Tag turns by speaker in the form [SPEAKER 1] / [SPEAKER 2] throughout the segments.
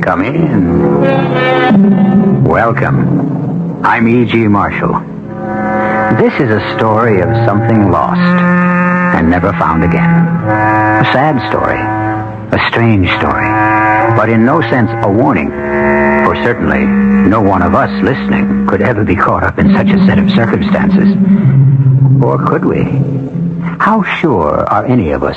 [SPEAKER 1] Come in. Welcome. I'm E.G. Marshall. This is a story of something lost and never found again. A sad story. A strange story. But in no sense a warning. For certainly, no one of us listening could ever be caught up in such a set of circumstances. Or could we? How sure are any of us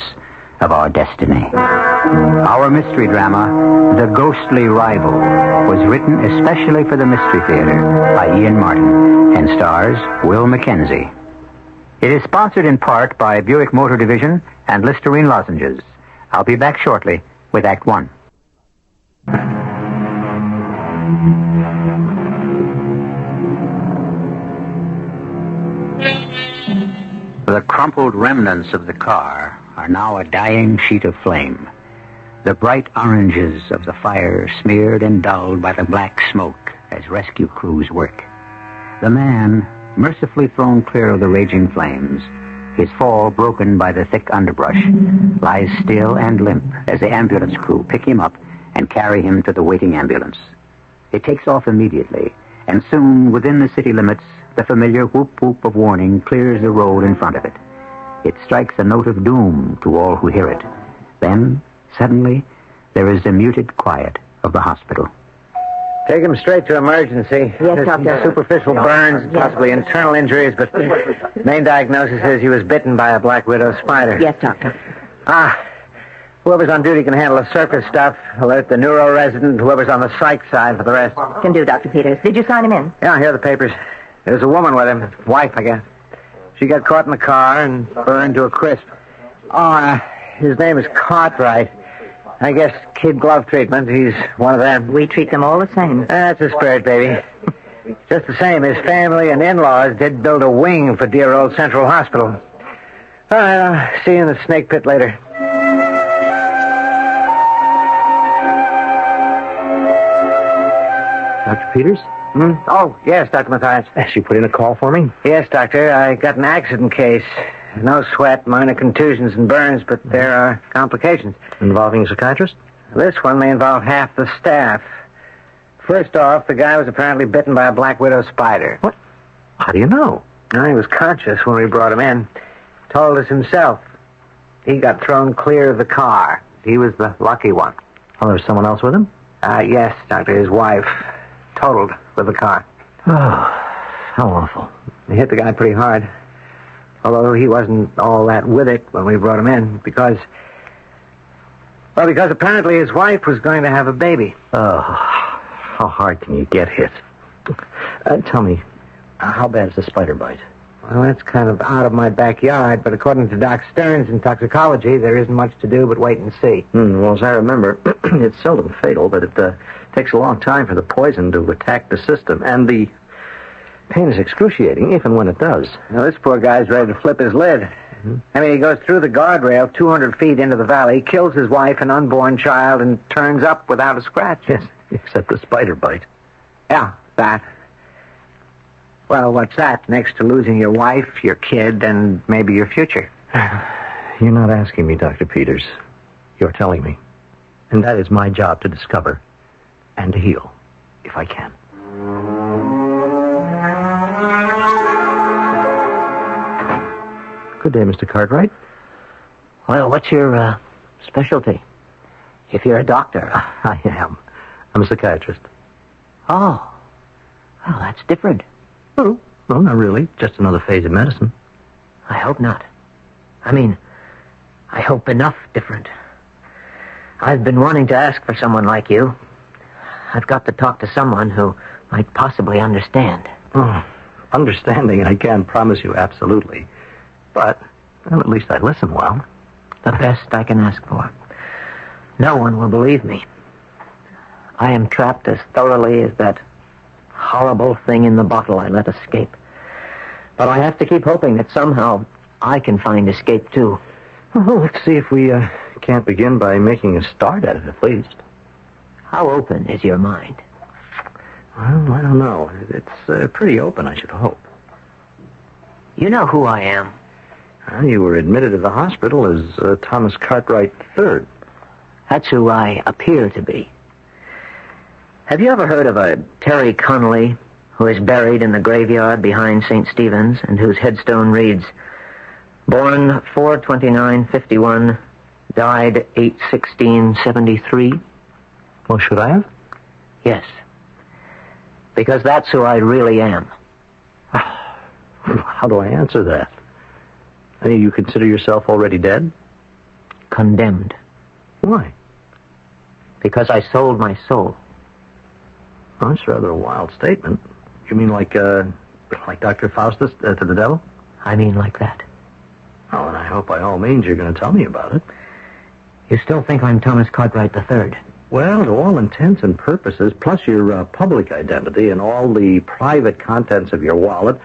[SPEAKER 1] of our destiny? Our mystery drama, The Ghostly Rival, was written especially for the Mystery Theater by Ian Martin and stars Will Mackenzie. It is sponsored in part by Buick Motor Division and Listerine Lozenges. I'll be back shortly with Act One. The crumpled remnants of the car are now a dying sheet of flame. The bright oranges of the fire smeared and dulled by the black smoke as rescue crews work. The man, mercifully thrown clear of the raging flames, his fall broken by the thick underbrush, lies still and limp as the ambulance crew pick him up and carry him to the waiting ambulance. It takes off immediately, and soon, within the city limits, the familiar whoop-whoop of warning clears the road in front of it. It strikes a note of doom to all who hear it. Then, suddenly, there is the muted quiet of the hospital.
[SPEAKER 2] Take him straight to emergency.
[SPEAKER 3] Yes, Doctor.
[SPEAKER 2] Superficial burns, possibly internal injuries, but main diagnosis is he was bitten by a black widow spider.
[SPEAKER 3] Yes, Doctor.
[SPEAKER 2] Whoever's on duty can handle the surface stuff. Alert the neuro resident. Whoever's on the psych side for the rest.
[SPEAKER 3] Can do, Dr. Peters. Did you sign him in?
[SPEAKER 2] Yeah, here are the papers. There's a woman with him. Wife, I guess. She got caught in the car and burned to a crisp. His name is Cartwright. I guess kid glove treatment. He's one of them.
[SPEAKER 3] We treat them all the same.
[SPEAKER 2] That's a spirit, baby. Just the same, his family and in-laws did build a wing for dear old Central Hospital. All right, I'll see you in the snake pit later.
[SPEAKER 4] Dr. Peters?
[SPEAKER 2] Oh, yes, Dr. Mathias.
[SPEAKER 4] She put in a call for me?
[SPEAKER 2] Yes, Doctor. I got an accident case. No sweat, minor contusions and burns, but there are complications.
[SPEAKER 4] Involving a psychiatrist?
[SPEAKER 2] This one may involve half the staff. First off, the guy was apparently bitten by a black widow spider.
[SPEAKER 4] What? How do you know?
[SPEAKER 2] He was conscious when we brought him in. Told us himself. He got thrown clear of the car. He was the lucky one.
[SPEAKER 4] Oh, there was someone else with him?
[SPEAKER 2] Yes, Doctor. His wife. Totaled with the car.
[SPEAKER 4] Oh, how awful.
[SPEAKER 2] He hit the guy pretty hard. Although he wasn't all that with it when we brought him in, because apparently his wife was going to have a baby.
[SPEAKER 4] Oh, how hard can you get hit? Tell me, how bad is the spider bite?
[SPEAKER 2] Well, that's kind of out of my backyard, but according to Doc Stearns in toxicology, there isn't much to do but wait and see.
[SPEAKER 4] Well, as I remember, it's seldom fatal, but it takes a long time for the poison to attack the system, and the pain is excruciating, even when it does.
[SPEAKER 2] Now, this poor guy's ready to flip his lid. Mm-hmm. I mean, he goes through the guardrail 200 feet into the valley, kills his wife and unborn child, and turns up without a scratch.
[SPEAKER 4] Yes, except the spider bite.
[SPEAKER 2] Yeah, that. Well, what's that? Next to losing your wife, your kid, and maybe your future.
[SPEAKER 4] You're not asking me, Dr. Peters. You're telling me. And that is my job to discover and to heal, if I can. Good day, Mr. Cartwright.
[SPEAKER 3] Well, what's your specialty? If you're a doctor.
[SPEAKER 4] I am. I'm a psychiatrist.
[SPEAKER 3] Oh. Well, that's different.
[SPEAKER 4] Oh, well, not really. Just another phase of medicine.
[SPEAKER 3] I hope not. I mean, I hope enough different. I've been wanting to ask for someone like you. I've got to talk to someone who might possibly understand.
[SPEAKER 4] Oh, understanding, I can't promise you absolutely. But, well, at least I listen well.
[SPEAKER 3] The best I can ask for. No one will believe me. I am trapped as thoroughly as that horrible thing in the bottle I let escape. But I have to keep hoping that somehow I can find escape, too.
[SPEAKER 4] Well, let's see if we can't begin by making a start at it, at least.
[SPEAKER 3] How open is your mind?
[SPEAKER 4] Well, I don't know. It's pretty open, I should hope.
[SPEAKER 3] You know who I am.
[SPEAKER 4] You were admitted to the hospital as Thomas Cartwright III.
[SPEAKER 3] That's who I appear to be. Have you ever heard of a Terry Connolly who is buried in the graveyard behind St. Stephen's and whose headstone reads, born 4/29/51, died 8/16/73?
[SPEAKER 4] Well, should I have?
[SPEAKER 3] Yes. Because that's who I really am.
[SPEAKER 4] How do I answer that? I mean, you consider yourself already dead?
[SPEAKER 3] Condemned.
[SPEAKER 4] Why?
[SPEAKER 3] Because I sold my soul.
[SPEAKER 4] Oh, that's rather a wild statement. You mean like Dr. Faustus to the devil?
[SPEAKER 3] I mean like that.
[SPEAKER 4] Oh, and I hope by all means you're going to tell me about it.
[SPEAKER 3] You still think I'm Thomas Cartwright III?
[SPEAKER 4] Well, to all intents and purposes, plus your public identity and all the private contents of your wallet,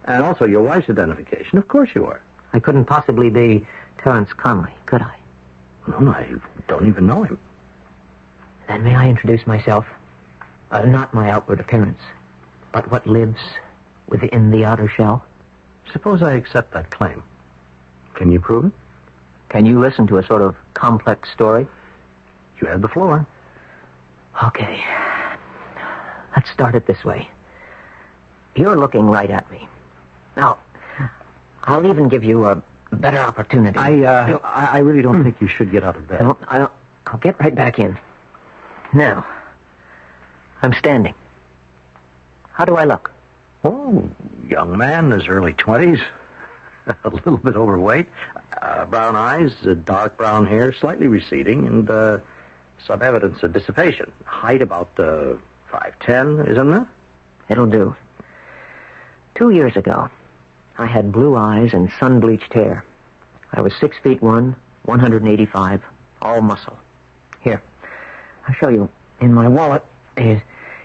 [SPEAKER 4] and also your wife's identification, of course you are.
[SPEAKER 3] I couldn't possibly be Terence Connolly, could I?
[SPEAKER 4] No, I don't even know him.
[SPEAKER 3] Then may I introduce myself? Not my outward appearance, but what lives within the outer shell.
[SPEAKER 4] Suppose I accept that claim. Can you prove it?
[SPEAKER 3] Can you listen to a sort of complex story?
[SPEAKER 4] You have the floor.
[SPEAKER 3] Okay. Let's start it this way. You're looking right at me. Now, I'll even give you a better opportunity.
[SPEAKER 4] I really don't think you should get out of bed.
[SPEAKER 3] I'll get right back in. Now, I'm standing. How do I look?
[SPEAKER 4] Oh, young man, in his early 20s. A little bit overweight. Brown eyes, dark brown hair, slightly receding, and some evidence of dissipation. Height about 5'10", isn't it?
[SPEAKER 3] It'll do. 2 years ago, I had blue eyes and sun-bleached hair. I was 6'1", 185, all muscle. Here, I'll show you. In my wallet is...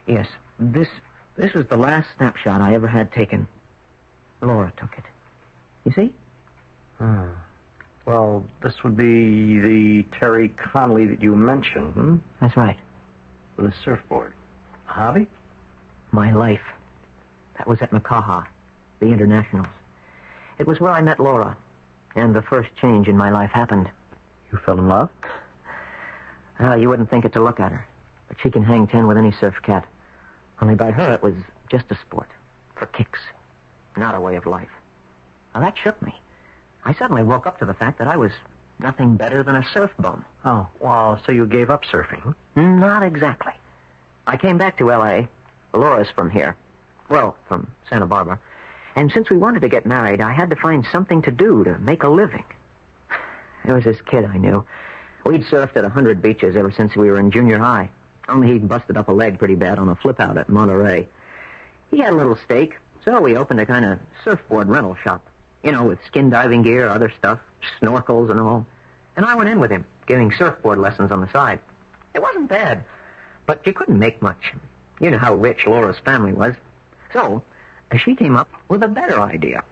[SPEAKER 3] Yes, this was the last snapshot I ever had taken. Laura took it. You see?
[SPEAKER 4] Well, this would be the Terry Connolly that you mentioned, hmm?
[SPEAKER 3] That's right.
[SPEAKER 4] With a surfboard. A hobby?
[SPEAKER 3] My life. That was at Makaha, the Internationals. It was where I met Laura, and the first change in my life happened.
[SPEAKER 4] You fell in love?
[SPEAKER 3] You wouldn't think it to look at her, but she can hang 10 with any surf cat. Only by her it was just a sport, for kicks, not a way of life. Now that shook me. I suddenly woke up to the fact that I was nothing better than a surf bum.
[SPEAKER 4] Oh, well, so you gave up surfing?
[SPEAKER 3] Not exactly. I came back to L.A. Laura's from here. Well, from Santa Barbara. And since we wanted to get married, I had to find something to do to make a living. There was this kid I knew. We'd surfed at 100 beaches ever since we were in junior high. Only he'd busted up a leg pretty bad on a flip-out at Monterey. He had a little stake, so we opened a kind of surfboard rental shop. You know, with skin diving gear, other stuff, snorkels and all. And I went in with him, giving surfboard lessons on the side. It wasn't bad, but you couldn't make much. You know how rich Laura's family was. So, she came up with a better idea.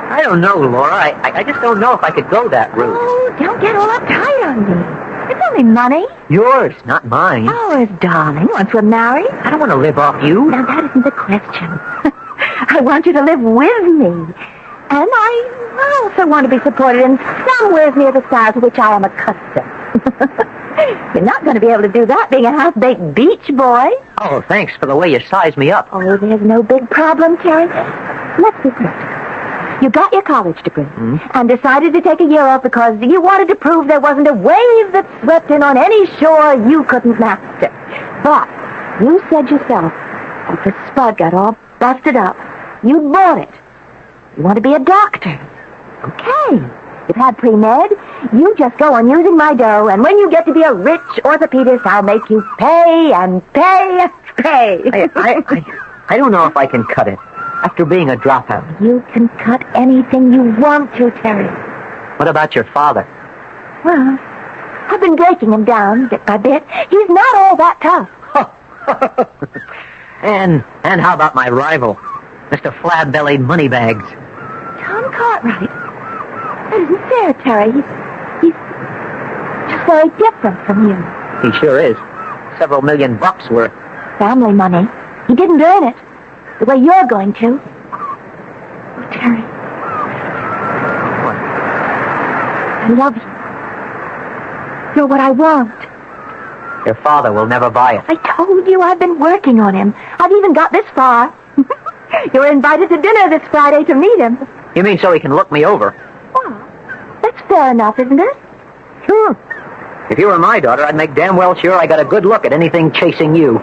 [SPEAKER 3] I don't know, Laura. I just don't know if I could go that route.
[SPEAKER 5] Oh, don't get all uptight on me. It's only money.
[SPEAKER 3] Yours, not mine.
[SPEAKER 5] Oh, darling, once we're married.
[SPEAKER 3] I don't want to live off you.
[SPEAKER 5] Now, that isn't the question. I want you to live with me. And I also want to be supported in somewhere near the style to which I am accustomed. You're not going to be able to do that being a half-baked beach boy.
[SPEAKER 3] Oh, thanks for the way you sized me up.
[SPEAKER 5] Oh, there's no big problem, Terry. Let's be practical. You got your college degree and decided to take a year off because you wanted to prove there wasn't a wave that swept in on any shore you couldn't master. But you said yourself, if the spud got all busted up, you'd bought it. You want to be a doctor. Okay. You've had pre-med. You just go on using my dough, and when you get to be a rich orthopedist, I'll make you pay and pay and pay.
[SPEAKER 3] I don't know if I can cut it after being a dropout.
[SPEAKER 5] You can cut anything you want to, Terry.
[SPEAKER 3] What about your father?
[SPEAKER 5] Well, I've been breaking him down bit by bit. He's not all that tough.
[SPEAKER 3] And how about my rival, Mr. Flab-Bellied Moneybags?
[SPEAKER 5] Tom Cartwright. That isn't fair, Terry. He's just very different from you.
[SPEAKER 3] He sure is. Several $1 million worth.
[SPEAKER 5] Family money. He didn't earn it the way you're going to. Oh, Terry.
[SPEAKER 3] What?
[SPEAKER 5] I love you. You're what I want.
[SPEAKER 3] Your father will never buy it.
[SPEAKER 5] I told you I've been working on him. I've even got this far. You're invited to dinner this Friday to meet him.
[SPEAKER 3] You mean so he can look me over?
[SPEAKER 5] Well, that's fair enough, isn't it?
[SPEAKER 3] Sure. If you were my daughter, I'd make damn well sure I got a good look at anything chasing you.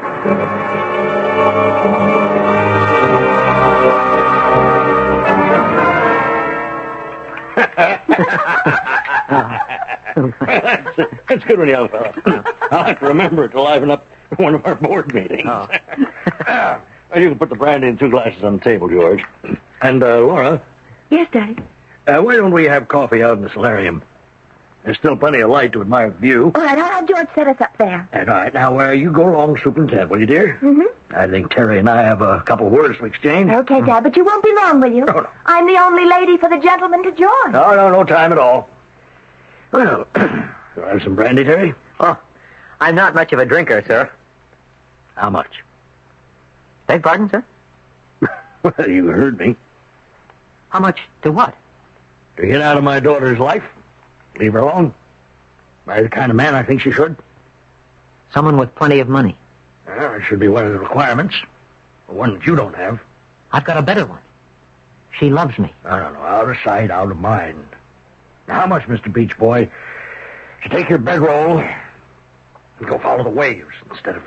[SPEAKER 4] That's good one, young fella. I'll have to remember it to liven up one of our board meetings.
[SPEAKER 3] Oh.
[SPEAKER 4] You can put the brandy in 2 glasses on the table, George. And, Laura,
[SPEAKER 5] Yes, Daddy.
[SPEAKER 4] why don't we have coffee out in the solarium? There's still plenty of light to admire the view.
[SPEAKER 5] All right, I'll have George set us up there.
[SPEAKER 4] And all right, now, you go along, Superintendent, will you, dear?
[SPEAKER 5] Mm-hmm.
[SPEAKER 4] I think Terry and I have a couple of words to exchange.
[SPEAKER 5] Okay, Dad, but you won't be long, will you?
[SPEAKER 4] No.
[SPEAKER 5] I'm the only lady for the gentleman to join.
[SPEAKER 4] No time at all. Well, you have some brandy, Terry?
[SPEAKER 3] Oh, I'm not much of a drinker, sir.
[SPEAKER 4] How much?
[SPEAKER 3] Beg pardon, sir?
[SPEAKER 4] Well, you heard me.
[SPEAKER 3] How much to what?
[SPEAKER 4] To get out of my daughter's life. Leave her alone. Marry the kind of man I think she should.
[SPEAKER 3] Someone with plenty of money.
[SPEAKER 4] Well, it should be one of the requirements. One that you don't have.
[SPEAKER 3] I've got a better one. She loves me.
[SPEAKER 4] I don't know. Out of sight, out of mind. Now, how much, Mr. Beach Boy, to take your bedroll and go follow the waves instead of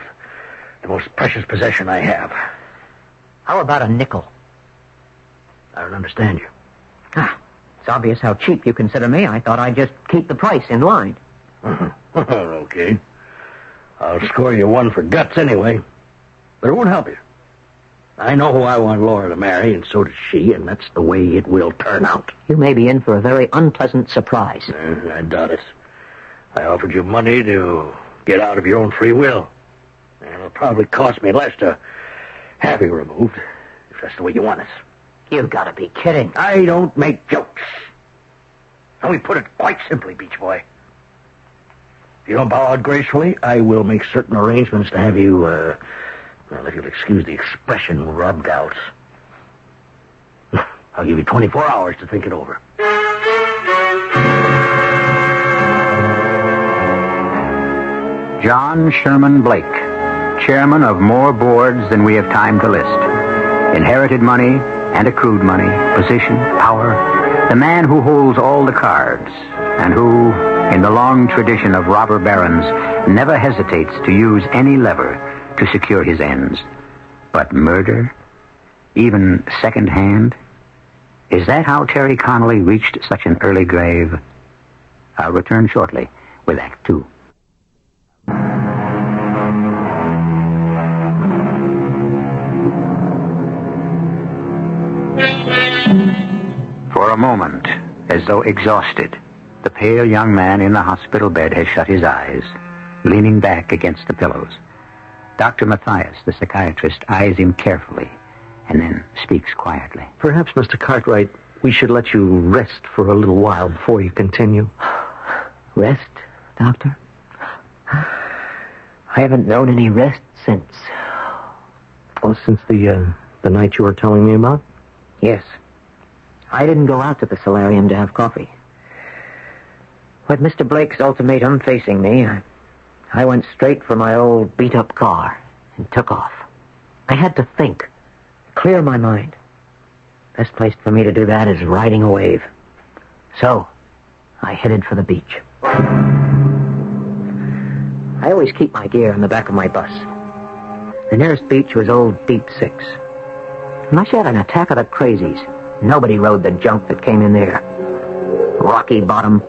[SPEAKER 4] the most precious possession I have?
[SPEAKER 3] How about a nickel?
[SPEAKER 4] I don't understand you.
[SPEAKER 3] It's obvious how cheap you consider me. I thought I'd just keep the price in line.
[SPEAKER 4] Okay. I'll score you one for guts anyway. But it won't help you. I know who I want Laura to marry, and so does she, and that's the way it will turn out.
[SPEAKER 3] You may be in for a very unpleasant surprise.
[SPEAKER 4] I doubt it. I offered you money to get out of your own free will. And it'll probably cost me less to have you removed, if that's the way you want it.
[SPEAKER 3] You've got to be kidding.
[SPEAKER 4] I don't make jokes. Let me put it quite simply, Beach Boy. If you don't bow out gracefully, I will make certain arrangements to have you, well, if you'll excuse the expression, rubbed out. I'll give you 24 hours to think it over.
[SPEAKER 1] John Sherman Blake, chairman of more boards than we have time to list. Inherited money and accrued money, position, power. The man who holds all the cards and who, in the long tradition of robber barons, never hesitates to use any lever to secure his ends. But murder? Even second-hand? Is that how Terry Connolly reached such an early grave? I'll return shortly with Act 2. For a moment, as though exhausted, the pale young man in the hospital bed has shut his eyes, leaning back against the pillows. Dr. Matthias, the psychiatrist, eyes him carefully and then speaks quietly.
[SPEAKER 6] Perhaps, Mr. Cartwright, we should let you rest for a little while before you continue.
[SPEAKER 3] Rest, Doctor? I haven't known any rest since...
[SPEAKER 6] Oh, since the night you were telling me about?
[SPEAKER 3] Yes. I didn't go out to the solarium to have coffee. With Mr. Blake's ultimatum facing me, I went straight for my old beat-up car and took off. I had to think, clear my mind. Best place for me to do that is riding a wave. So, I headed for the beach. I always keep my gear in the back of my bus. The nearest beach was Old Deep Six. Unless you had an attack of the crazies, nobody rode the junk that came in there. Rocky bottom,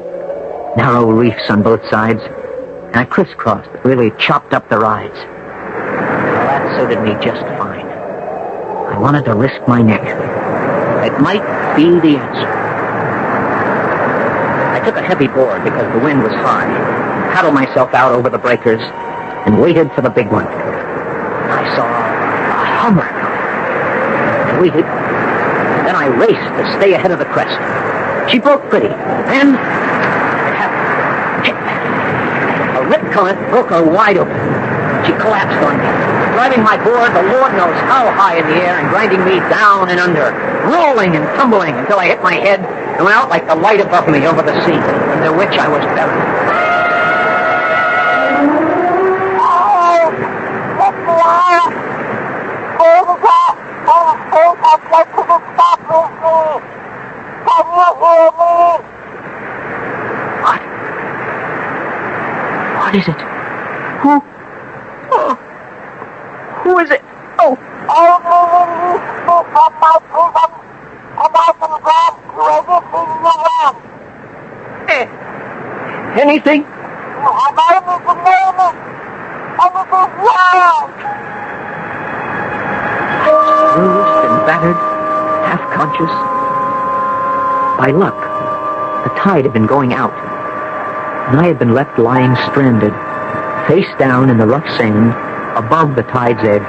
[SPEAKER 3] narrow reefs on both sides, and a crisscross that really chopped up the rides. Well, that suited me just fine. I wanted to risk my neck. It might be the answer. I took a heavy board because the wind was high, paddled myself out over the breakers, and waited for the big one. I saw a hummer. I waited. Then I raced to stay ahead of the crest. She broke pretty, and it happened. A rip current broke her wide open. She collapsed on me, driving my board the Lord knows how high in the air and grinding me down and under, rolling and tumbling until I hit my head and went out like the light above me over the sea, under which I was buried. What is it? Who? Oh. Who is it? Oh. Anything? Bruised and battered, half-conscious. By luck, the tide had been going out, and I had been left lying stranded, face down in the rough sand, above the tide's edge.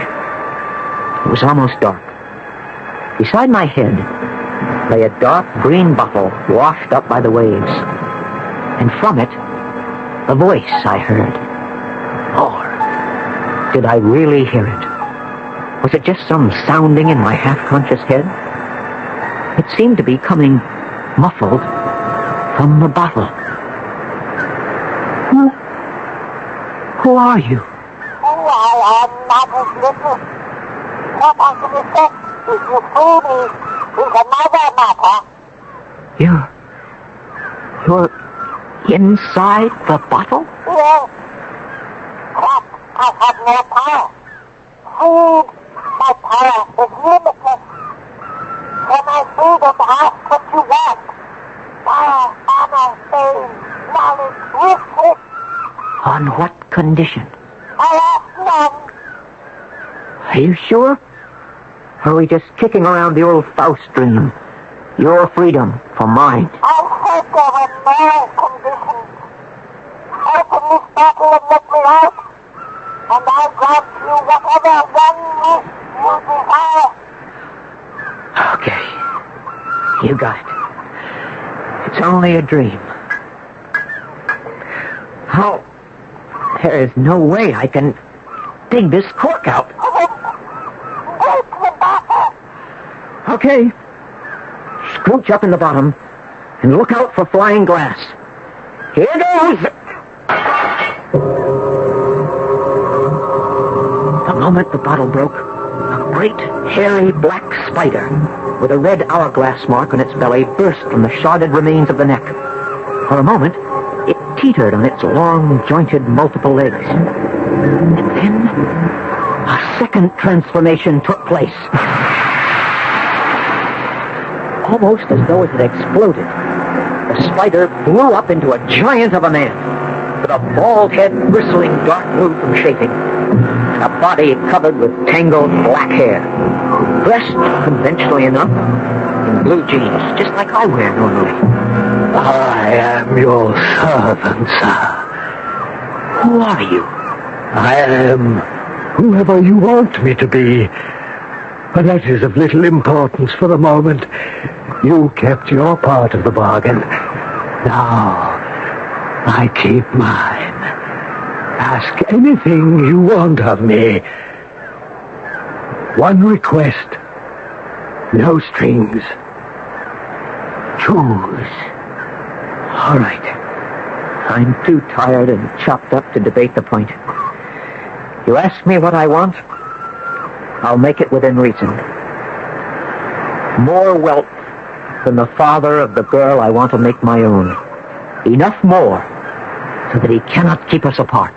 [SPEAKER 3] It was almost dark. Beside my head lay a dark green bottle washed up by the waves, and from it, the voice I heard. Or did I really hear it? Was it just some sounding in my half-conscious head? It seemed to be coming muffled from the bottle. Who are you?
[SPEAKER 7] I am Mother's little. What I can expect if you free me is another matter.
[SPEAKER 3] You're inside the bottle?
[SPEAKER 7] Yes. But I have no power. Food, my power is limitless. When I freedom, ask what you want. Power, honor, fame, knowledge, wisdom.
[SPEAKER 3] On what condition?
[SPEAKER 7] I ask none.
[SPEAKER 3] Are you sure? Or are we just kicking around the old Faust dream? Your freedom for mine.
[SPEAKER 7] I said there were no conditions. Open this bottle and let me out, and I'll grant you whatever one wish you desire.
[SPEAKER 3] Okay. You got it. It's only a dream. How? There is no way I can dig this cork out.
[SPEAKER 7] Break the bottle.
[SPEAKER 3] Okay. Scooch up in the bottom and look out for flying glass. Here goes! The moment the bottle broke, a great, hairy, black spider with a red hourglass mark on its belly burst from the sharded remains of the neck. For a moment, it teetered on its long, jointed, multiple legs. And then, a second transformation took place. Almost as though it had exploded, the spider blew up into a giant of a man, with a bald head bristling dark blue from chafing, and a body covered with tangled black hair, dressed conventionally enough in blue jeans, just like I wear normally.
[SPEAKER 6] I am your servant, sir.
[SPEAKER 3] Who are you?
[SPEAKER 6] I am whoever you want me to be. But that is of little importance for the moment. You kept your part of the bargain. Now, I keep mine. Ask anything you want of me. One request. No strings. Choose.
[SPEAKER 3] All right. I'm too tired and chopped up to debate the point. You ask me what I want, I'll make it within reason. More wealth than the father of the girl I want to make my own. Enough more so that he cannot keep us apart.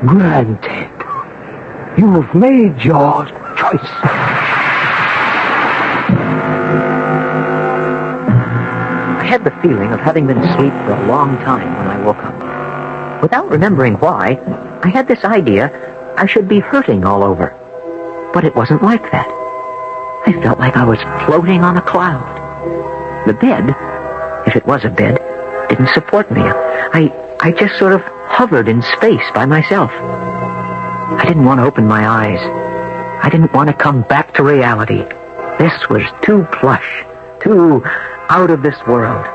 [SPEAKER 6] Granted. You've made your choice.
[SPEAKER 3] I had the feeling of having been asleep for a long time when I woke up. Without remembering why, I had this idea I should be hurting all over. But it wasn't like that. I felt like I was floating on a cloud. The bed, if it was a bed, didn't support me. I just sort of hovered in space by myself. I didn't want to open my eyes. I didn't want to come back to reality. This was too plush, too out of this world.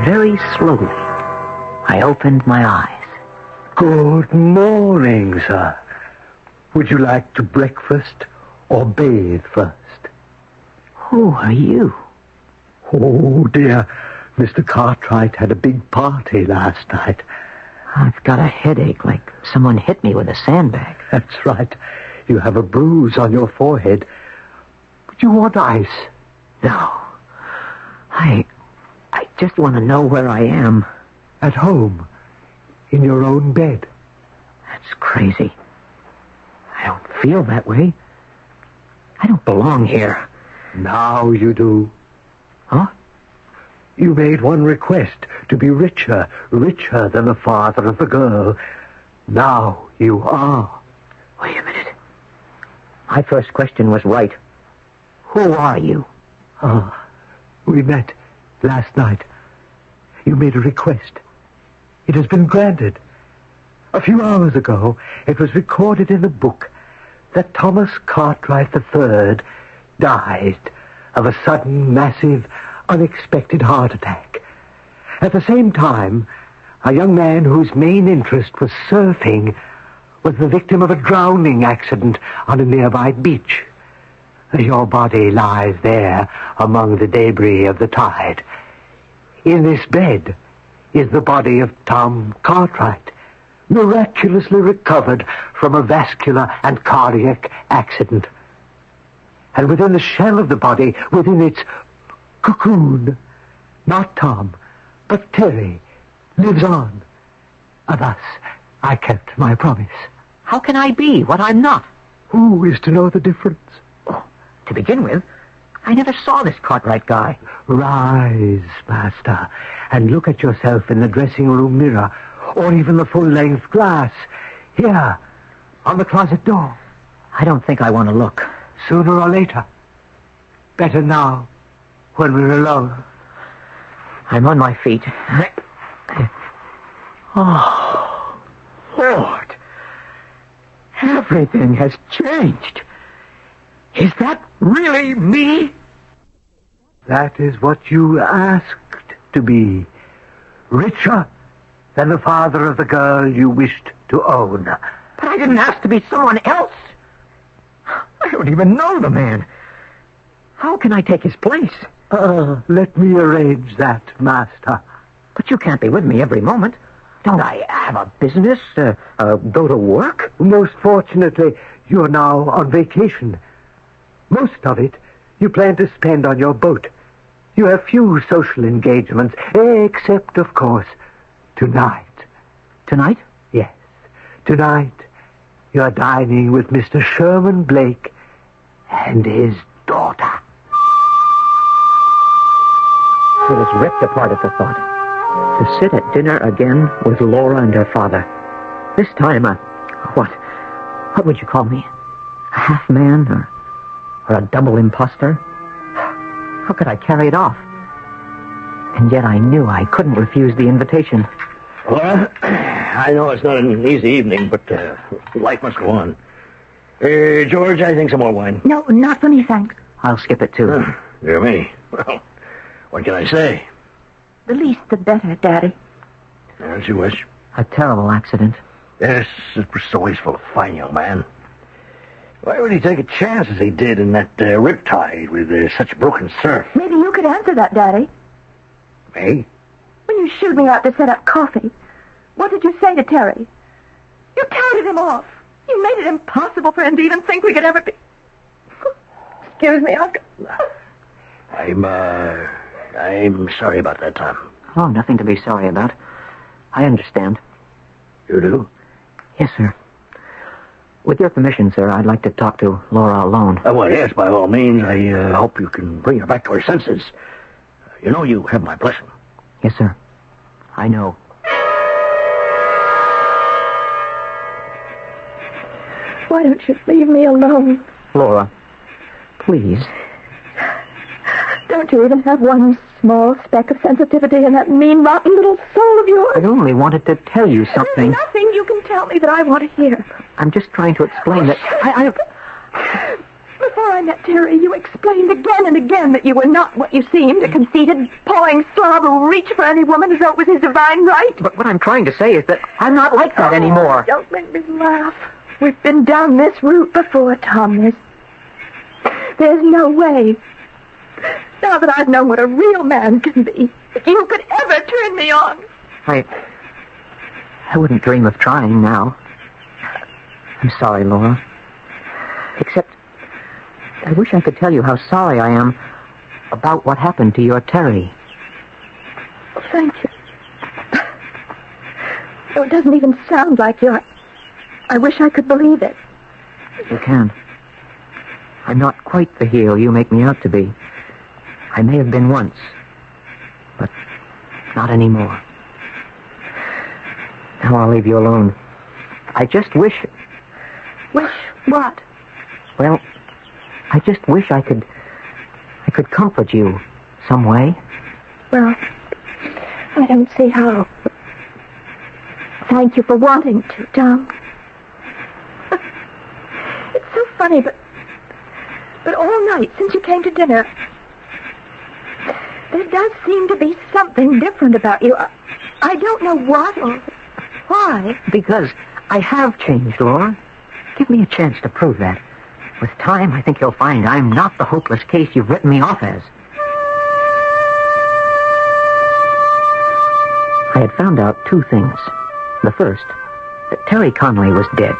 [SPEAKER 3] Very slowly, I opened my eyes.
[SPEAKER 6] Good morning, sir. Would you like to breakfast or bathe first?
[SPEAKER 3] Who are you?
[SPEAKER 6] Oh, dear. Mr. Cartwright had a big party last night.
[SPEAKER 3] I've got a headache, like someone hit me with a sandbag.
[SPEAKER 6] That's right. You have a bruise on your forehead. Would you want ice?
[SPEAKER 3] No. I just want to know where I am.
[SPEAKER 6] At home. in your own bed.
[SPEAKER 3] That's crazy. I don't feel that way. I don't belong here.
[SPEAKER 6] Now you do.
[SPEAKER 3] Huh?
[SPEAKER 6] You made one request, to be richer than the father of the girl. Now you are.
[SPEAKER 3] Wait a minute. My first question was right. Who are you?
[SPEAKER 6] We met last night. You made a request. It has been granted. A few hours ago, it was recorded in a book that Thomas Cartwright III died of a sudden, massive, unexpected heart attack. At the same time, a young man whose main interest was surfing was the victim of a drowning accident on a nearby beach. Your body lies there among the debris of the tide. In this bed is the body of Tom Cartwright, miraculously recovered from a vascular and cardiac accident. And within the shell of the body, within its cocoon, not Tom, but Terry, lives on. Thus, I kept my promise.
[SPEAKER 3] How can I be what I'm not?
[SPEAKER 6] Who is to know the difference?
[SPEAKER 3] Oh, to begin with, I never saw this Cartwright guy.
[SPEAKER 6] Rise, Master, and look at yourself in the dressing room mirror, or even the full-length glass, here, on the closet door.
[SPEAKER 3] I don't think I want to look.
[SPEAKER 6] Sooner or later. Better now, when we're alone.
[SPEAKER 3] I'm on my feet. Oh, Lord. Everything has changed. Is that really me?
[SPEAKER 6] That is what you asked to be. Richer than the father of the girl you wished to own.
[SPEAKER 3] But I didn't ask to be someone else. I don't even know the man. How can I take his place?
[SPEAKER 6] Let me arrange that, Master.
[SPEAKER 3] But you can't be with me every moment. Don't I have a business? Go to work?
[SPEAKER 6] Most fortunately, you're now on vacation. Most of it you plan to spend on your boat. You have few social engagements, except, of course, tonight.
[SPEAKER 3] Tonight?
[SPEAKER 6] Yes. Tonight, you're dining with Mr. Sherman Blake and his daughter.
[SPEAKER 3] I was ripped apart at the thought. To sit at dinner again with Laura and her father. This time, what would you call me? A half-man or a double imposter? How could I carry it off? And yet I knew I couldn't refuse the invitation.
[SPEAKER 4] Laura, I know it's not an easy evening, but life must go on. George, I think some more wine.
[SPEAKER 5] No, not for me, thanks.
[SPEAKER 3] I'll skip it, too.
[SPEAKER 4] Dear me. Well, what can I say?
[SPEAKER 5] The least the better, Daddy.
[SPEAKER 4] As you wish.
[SPEAKER 3] A terrible accident.
[SPEAKER 4] Yes, it was so wasteful, a fine young man. Why would he take a chance as he did in that riptide with such broken surf?
[SPEAKER 5] Maybe you could answer that, Daddy.
[SPEAKER 4] Me?
[SPEAKER 5] When you shooed me out to set up coffee, what did you say to Terry? You counted him off. You made it impossible for him to even think we could ever be... Excuse me, Uncle.
[SPEAKER 4] I'm sorry about that, Tom.
[SPEAKER 3] Oh, nothing to be sorry about. I understand.
[SPEAKER 4] You do?
[SPEAKER 3] Yes, sir. With your permission, sir, I'd like to talk to Laura alone.
[SPEAKER 4] Well, yes, by all means. I hope you can bring her back to her senses. You know you have my blessing.
[SPEAKER 3] Yes, sir. I know.
[SPEAKER 5] Why don't you leave me alone?
[SPEAKER 3] Laura, please.
[SPEAKER 5] Don't you even have one small speck of sensitivity in that mean, rotten little soul of yours?
[SPEAKER 3] I only wanted to tell you something.
[SPEAKER 5] There's nothing you can tell me that I want to hear.
[SPEAKER 3] I'm just trying to explain that
[SPEAKER 5] Before I met Terry, you explained again and again that you were not what you seemed, a conceited, pawing slob who reached for any woman as though it was his divine right.
[SPEAKER 3] But what I'm trying to say is that I'm not like that anymore.
[SPEAKER 5] Don't make me laugh. We've been down this route before, Tom. There's no way. Now that I've known what a real man can be, that you could ever turn me on.
[SPEAKER 3] I wouldn't dream of trying now. I'm sorry, Laura. Except, I wish I could tell you how sorry I am about what happened to your Terry.
[SPEAKER 5] Thank you. No, it doesn't even sound like you. I wish I could believe it.
[SPEAKER 3] You can. I'm not quite the heel you make me out to be. I may have been once, but not anymore. Now I'll leave you alone. I just wish...
[SPEAKER 5] Wish what?
[SPEAKER 3] Well, I just wish I could comfort you some way.
[SPEAKER 5] Well, I don't see how. Thank you for wanting to, Tom. It's so funny, but all night since you came to dinner, there does seem to be something different about you. I don't know what or why.
[SPEAKER 3] Because I have changed, Laura. Give me a chance to prove that. With time, I think you'll find I'm not the hopeless case you've written me off as. I had found out two things. The first, that Terry Conley was dead.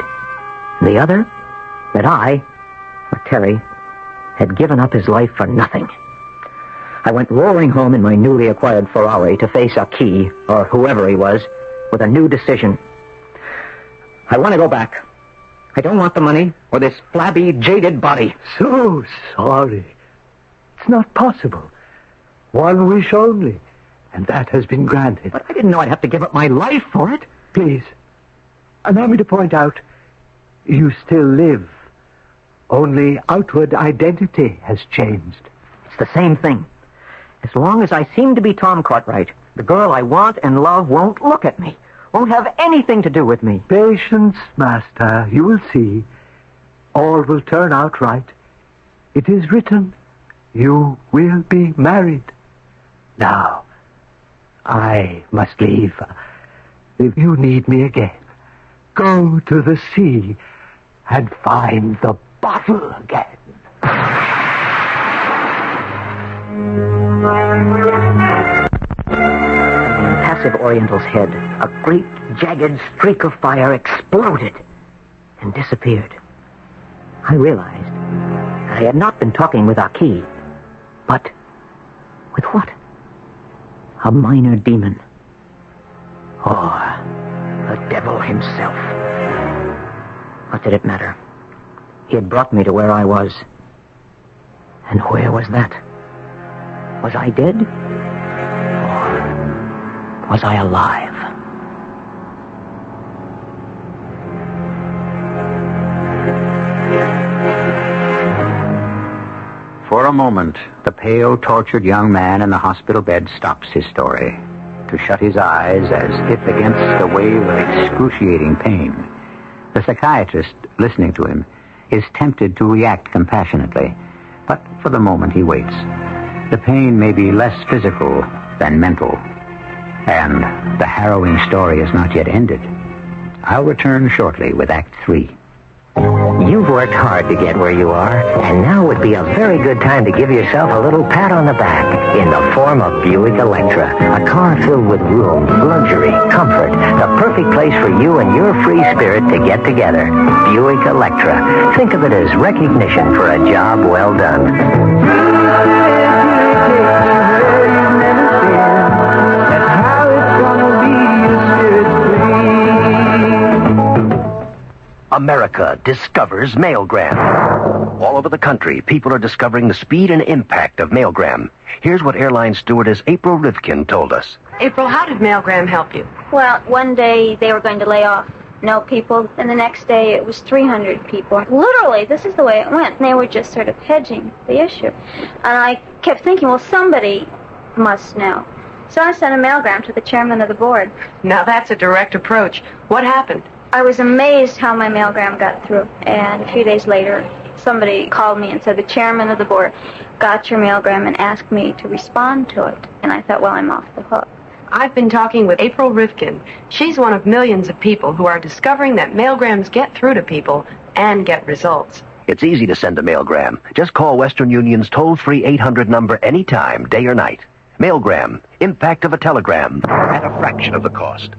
[SPEAKER 3] The other, that I, or Terry, had given up his life for nothing. I went roaring home in my newly acquired Ferrari to face Aki, or whoever he was, with a new decision. I want to go back. I don't want the money or this flabby, jaded body.
[SPEAKER 6] So sorry. It's not possible. One wish only, and that has been granted.
[SPEAKER 3] But I didn't know I'd have to give up my life for it.
[SPEAKER 6] Please, allow me to point out, you still live. Only outward identity has changed.
[SPEAKER 3] It's the same thing. As long as I seem to be Tom Cartwright, the girl I want and love won't look at me, won't have anything to do with me.
[SPEAKER 6] Patience, Master. You will see. All will turn out right. It is written, you will be married. Now, I must leave. If you need me again, go to the sea and find the bottle again.
[SPEAKER 3] Passive Oriental's head, a great jagged streak of fire exploded and disappeared. I realized that I had not been talking with Aki, but with what? A minor demon. Or the devil himself. What did it matter? He had brought me to where I was. And where was that? Was I dead? Or was I alive?
[SPEAKER 1] For a moment, the pale, tortured young man in the hospital bed stops his story to shut his eyes as if against a wave of excruciating pain. The psychiatrist, listening to him, is tempted to react compassionately, but for the moment he waits. The pain may be less physical than mental, and the harrowing story is not yet ended. I'll return shortly with Act 3.
[SPEAKER 3] You've worked hard to get where you are, and now would be a very good time to give yourself a little pat on the back in the form of Buick Electra, a car filled with room, luxury, comfort, the perfect place for you and your free spirit to get together. Buick Electra. Think of it as recognition for a job well done.
[SPEAKER 8] America discovers mailgram. All over the country, people are discovering the speed and impact of mailgram. Here's what airline stewardess April Rivkin told us.
[SPEAKER 9] April, how did mailgram help you?
[SPEAKER 10] Well, one day they were going to lay off no people, and the next day it was 300 people. Literally, this is the way it went. They were just sort of hedging the issue. And I kept thinking, well, somebody must know. So I sent a mailgram to the chairman of the board.
[SPEAKER 9] Now that's a direct approach. What happened?
[SPEAKER 10] I was amazed how my mailgram got through. And a few days later, somebody called me and said the chairman of the board got your mailgram and asked me to respond to it. And I thought, well, I'm off the hook.
[SPEAKER 9] I've been talking with April Rivkin. She's one of millions of people who are discovering that mailgrams get through to people and get results.
[SPEAKER 8] It's easy to send a mailgram. Just call Western Union's toll-free 800 number anytime, day or night. Mailgram, impact of a telegram, at a fraction of the cost.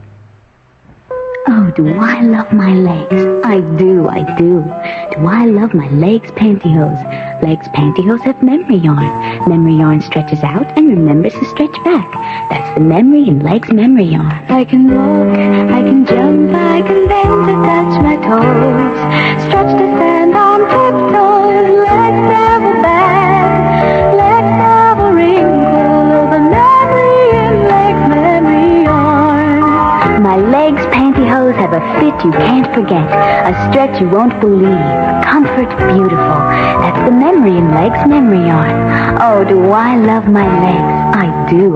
[SPEAKER 5] Oh, do I love my legs? I do. Do I love my legs' pantyhose? Legs' pantyhose have memory yarn. Memory yarn stretches out and remembers to stretch back. That's the memory in legs' memory yarn. I can walk, I can jump, I can bend to touch my toes. Stretch to stand on tiptoes. Legs have a back, legs have a wrinkle. The memory in legs' memory yarn. My legs' pantyhose have a fit you can't forget, a stretch you won't believe, comfort beautiful. That's the memory in legs' memory yarn. Oh, do I love my legs? I do.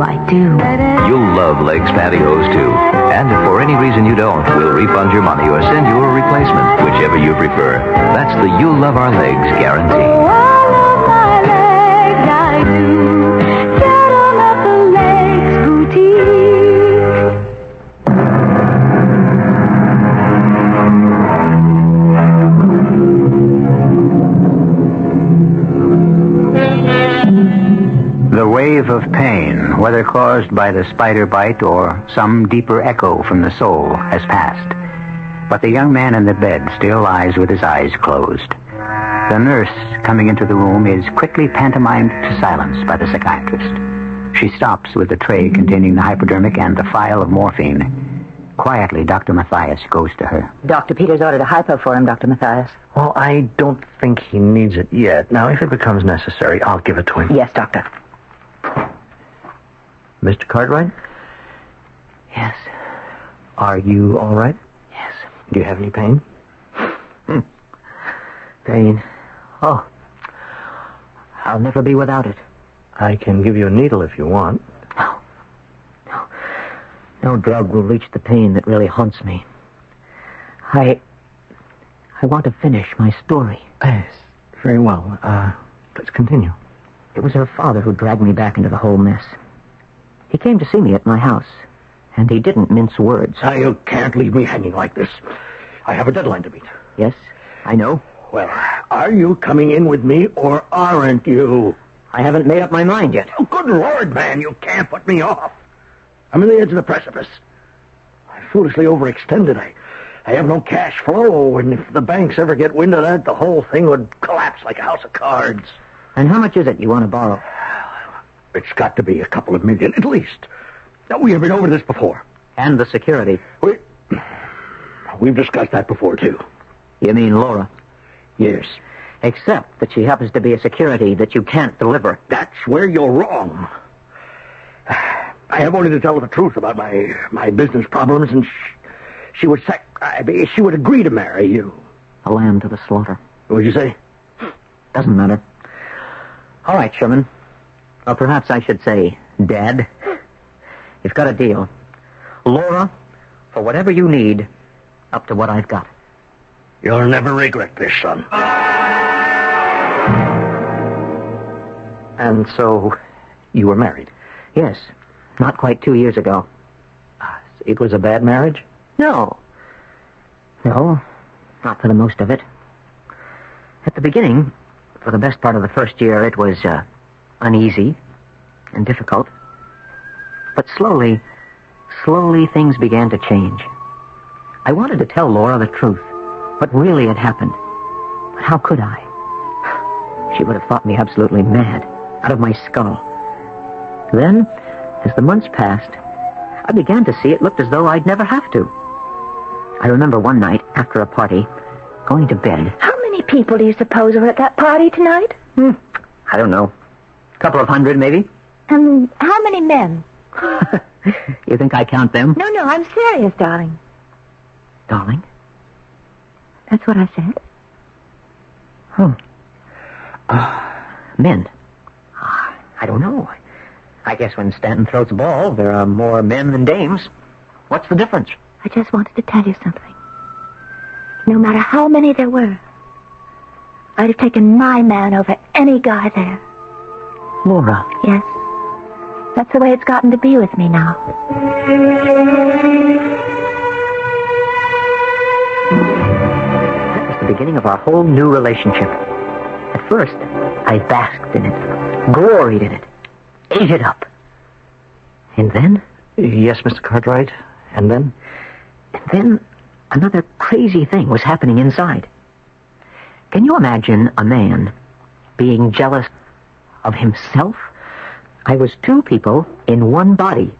[SPEAKER 11] You'll love Legs pantyhose, too. And if for any reason you don't, we'll refund your money or send you a replacement, whichever you prefer. That's the You'll Love Our Legs guarantee.
[SPEAKER 5] Oh, I love my legs, I do. Get on up the legs boutique.
[SPEAKER 1] The wave of pain, whether caused by the spider bite or some deeper echo from the soul, has passed. But the young man in the bed still lies with his eyes closed. The nurse, coming into the room, is quickly pantomimed to silence by the psychiatrist. She stops with the tray containing the hypodermic and the phial of morphine. Quietly, Dr. Mathias goes to her.
[SPEAKER 3] Dr. Peters ordered a hypo for him, Dr. Mathias.
[SPEAKER 4] Well, I don't think he needs it yet. Now, if it becomes necessary, I'll give it to him.
[SPEAKER 3] Yes, Doctor.
[SPEAKER 4] Mr. Cartwright?
[SPEAKER 3] Yes.
[SPEAKER 4] Are you all right?
[SPEAKER 3] Yes.
[SPEAKER 4] Do you have any pain?
[SPEAKER 3] Pain. Oh. I'll never be without it.
[SPEAKER 4] I can give you a needle if you want.
[SPEAKER 3] No drug will reach the pain that really haunts me. I want to finish my story.
[SPEAKER 4] Yes. Very well. Let's continue.
[SPEAKER 3] It was her father who dragged me back into the whole mess. He came to see me at my house, and he didn't mince words.
[SPEAKER 4] You can't leave me hanging like this. I have a deadline to meet.
[SPEAKER 3] Yes, I know.
[SPEAKER 4] Well, are you coming in with me, or aren't you?
[SPEAKER 3] I haven't made up my mind yet.
[SPEAKER 4] Oh, good Lord, man, you can't put me off. I'm on the edge of the precipice. I foolishly overextended. I have no cash flow, and if the banks ever get wind of that, the whole thing would collapse like a house of cards.
[SPEAKER 3] And how much is it you want to borrow?
[SPEAKER 4] It's got to be a couple of million, at least. Now, we have been over this before.
[SPEAKER 3] And the security.
[SPEAKER 4] We've discussed that before, too.
[SPEAKER 3] You mean Laura?
[SPEAKER 4] Yes.
[SPEAKER 3] Except that she happens to be a security that you can't deliver.
[SPEAKER 4] That's where you're wrong. I have only to tell her the truth about my business problems, and she would she would agree to marry you.
[SPEAKER 3] A lamb to the slaughter.
[SPEAKER 4] What'd you say?
[SPEAKER 3] Doesn't matter. All right, Sherman. Or perhaps I should say, Dad. You've got a deal. Laura, for whatever you need, up to what I've got.
[SPEAKER 4] You'll never regret this, son. And so, you were married?
[SPEAKER 3] Yes, not quite 2 years ago.
[SPEAKER 4] It was a bad marriage?
[SPEAKER 3] No, not for the most of it. At the beginning, for the best part of the first year, it was uneasy and difficult. But slowly things began to change. I wanted to tell Laura the truth, what really had happened. But how could I? She would have thought me absolutely mad, out of my skull. Then, as the months passed, I began to see it looked as though I'd never have to. I remember one night, after a party, going to bed.
[SPEAKER 5] How many people do you suppose were at that party tonight?
[SPEAKER 3] I don't know. A couple of hundred, maybe.
[SPEAKER 5] And how many men?
[SPEAKER 3] You think I count them?
[SPEAKER 5] No, I'm serious, darling.
[SPEAKER 3] Darling?
[SPEAKER 5] That's what I said.
[SPEAKER 3] Men. I don't know. I guess when Stanton throws a ball, there are more men than dames. What's the difference?
[SPEAKER 5] I just wanted to tell you something. No matter how many there were, I'd have taken my man over any guy there.
[SPEAKER 3] Laura.
[SPEAKER 5] Yes. That's the way it's gotten to be with me now.
[SPEAKER 3] That was the beginning of our whole new relationship. At first, I basked in it, gloried in it, ate it up. And then?
[SPEAKER 4] Yes, Mr. Cartwright. And then?
[SPEAKER 3] And then another crazy thing was happening inside. Can you imagine a man being jealous of himself? I was two people in one body,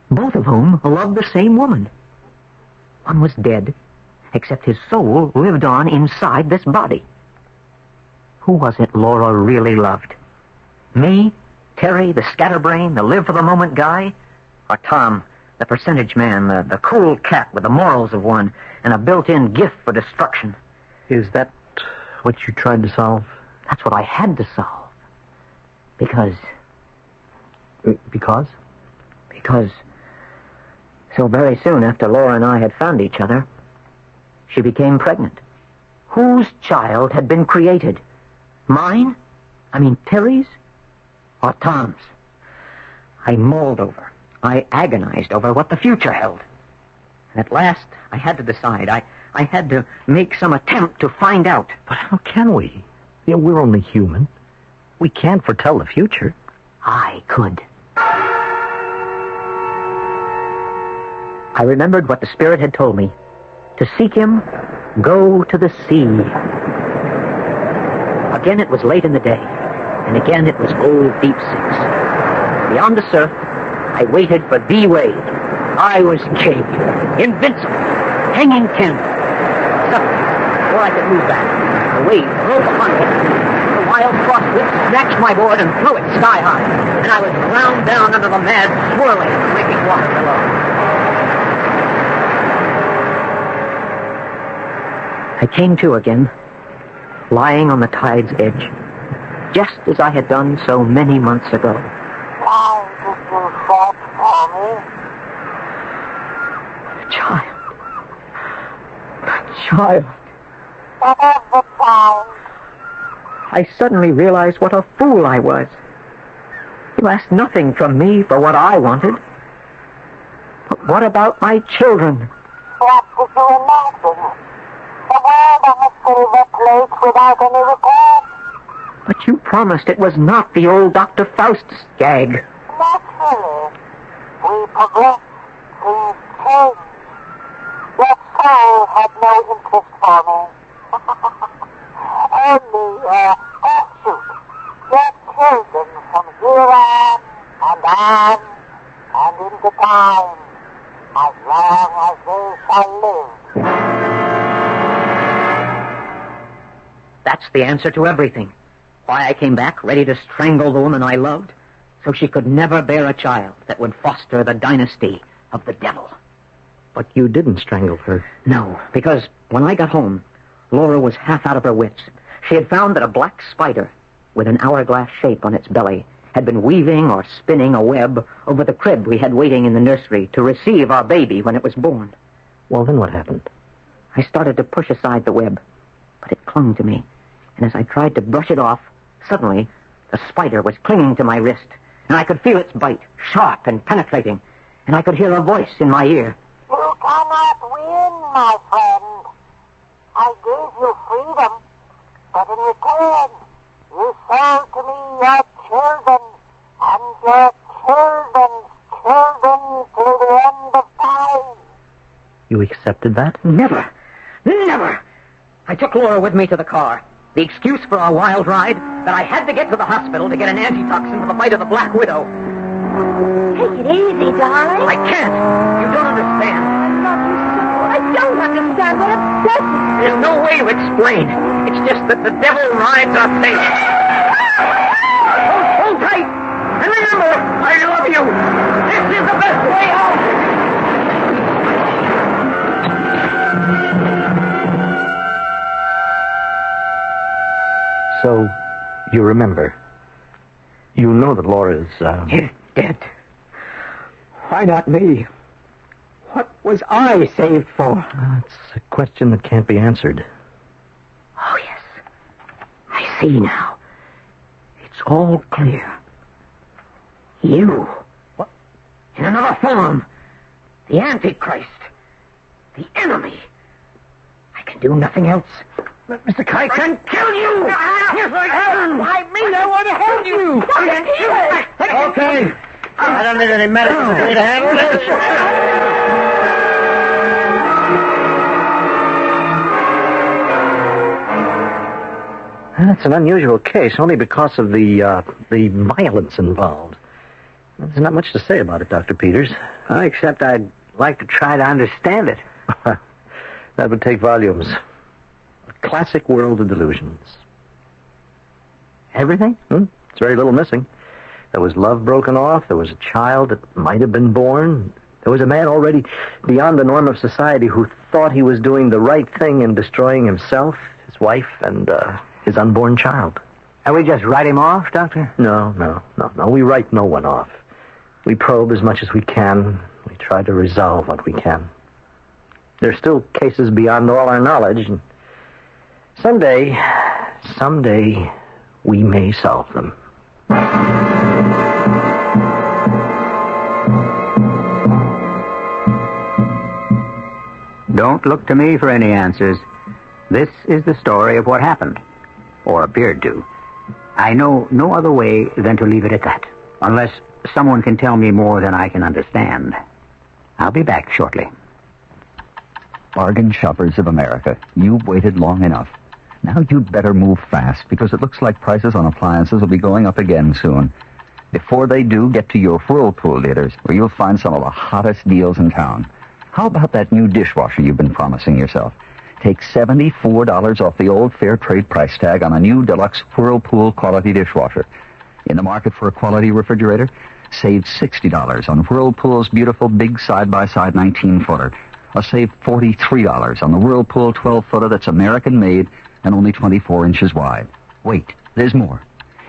[SPEAKER 3] both of whom loved the same woman. One was dead, except his soul lived on inside this body. Who was it Laura really loved? Me, Terry, the scatterbrain, the live-for-the-moment guy? Or Tom, the percentage man, the cool cat with the morals of one and a built-in gift for destruction?
[SPEAKER 4] Is that what you tried to solve?
[SPEAKER 3] That's what I had to solve. Because so very soon after Laura and I had found each other, she became pregnant. Whose child had been created? Mine? I mean Terry's? Or Tom's? I mulled over. I agonized over what the future held. And at last, I had to decide. I had to make some attempt to find out.
[SPEAKER 4] But how can we? We're only human. We can't foretell the future.
[SPEAKER 3] I could. I remembered what the Spirit had told me. To seek him, go to the sea. Again it was late in the day, and again it was old Deep Six. Beyond the surf, I waited for the wave. I was king, invincible, hanging ten. Suddenly, before I could move back, the wave broke upon me. The wild frost whip snatched my board and threw it sky high, and I was ground down under the mad, swirling, breaking water below. I came to again, lying on the tide's edge, just as I had done so many months ago.
[SPEAKER 7] Why did you search for me?
[SPEAKER 3] Child.
[SPEAKER 7] What of the child?
[SPEAKER 3] I suddenly realized what a fool I was. You asked nothing from me for what I wanted. But what about my children?
[SPEAKER 7] What did you imagine? The world on a silver plate without any regret?
[SPEAKER 3] But you promised it was not the old Dr. Faust's gag.
[SPEAKER 7] Naturally. We progress. Things change. Your soul had no interest for me. Only a offshoot. Your children from here on, and into time, as long as they shall live.
[SPEAKER 3] That's the answer to everything. Why I came back, ready to strangle the woman I loved, so she could never bear a child that would foster the dynasty of the devil.
[SPEAKER 4] But you didn't strangle her.
[SPEAKER 3] No, because when I got home, Laura was half out of her wits. She had found that a black spider with an hourglass shape on its belly had been weaving or spinning a web over the crib we had waiting in the nursery to receive our baby when it was born.
[SPEAKER 4] Well, then what happened?
[SPEAKER 3] I started to push aside the web, but it clung to me. And as I tried to brush it off, suddenly the spider was clinging to my wrist, and I could feel its bite, sharp and penetrating, and I could hear a voice in my ear.
[SPEAKER 7] You cannot win, my friend. I gave you freedom, but in return, you sold to me your children, and your children's children till the end of time.
[SPEAKER 4] You accepted that?
[SPEAKER 3] Never! Never! I took Laura with me to the car. The excuse for our wild ride, that I had to get to the hospital to get an antitoxin for the bite of the Black Widow.
[SPEAKER 5] Take it easy, darling.
[SPEAKER 3] I can't. You don't understand.
[SPEAKER 5] I love you so. I don't understand what upsets me.
[SPEAKER 3] There's no way to explain. It's just that the devil rides our thing. Hold tight. And remember, I love you. This is the best way out.
[SPEAKER 4] So, you remember. You know that Laura's,
[SPEAKER 3] He's dead. Why not me? What was I saved for?
[SPEAKER 4] It's a question that can't be answered.
[SPEAKER 3] Oh, yes. I see now. It's all clear. You.
[SPEAKER 4] What?
[SPEAKER 3] In another form. The Antichrist. The enemy. I can do nothing else.
[SPEAKER 4] Mr. Kite,
[SPEAKER 3] I can kill you! Yes, I can!
[SPEAKER 4] I mean, I want to help you!
[SPEAKER 2] Okay. I don't need any medicine for me to handle this.
[SPEAKER 4] That's an unusual case, only because of the violence involved. There's not much to say about it, Dr. Peters.
[SPEAKER 2] Except I'd like to try to understand it.
[SPEAKER 4] That would take volumes. A classic world of delusions.
[SPEAKER 2] Everything?
[SPEAKER 4] There's very little missing. There was love broken off. There was a child that might have been born. There was a man already beyond the norm of society who thought he was doing the right thing in destroying himself, his wife, and his unborn child.
[SPEAKER 2] And we just write him off, Doctor?
[SPEAKER 4] No. We write no one off. We probe as much as we can. We try to resolve what we can. There's still cases beyond all our knowledge, and someday, we may solve them.
[SPEAKER 1] Don't look to me for any answers. This is the story of what happened, or appeared to. I know no other way than to leave it at that, unless someone can tell me more than I can understand. I'll be back shortly.
[SPEAKER 12] Bargain shoppers of America, you've waited long enough. Now you'd better move fast, because it looks like prices on appliances will be going up again soon. Before they do, get to your Whirlpool dealers, where you'll find some of the hottest deals in town. How about that new dishwasher you've been promising yourself? Take $74 off the old fair trade price tag on a new deluxe Whirlpool quality dishwasher. In the market for a quality refrigerator? Save $60 on Whirlpool's beautiful big side-by-side 19-footer. Or save $43 on the Whirlpool 12-footer that's American-made and only 24 inches wide. Wait, there's more.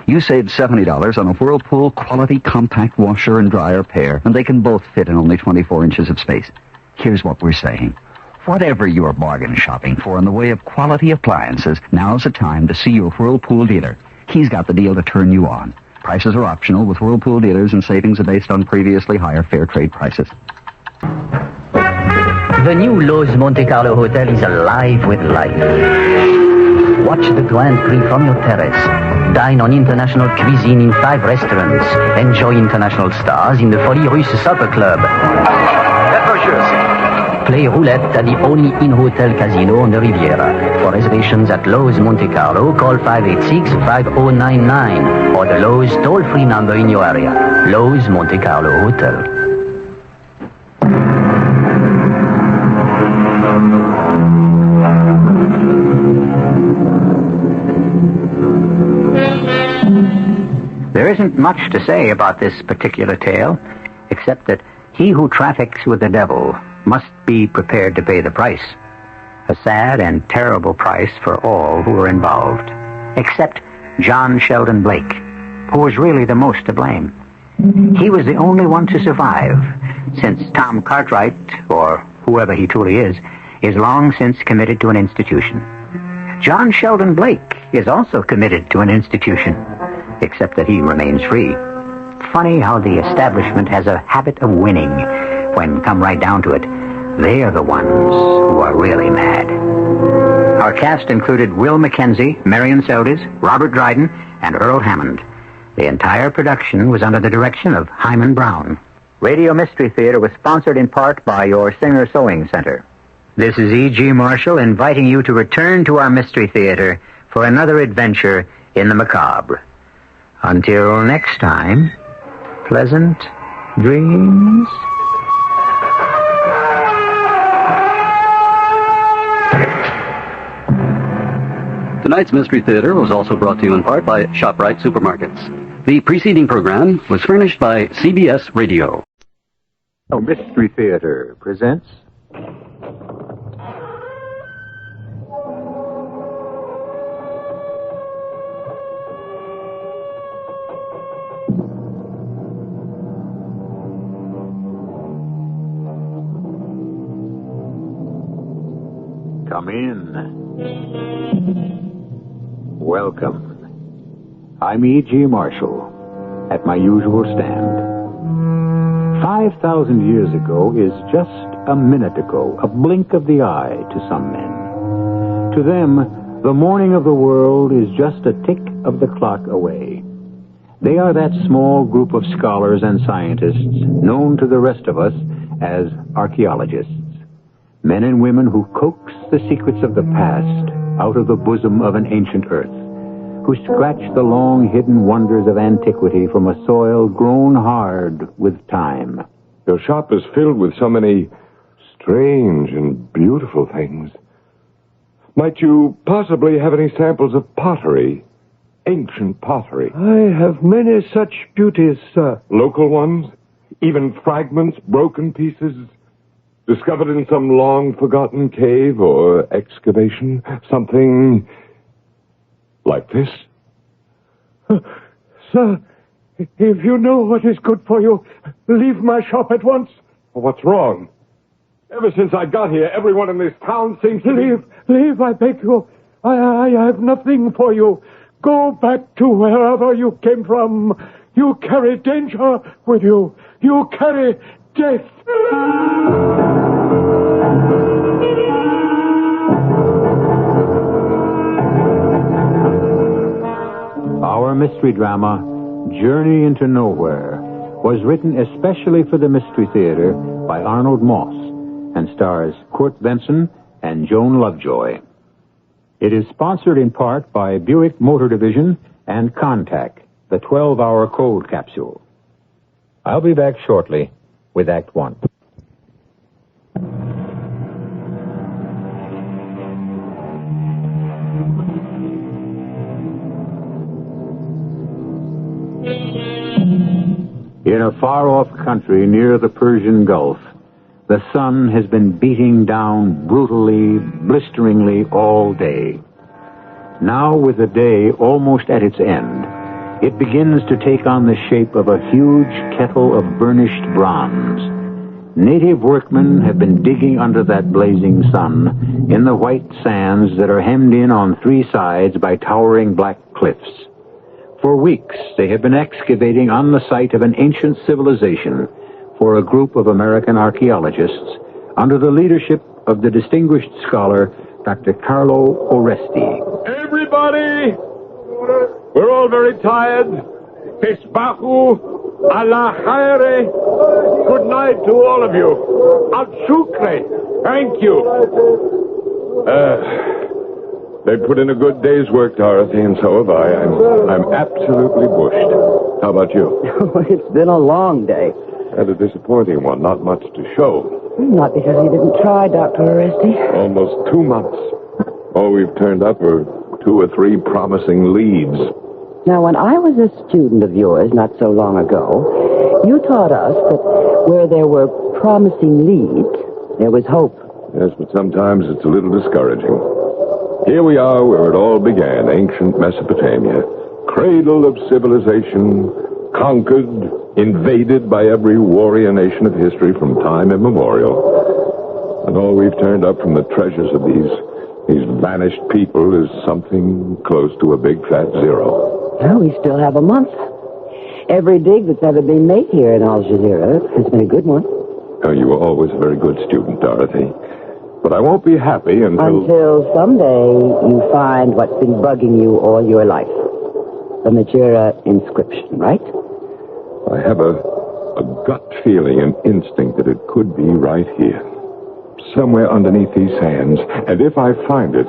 [SPEAKER 12] You save $70 on a Whirlpool quality compact washer and dryer pair, and they can both fit in only 24 inches of space. Here's what we're saying. Whatever you're bargain shopping for in the way of quality appliances, now's the time to see your Whirlpool dealer. He's got the deal to turn you on. Prices are optional with Whirlpool dealers, and savings are based on previously higher fair trade prices.
[SPEAKER 13] The new Lowe's Monte Carlo Hotel is alive with life. Watch the Grand Prix from your terrace. Dine on international cuisine in 5 restaurants. Enjoy international stars in the Folie Russe Supper Club. Play roulette at the only in-hotel casino on the Riviera. For reservations at Lowe's Monte Carlo, call 586-5099 or the Lowe's toll-free number in your area. Lowe's Monte Carlo Hotel.
[SPEAKER 1] There isn't much to say about this particular tale, except that he who traffics with the devil must be prepared to pay the price. A sad and terrible price for all who are involved, except John Sheldon Blake, who was really the most to blame. He was the only one to survive, since Tom Cartwright, or whoever he truly is long since committed to an institution. John Sheldon Blake is also committed to an institution, except that he remains free. Funny how the establishment has a habit of winning. When come right down to it, they're the ones who are really mad. Our cast included Will Mackenzie, Marion Seldes, Robert Dryden, and Earl Hammond. The entire production was under the direction of Hyman Brown. Radio Mystery Theater was sponsored in part by your Singer Sewing Center. This is E.G. Marshall inviting you to return to our Mystery Theater for another adventure in the macabre. Until next time, pleasant dreams.
[SPEAKER 14] Tonight's Mystery Theater was also brought to you in part by ShopRite Supermarkets. The preceding program was furnished by CBS Radio.
[SPEAKER 15] Mystery Theater presents... Come in. Welcome. I'm E.G. Marshall, at my usual stand. 5,000 years ago is just a minute ago, a blink of the eye to some men. To them, the morning of the world is just a tick of the clock away. They are that small group of scholars and scientists known to the rest of us as archaeologists. Men and women who coax the secrets of the past out of the bosom of an ancient earth. who scratch the long-hidden wonders of antiquity from a soil grown hard with time.
[SPEAKER 16] Your shop is filled with so many strange and beautiful things. Might you possibly have any samples of pottery? Ancient pottery.
[SPEAKER 6] I have many such beauties, sir.
[SPEAKER 16] Local ones? Even fragments, broken pieces, discovered in some long-forgotten cave or excavation? Something like this?
[SPEAKER 6] Sir, if you know what is good for you, leave my shop at once.
[SPEAKER 16] What's wrong? Ever since I got here, everyone in this town seems to
[SPEAKER 6] Leave, I beg you. I have nothing for you. Go back to wherever you came from. You carry danger with you. You carry death. Our mystery drama, Journey into Nowhere, was written especially for the Mystery Theater by Arnold Moss and stars Kurt Benson and Joan Lovejoy. It is sponsored in part by Buick Motor Division and Contact, the 12-hour cold capsule. I'll be back shortly with Act One. In a far-off country near the Persian Gulf, the sun has been beating down brutally, blisteringly all day. Now, with the day almost at its end, it begins to take on the shape of a huge kettle of burnished bronze. Native workmen have been digging under that blazing sun in the white sands that are hemmed in on three sides by towering black cliffs. For weeks, they have been excavating on the site of an ancient civilization for a group of American archaeologists under the leadership of the distinguished scholar Dr. Carlo Oresti.
[SPEAKER 16] Everybody! We're all very tired. Tesbahu, Allah khaire. Good night to all of you. Al shukre. Thank you. They put in a good day's work, Dorothy, and so have I. I'm absolutely bushed. How about you?
[SPEAKER 3] It's been a long day.
[SPEAKER 16] And a disappointing one. Not much to show.
[SPEAKER 3] Not because you didn't try, Dr. Oresti.
[SPEAKER 16] Almost 2 months. All we've turned up are 2 or 3 promising leads.
[SPEAKER 3] Now, when I was a student of yours not so long ago, you taught us that where there were promising leads, there was hope.
[SPEAKER 16] Yes, but sometimes it's a little discouraging. Here we are where it all began, ancient Mesopotamia. Cradle of civilization, conquered, invaded by every warrior nation of history from time immemorial. And all we've turned up from the treasures of these vanished people is something close to a big fat zero.
[SPEAKER 3] Well, we still have a month. Every dig that's ever been made here in Al Jazeera has been a good one.
[SPEAKER 16] Oh, you were always a very good student, Dorothy. But I won't be happy
[SPEAKER 3] until someday you find what's been bugging you all your life. The Majura inscription, right?
[SPEAKER 16] I have a gut feeling, an instinct that it could be right here. Somewhere underneath these sands. And if I find it,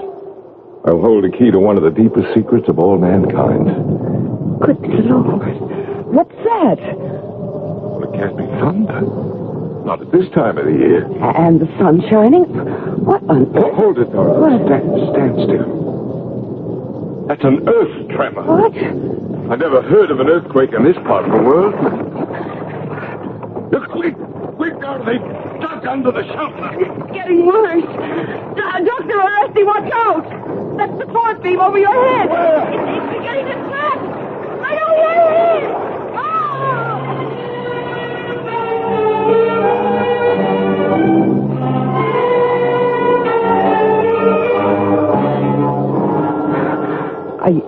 [SPEAKER 16] I'll hold the key to one of the deepest secrets of all mankind.
[SPEAKER 3] Good Lord. What's that?
[SPEAKER 16] Well, it can't be thunder. Not at this time of the year.
[SPEAKER 3] And the sun shining? What on earth?
[SPEAKER 16] Hold it, Dorothy. Stand still. That's an earth tremor.
[SPEAKER 3] What?
[SPEAKER 16] I never heard of an earthquake in this part of the world. Look, quick, Dorothy. Duck under the shelter.
[SPEAKER 17] It's getting worse. Dr. Oresti, watch out. That's the force beam over your head.
[SPEAKER 16] Where?
[SPEAKER 17] It's beginning to crack. Right over your head.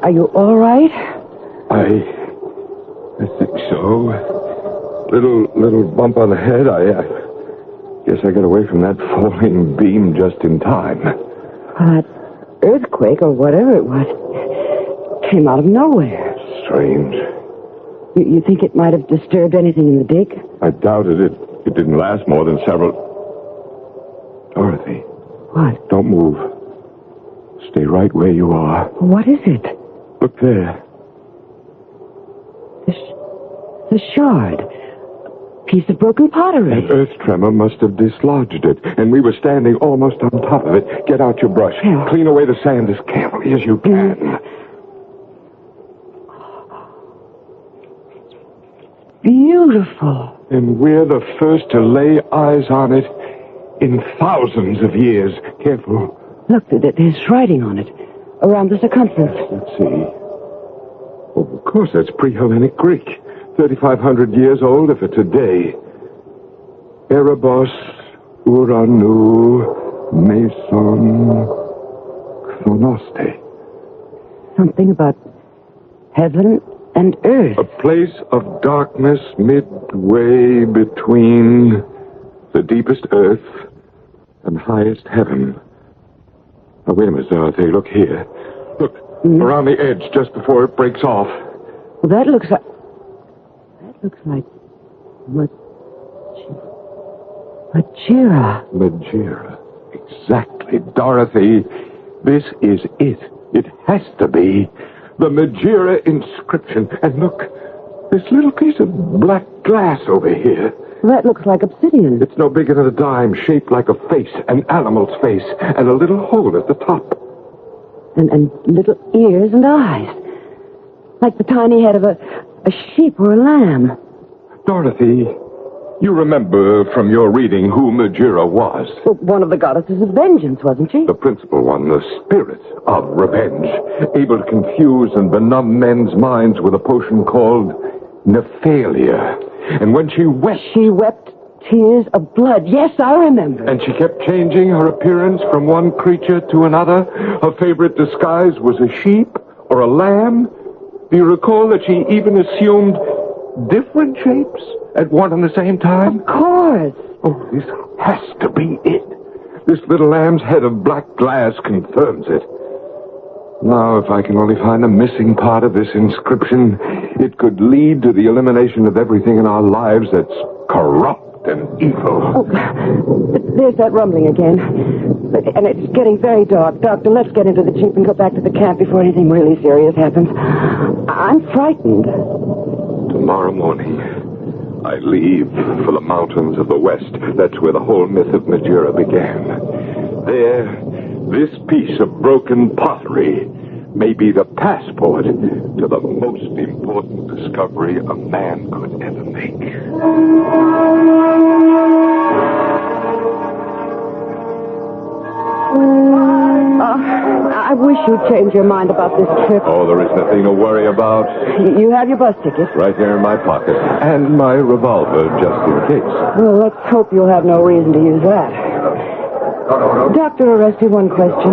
[SPEAKER 3] Are you all right?
[SPEAKER 16] I think so. Little bump on the head. I guess I got away from that falling beam just in time.
[SPEAKER 3] That earthquake or whatever it was came out of nowhere.
[SPEAKER 16] Strange.
[SPEAKER 3] You think it might have disturbed anything in the dig?
[SPEAKER 16] I doubted it. It didn't last more than several... Dorothy.
[SPEAKER 3] What?
[SPEAKER 16] Don't move. Stay right where you are.
[SPEAKER 3] What is it?
[SPEAKER 16] Look there.
[SPEAKER 18] The shard. Piece of broken pottery.
[SPEAKER 16] An earth tremor must have dislodged it, and we were standing almost on top of it. Get out your brush.
[SPEAKER 18] Yeah.
[SPEAKER 16] Clean away the sand as carefully as you can.
[SPEAKER 18] Beautiful.
[SPEAKER 16] And we're the first to lay eyes on it in thousands of years. Careful.
[SPEAKER 18] Look, there's writing on it. Around the circumference.
[SPEAKER 16] Let's see. Oh, of course, that's pre-Hellenic Greek. 3,500 years old if it's a day. Erebos, Uranu, Meson, Chronoste.
[SPEAKER 18] Something about heaven and earth.
[SPEAKER 16] A place of darkness midway between the deepest earth and highest heaven. Oh, wait a minute, Dorothy. Look here. Look, around the edge, just before it breaks off.
[SPEAKER 18] Well, that looks like Magira.
[SPEAKER 16] Magira. Exactly, Dorothy. This is it. It has to be. The Magira inscription. And look, this little piece of black glass over here.
[SPEAKER 18] That looks like obsidian.
[SPEAKER 16] It's no bigger than a dime, shaped like a face, an animal's face, and a little hole at the top.
[SPEAKER 18] And little ears and eyes. Like the tiny head of a sheep or a lamb.
[SPEAKER 16] Dorothy, you remember from your reading who Magira was?
[SPEAKER 18] Well, one of the goddesses of vengeance, wasn't she?
[SPEAKER 16] The principal one, the spirit of revenge, able to confuse and benumb men's minds with a potion called Nephalia. And when she wept...
[SPEAKER 18] She wept tears of blood. Yes, I remember.
[SPEAKER 16] And she kept changing her appearance from one creature to another. Her favorite disguise was a sheep or a lamb. Do you recall that she even assumed different shapes at one and the same time?
[SPEAKER 18] Of course.
[SPEAKER 16] Oh, this has to be it. This little lamb's head of black glass confirms it. Now, if I can only find the missing part of this inscription, it could lead to the elimination of everything in our lives that's corrupt and evil.
[SPEAKER 18] Oh, there's that rumbling again. And it's getting very dark. Doctor, let's get into the jeep and go back to the camp before anything really serious happens. I'm frightened.
[SPEAKER 16] Tomorrow morning, I leave for the mountains of the west. That's where the whole myth of Magira began. There, this piece of broken pottery may be the passport to the most important discovery a man could ever make.
[SPEAKER 18] I wish you'd change your mind about this trip.
[SPEAKER 16] Oh, there is nothing to worry about.
[SPEAKER 18] You have your bus ticket?
[SPEAKER 16] Right there in my pocket. And my revolver, just in case.
[SPEAKER 18] Well, let's hope you'll have no reason to use that. Dr. Oresti, one question.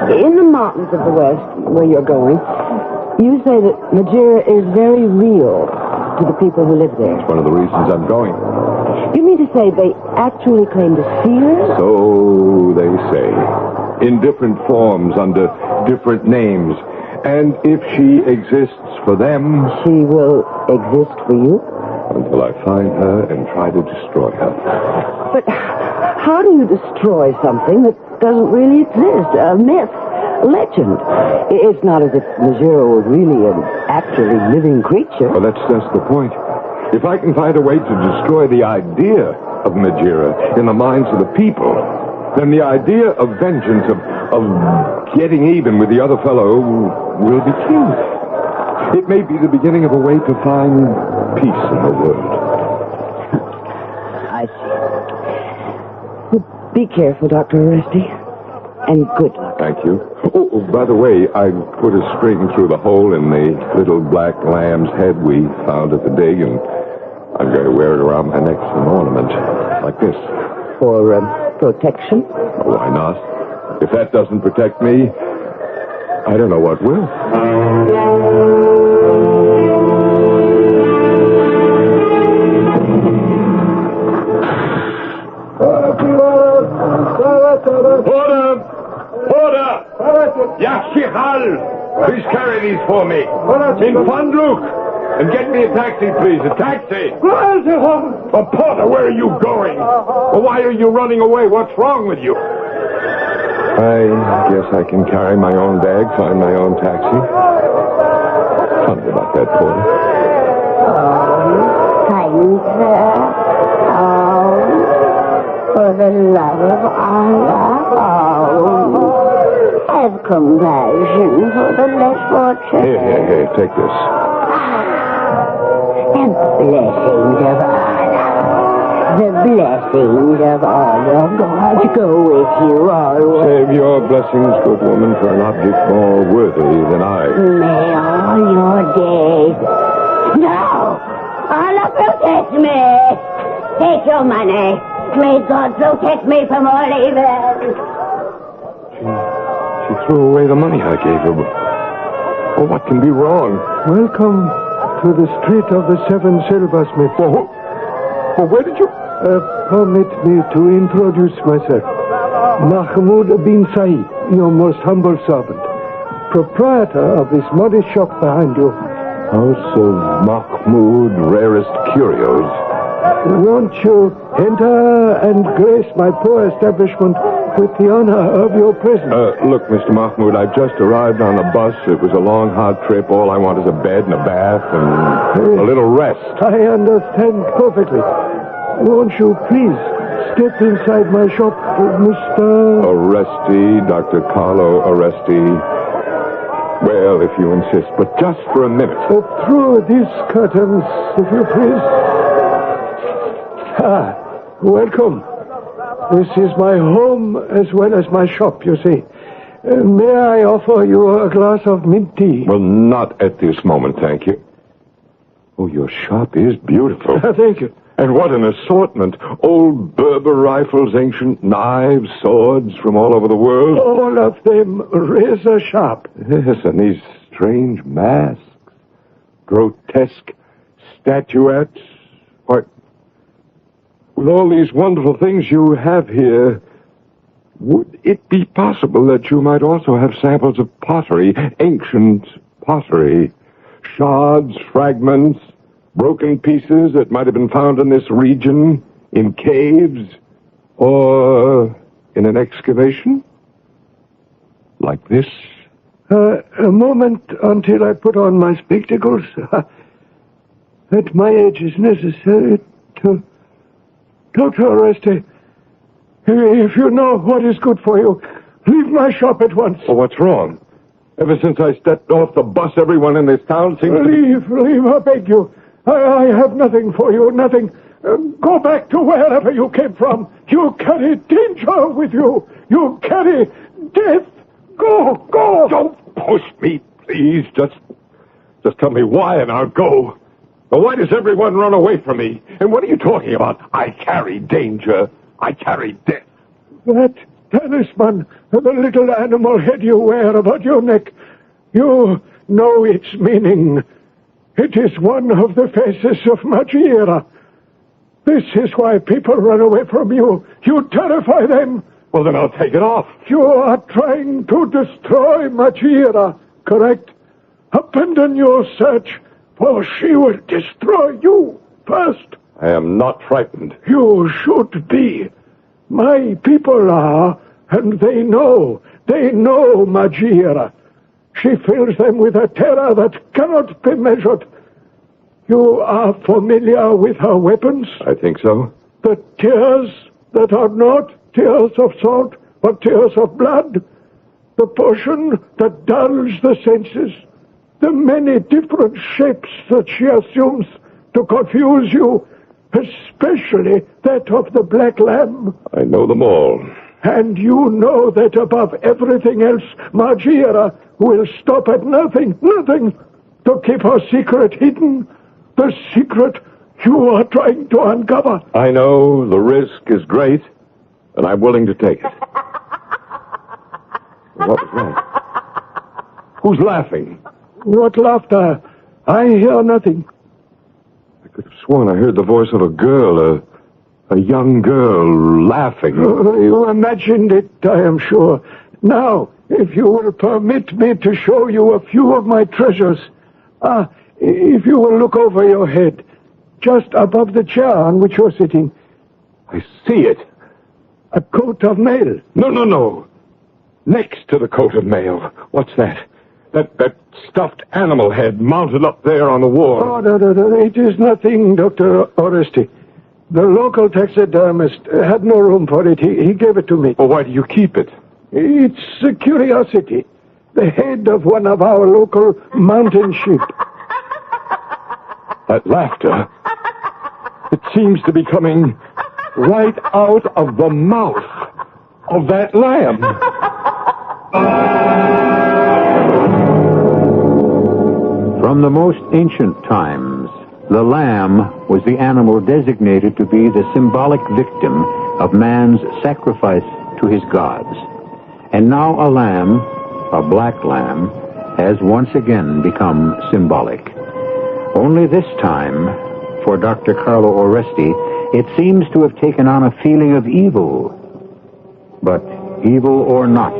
[SPEAKER 18] In the mountains of the west, where you're going, you say that Magira is very real to the people who live there.
[SPEAKER 16] It's one of the reasons I'm going.
[SPEAKER 18] You mean to say they actually claim to see her?
[SPEAKER 16] So they say. In different forms, under different names. And if she exists for them...
[SPEAKER 18] She will exist for you?
[SPEAKER 16] Until I find her and try to destroy her.
[SPEAKER 18] But how do you destroy something that doesn't really exist? A myth, a legend. It's not as if Magira was really an actually living creature.
[SPEAKER 16] Well, that's just the point. If I can find a way to destroy the idea of Magira in the minds of the people, then the idea of vengeance, of getting even with the other fellow, will be killed. It may be the beginning of a way to find peace in the world.
[SPEAKER 18] I see. Well, be careful, Dr. Oresti. And good luck.
[SPEAKER 16] Thank you. Oh, by the way, I put a string through the hole in the little black lamb's head we found at the dig, and I'm going to wear it around my neck as an ornament, like this.
[SPEAKER 18] For protection?
[SPEAKER 16] Why not? If that doesn't protect me, I don't know what will. Order! Yashihal! Please carry these for me. In Fandluk! And get me a taxi, please. A taxi! Oh, Porter, where are you going? Well, why are you running away? What's wrong with you? I guess I can carry my own bag, find my own taxi. Funny about that, Porter.
[SPEAKER 7] Kind sir. Oh, for the love of Allah. Oh, have compassion for the less fortunate.
[SPEAKER 16] Here, take this.
[SPEAKER 7] And blessings of Allah. The blessings of Allah. God go with you always.
[SPEAKER 16] Save your blessings, good woman, for an object more worthy than I.
[SPEAKER 7] May all your days. No! Allah protect me! Take your money. May God protect me from all evil.
[SPEAKER 16] She threw away the money I gave her. Well, what can be wrong?
[SPEAKER 6] Welcome to the street of the seven silversmiths.
[SPEAKER 16] Well, where did you...
[SPEAKER 6] Permit me to introduce myself. Mahmoud bin Said, your most humble servant. Proprietor of this modest shop behind you.
[SPEAKER 16] House of Mahmoud, rarest curios.
[SPEAKER 6] Won't you enter and grace my poor establishment with the honor of your presence?
[SPEAKER 16] Look, Mr. Mahmoud, I've just arrived on a bus. It was a long, hard trip. All I want is a bed and a bath and a little rest.
[SPEAKER 6] I understand perfectly. Won't you please step inside my shop, Mr.
[SPEAKER 16] Oresti, Dr. Carlo Oresti. Well, if you insist, but just for a minute.
[SPEAKER 6] Through these curtains, if you please. Welcome. This is my home as well as my shop, you see. May I offer you a glass of mint tea?
[SPEAKER 16] Well, not at this moment, thank you. Oh, your shop is beautiful.
[SPEAKER 6] Thank you.
[SPEAKER 16] And what an assortment. Old Berber rifles, ancient knives, swords from all over the world.
[SPEAKER 6] All of them razor sharp.
[SPEAKER 16] Yes, and these strange masks. Grotesque statuettes. Why, with all these wonderful things you have here, would it be possible that you might also have samples of pottery, ancient pottery, shards, fragments, broken pieces that might have been found in this region, in caves, or in an excavation? Like this?
[SPEAKER 6] A moment until I put on my spectacles. At my age, it's necessary to... Dr. Oresti, if you know what is good for you, leave my shop at once.
[SPEAKER 16] Well, what's wrong? Ever since I stepped off the bus, everyone in this town seems to be...
[SPEAKER 6] Leave, I beg you. I have nothing for you, nothing. Go back to wherever you came from. You carry danger with you. You carry death. Go.
[SPEAKER 16] Don't push me, please. Just tell me why and I'll go. But why does everyone run away from me? And what are you talking about? I carry danger. I carry death.
[SPEAKER 6] That talisman, the little animal head you wear about your neck, you know its meaning. It is one of the faces of Magira. This is why people run away from you. You terrify them.
[SPEAKER 16] Well, then I'll take it off.
[SPEAKER 6] You are trying to destroy Magira, correct? Abandon your search, for she will destroy you first.
[SPEAKER 16] I am not frightened.
[SPEAKER 6] You should be. My people are, and they know. They know Magira. She fills them with a terror that cannot be measured. You are familiar with her weapons?
[SPEAKER 16] I think so.
[SPEAKER 6] The tears that are not tears of salt, but tears of blood. The potion that dulls the senses. The many different shapes that she assumes to confuse you, especially that of the black lamb.
[SPEAKER 16] I know them all.
[SPEAKER 6] And you know that above everything else, Magira will stop at nothing to keep her secret hidden. The secret you are trying to uncover.
[SPEAKER 16] I know the risk is great, and I'm willing to take it. What was that? Who's laughing?
[SPEAKER 6] What laughter? I hear nothing.
[SPEAKER 16] I could have sworn I heard the voice of a girl, a young girl laughing.
[SPEAKER 6] You imagined it, I am sure. Now, if you will permit me to show you a few of my treasures. If you will look over your head, just above the chair on which you're sitting.
[SPEAKER 16] I see it.
[SPEAKER 6] A coat of mail.
[SPEAKER 16] No. next to the coat of mail. What's that? That stuffed animal head mounted up there on the wall.
[SPEAKER 6] Oh, no. It is nothing, Dr. Oresti. The local taxidermist had no room for it. He gave it to me.
[SPEAKER 16] Well, why do you keep it?
[SPEAKER 6] It's a curiosity. The head of one of our local mountain sheep.
[SPEAKER 16] That laughter, it seems to be coming right out of the mouth of that lamb.
[SPEAKER 15] From the most ancient times, the lamb was the animal designated to be the symbolic victim of man's sacrifice to his gods. And now a lamb, a black lamb, has once again become symbolic. Only this time, for Dr. Carlo Oresti, it seems to have taken on a feeling of evil. But evil or not,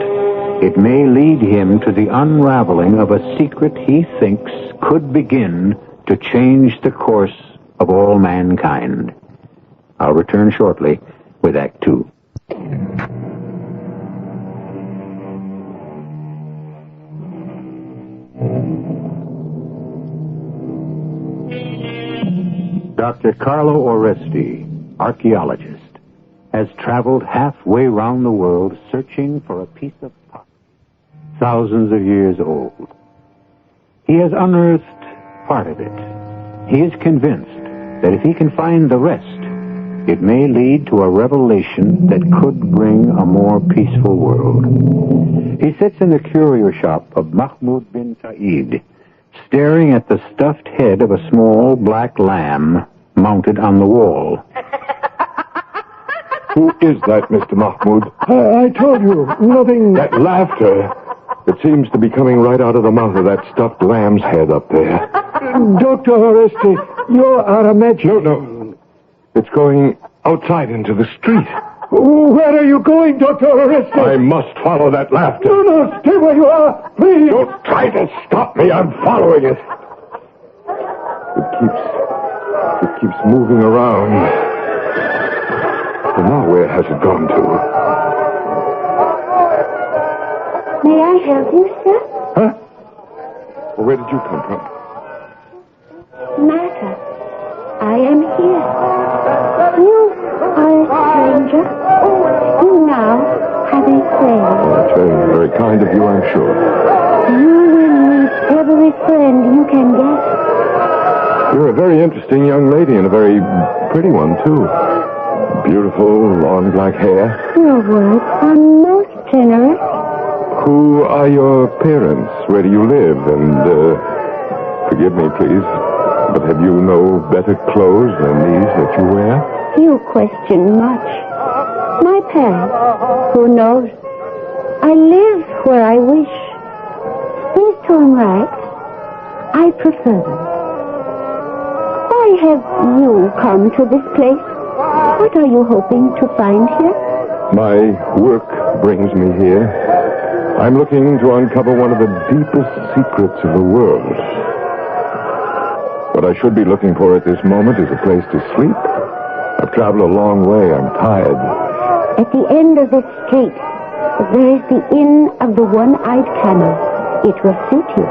[SPEAKER 15] it may lead him to the unraveling of a secret he thinks could begin to change the course of all mankind. I'll return shortly with Act Two. Dr. Carlo Oresti, archaeologist, has traveled halfway round the world searching for a piece of pottery thousands of years old. He has unearthed part of it. He is convinced that if he can find the rest, it may lead to a revelation that could bring a more peaceful world. He sits in the curio shop of Mahmoud bin Said, staring at the stuffed head of a small black lamb mounted on the wall.
[SPEAKER 16] Who is that, Mr. Mahmoud?
[SPEAKER 6] I told you, nothing...
[SPEAKER 16] That laughter, it seems to be coming right out of the mouth of that stuffed lamb's head up there.
[SPEAKER 6] Dr. Oresti, you are a magician.
[SPEAKER 16] No. It's going outside into the street.
[SPEAKER 6] Where are you going, Dr. Oresti?
[SPEAKER 16] I must follow that laughter.
[SPEAKER 6] No, stay where you are, please.
[SPEAKER 16] Don't try to stop me. I'm following it. It keeps moving around. And now where has it gone to?
[SPEAKER 5] May I help you, sir?
[SPEAKER 16] Huh? Well, where did you come from?
[SPEAKER 5] Matter. I am here. You are a stranger. You now have a friend.
[SPEAKER 16] Oh, that's very, very kind of you, I'm sure.
[SPEAKER 5] You will meet every friend you can get.
[SPEAKER 16] You're a very interesting young lady and a very pretty one, too. Beautiful, long black hair.
[SPEAKER 5] Your words are most generous.
[SPEAKER 16] Who are your parents? Where do you live? And, forgive me, please, but have you no better clothes than these that you wear?
[SPEAKER 5] You question much. My parents, who knows? I live where I wish. These two in rags, I prefer them. Why have you come to this place? What are you hoping to find here?
[SPEAKER 16] My work brings me here. I'm looking to uncover one of the deepest secrets of the world. What I should be looking for at this moment is a place to sleep. I've traveled a long way. I'm tired.
[SPEAKER 5] At the end of this street, there is the Inn of the One-Eyed Camel. It will suit you.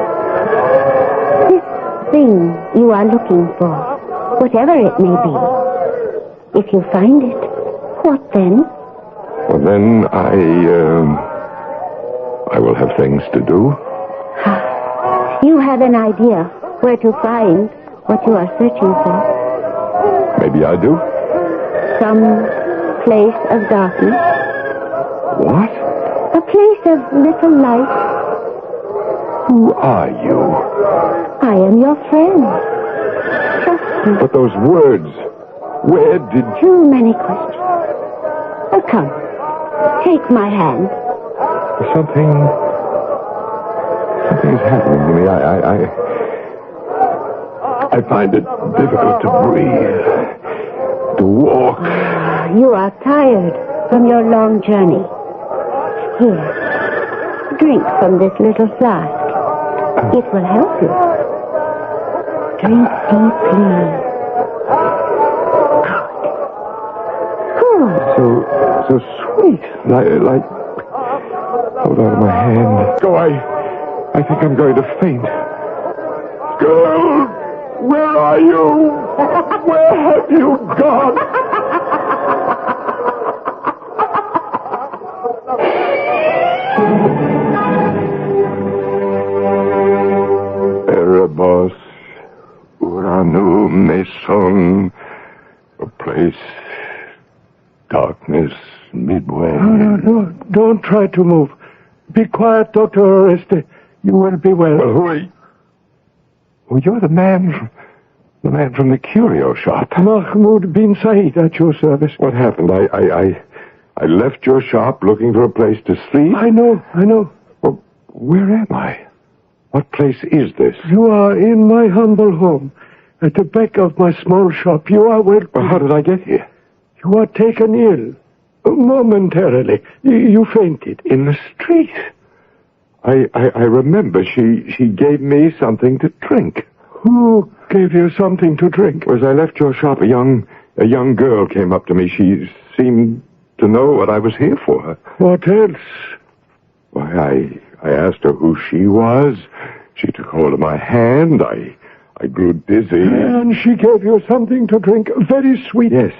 [SPEAKER 5] This thing you are looking for, whatever it may be, if you find it, what then?
[SPEAKER 16] Well, then I will have things to do.
[SPEAKER 5] You have an idea where to find what you are searching for.
[SPEAKER 16] Maybe I do.
[SPEAKER 5] Some place of darkness.
[SPEAKER 16] What?
[SPEAKER 5] A place of little light.
[SPEAKER 16] Who are you?
[SPEAKER 5] I am your friend. Trust me.
[SPEAKER 16] But those words, where did you...
[SPEAKER 5] Too many questions. Oh, come. Take my hand.
[SPEAKER 16] Something is happening to me. I find it difficult to breathe, to walk.
[SPEAKER 5] You are tired from your long journey. Here, drink from this little flask. It will help you. Drink deeply. Good.
[SPEAKER 16] So sweet, Hold on to my hand. Go, I think I'm going to faint. Girl, where are you? Where have you gone? Erebos, Uranu, Mason, a place, darkness, midway.
[SPEAKER 6] No, don't try to move. Be quiet, Dr. Oreste. You will be well.
[SPEAKER 16] Well, who are you? Well, you're the man from the curio shop.
[SPEAKER 6] Mahmoud bin Said at your service.
[SPEAKER 16] What happened? I left your shop looking for a place to sleep.
[SPEAKER 6] I know.
[SPEAKER 16] Well, where am I? What place is this?
[SPEAKER 6] You are in my humble home, at the back of my small shop. You are welcome.
[SPEAKER 16] Well, how did I get here?
[SPEAKER 6] You are taken ill. Momentarily. You fainted.
[SPEAKER 16] In the street. I remember she gave me something to drink.
[SPEAKER 6] Who gave you something to drink?
[SPEAKER 16] As I left your shop, a young girl came up to me. She seemed to know what I was here for.
[SPEAKER 6] What else?
[SPEAKER 16] Why, I asked her who she was. She took hold of my hand. I grew dizzy.
[SPEAKER 6] And she gave you something to drink, very sweet.
[SPEAKER 16] Yes.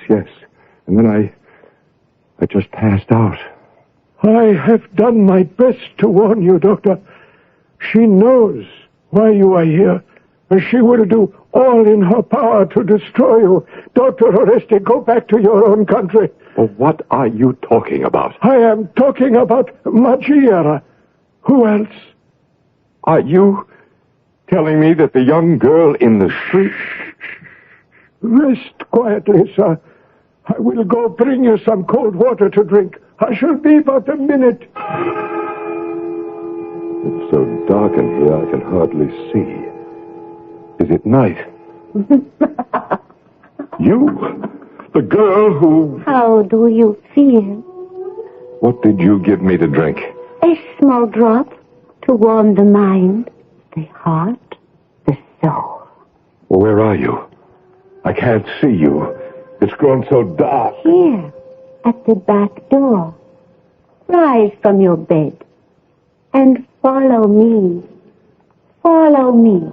[SPEAKER 16] And then I just passed out.
[SPEAKER 6] I have done my best to warn you, Doctor. She knows why you are here, and she will do all in her power to destroy you. Dr. Oreste, go back to your own country.
[SPEAKER 16] Well, what are you talking about?
[SPEAKER 6] I am talking about Magiera. Who else?
[SPEAKER 16] Are you telling me that the young girl in the street...
[SPEAKER 6] Rest quietly, sir. I will go bring you some cold water to drink. I shall be but a minute.
[SPEAKER 16] It's so dark in here I can hardly see. Is it night? You? The girl who...
[SPEAKER 5] How do you feel?
[SPEAKER 16] What did you give me to drink?
[SPEAKER 5] A small drop to warm the mind, the heart, the soul.
[SPEAKER 16] Well, where are you? I can't see you. It's grown so dark.
[SPEAKER 5] Here, at the back door. Rise from your bed and follow me. Follow me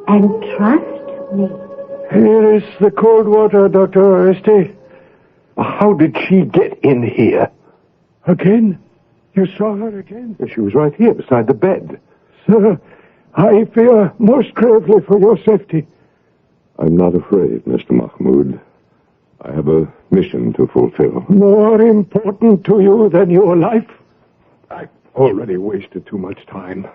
[SPEAKER 5] and trust me.
[SPEAKER 6] Here is the cold water, Dr. Oreste.
[SPEAKER 16] How did she get in here?
[SPEAKER 6] Again? You saw her again?
[SPEAKER 16] She was right here beside the bed.
[SPEAKER 6] Sir, I fear most gravely for your safety.
[SPEAKER 16] I'm not afraid, Mr. Mahmoud. I have a mission to fulfill.
[SPEAKER 6] More important to you than your life?
[SPEAKER 16] I've already wasted too much time.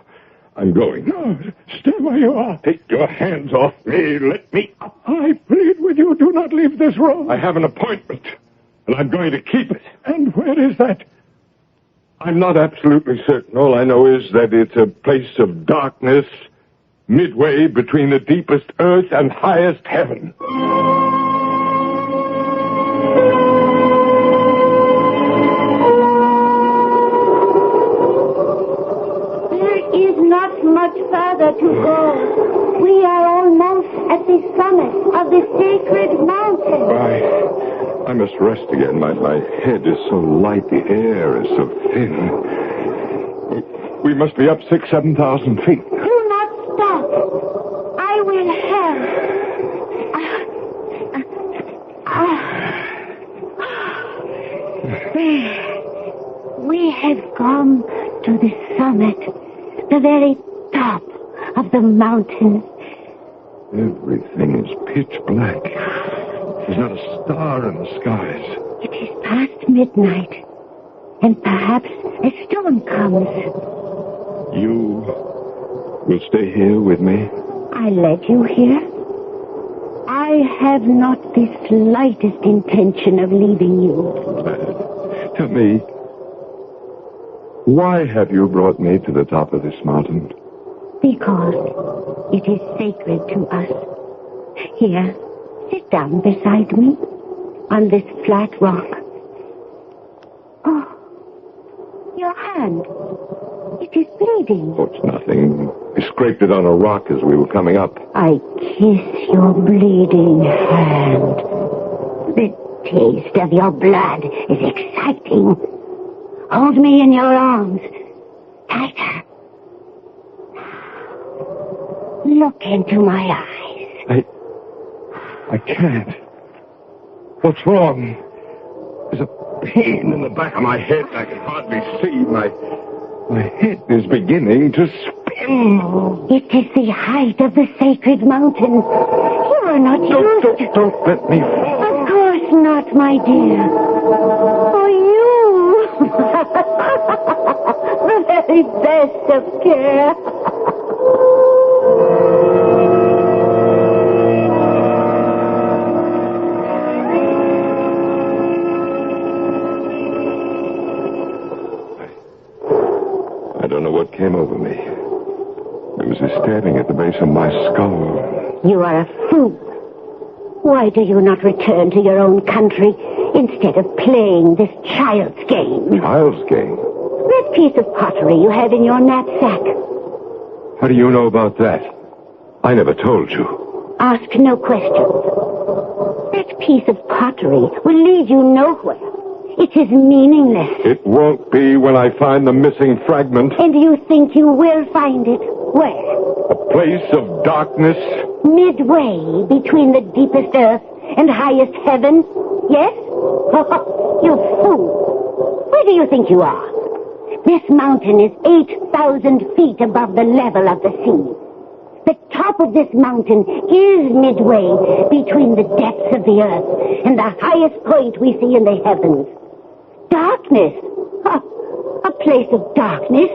[SPEAKER 16] I'm going.
[SPEAKER 6] No, stay where you are.
[SPEAKER 16] Take your hands off me. Let me up.
[SPEAKER 6] I plead with you, do not leave this room.
[SPEAKER 16] I have an appointment, and I'm going to keep it.
[SPEAKER 6] And where is that?
[SPEAKER 16] I'm not absolutely certain. All I know is that it's a place of darkness, midway between the deepest earth and highest heaven.
[SPEAKER 5] Not much further to go. We are almost at the summit of the sacred mountain.
[SPEAKER 16] I must rest again. My head is so light, the air is so thin. We must be up 7,000 feet.
[SPEAKER 5] Do not stop. I will help. There. We have come to the summit. The very top of the mountain.
[SPEAKER 16] Everything is pitch black. There's not a star in the skies.
[SPEAKER 5] It is past midnight, and perhaps a storm comes.
[SPEAKER 16] You will stay here with me?
[SPEAKER 5] I led you here. I have not the slightest intention of leaving you.
[SPEAKER 16] Tell me, why have you brought me to the top of this mountain?
[SPEAKER 5] Because it is sacred to us. Here, sit down beside me on this flat rock. Oh, your hand. It is bleeding.
[SPEAKER 16] Oh, it's nothing. I scraped it on a rock as we were coming up.
[SPEAKER 5] I kiss your bleeding hand. The taste of your blood is exciting. Hold me in your arms
[SPEAKER 7] Tighter. Look into my eyes.
[SPEAKER 16] I can't. What's wrong? There's a pain in the back of my head. I can hardly see. My head is beginning to spin.
[SPEAKER 7] It is the height of the sacred mountain. You are not used.
[SPEAKER 16] Don't let me fall.
[SPEAKER 7] Of course not, my dear. For you. The very best of care.
[SPEAKER 16] I don't know what came over me. There was a stabbing at the base of my skull.
[SPEAKER 7] You are a fool. Why do you not return to your own country instead of playing this child's game?
[SPEAKER 16] Child's game?
[SPEAKER 7] That piece of pottery you have in your knapsack.
[SPEAKER 16] How do you know about that? I never told you.
[SPEAKER 7] Ask no questions. That piece of pottery will lead you nowhere. It is meaningless.
[SPEAKER 16] It won't be when I find the missing fragment.
[SPEAKER 7] And you think you will find it? Where?
[SPEAKER 16] A place of darkness.
[SPEAKER 7] Midway between the deepest earth and highest heaven? Yes? You fool. Where do you think you are? This mountain is 8,000 feet above the level of the sea. The top of this mountain is midway between the depths of the earth and the highest point we see in the heavens. Darkness? A place of darkness?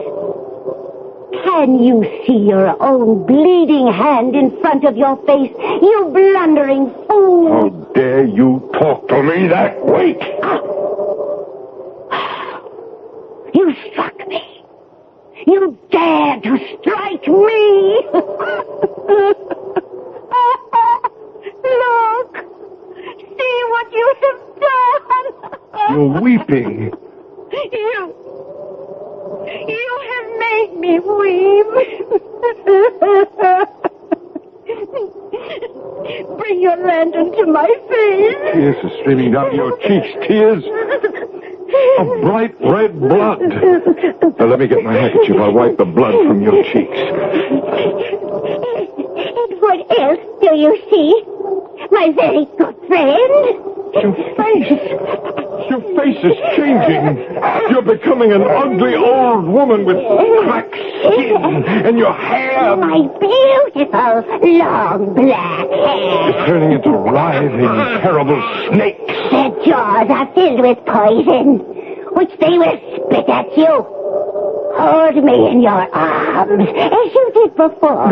[SPEAKER 7] Can you see your own bleeding hand in front of your face, you blundering fool?
[SPEAKER 16] How dare you talk to me that way?
[SPEAKER 7] You struck me. You dared to strike me. Look. See what you have done.
[SPEAKER 16] You're weeping.
[SPEAKER 7] You have made me weep. Bring your lantern to my face.
[SPEAKER 16] Tears are streaming down your cheeks. Tears of bright red blood. Now, let me get my handkerchief. I'll wipe the blood from your cheeks.
[SPEAKER 7] And what else do you see? My very good friend.
[SPEAKER 16] Your face is changing. You're becoming an ugly old woman with cracked skin, and your hair...
[SPEAKER 7] My beautiful, long black hair.
[SPEAKER 16] is turning into writhing, terrible snakes.
[SPEAKER 7] Their jaws are filled with poison, which they will spit at you. Hold me in your arms, as you did before.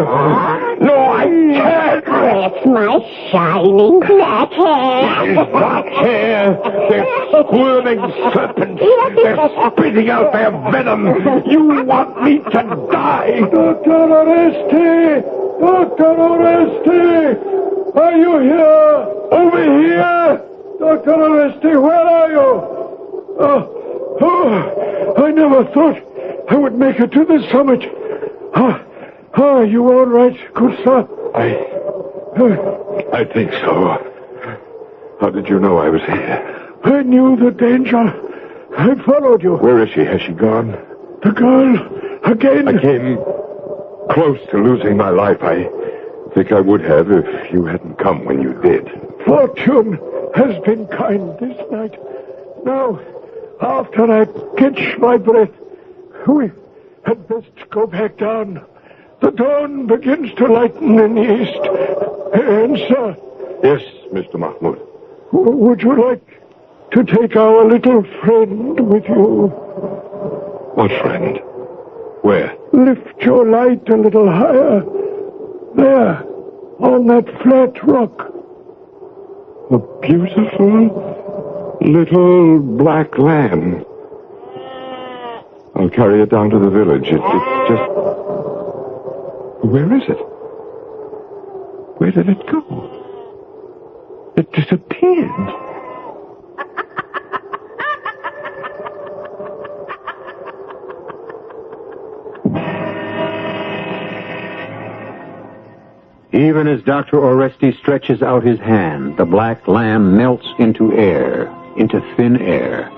[SPEAKER 16] No, I can't.
[SPEAKER 7] Caress my shining black hair.
[SPEAKER 16] Black hair. They're squirming serpents. They're spitting out their venom. You want me to die. Dr. Oreste! Dr. Oreste! Are you here? Over here? Dr. Oreste, where are you? I never thought I would make it to the summit. Are you all right, good sir? I think so. How did you know I was here? I knew the danger. I followed you. Where is she? Has she gone? The girl, again. I came close to losing my life. I think I would have if you hadn't come when you did. Fortune has been kind this night. Now, after I catch my breath, we had best go back down. The dawn begins to lighten in the east. And, sir... Yes, Mr. Mahmoud. Would you like to take our little friend with you? What friend? Where? Lift your light a little higher. There, on that flat rock. A beautiful little black lamb. I'll carry it down to the village. It just... Where is it? Where did it go? It disappeared.
[SPEAKER 15] Even as Dr. Oreste stretches out his hand, the black lamb melts into air, into thin air.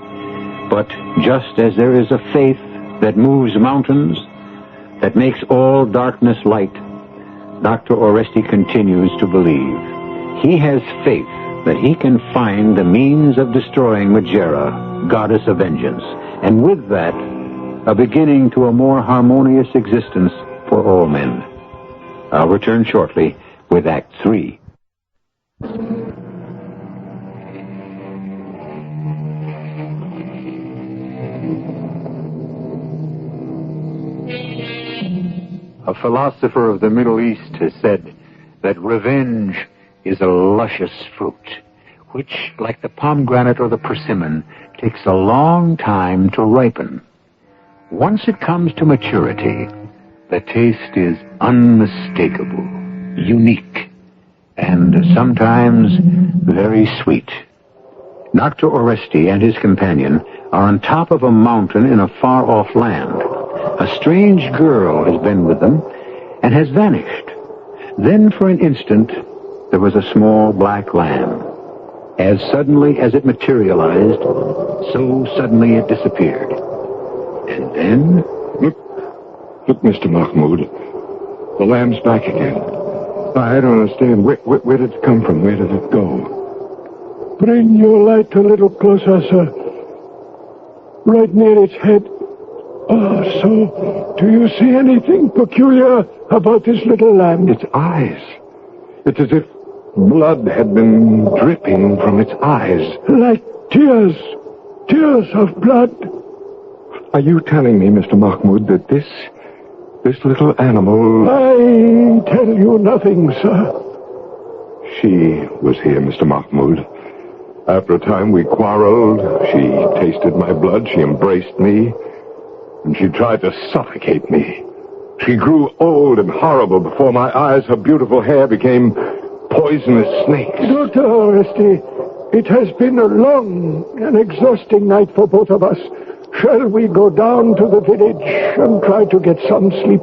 [SPEAKER 15] But just as there is a faith that moves mountains, that makes all darkness light, Dr. Oresti continues to believe. He has faith that he can find the means of destroying Majera, goddess of vengeance, and with that, a beginning to a more harmonious existence for all men. I'll return shortly with Act 3. A philosopher of the Middle East has said that revenge is a luscious fruit, which, like the pomegranate or the persimmon, takes a long time to ripen. Once it comes to maturity, the taste is unmistakable, unique, and sometimes very sweet. Dr. Oresti and his companion are on top of a mountain in a far-off land. A strange girl has been with them and has vanished. Then, for an instant, there was a small black lamb. As suddenly as it materialized, so suddenly it disappeared. And then...
[SPEAKER 16] Look, Mr. Mahmoud. The lamb's back again. I don't understand. Where did it come from? Where did it go?
[SPEAKER 6] Bring your light a little closer, sir. Right near its head. So, do you see anything peculiar about this little lamb?
[SPEAKER 16] Its eyes. It's as if blood had been dripping from its eyes.
[SPEAKER 6] Like tears. Tears of blood.
[SPEAKER 16] Are you telling me, Mr. Mahmoud, that this little animal...
[SPEAKER 6] I tell you nothing, sir.
[SPEAKER 16] She was here, Mr. Mahmoud. After a time we quarreled. She tasted my blood. She embraced me. And she tried to suffocate me. She grew old and horrible before my eyes. Her beautiful hair became poisonous snakes.
[SPEAKER 6] Dr. Oresti, it has been a long and exhausting night for both of us. Shall we go down to the village and try to get some sleep?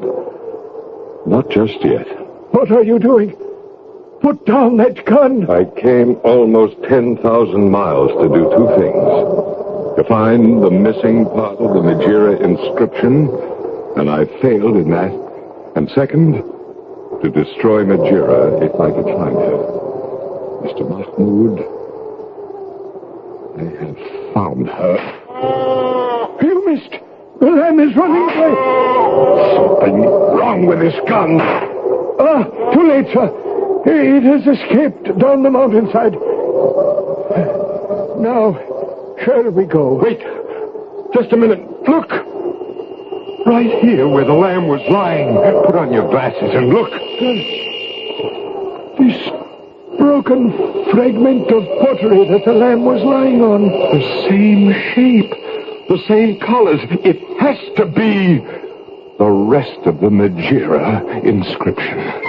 [SPEAKER 16] Not just yet.
[SPEAKER 6] What are you doing? Put down that gun.
[SPEAKER 16] I came almost 10,000 miles to do two things. To find the missing part of the Majera inscription, and I failed in that. And second, to destroy Majera if I could find her. Mr. Mahmoud, I have found her.
[SPEAKER 6] You missed. The lamb is running away.
[SPEAKER 16] Something wrong with this gun.
[SPEAKER 6] Too late, sir. It has escaped down the mountainside. Now, shall we go?
[SPEAKER 16] Wait. Just a minute. Look. Right here where the lamb was lying. Put on your glasses and look.
[SPEAKER 6] This broken fragment of pottery that the lamb was lying on.
[SPEAKER 16] The same shape. The same colors. It has to be the rest of the Majera inscription.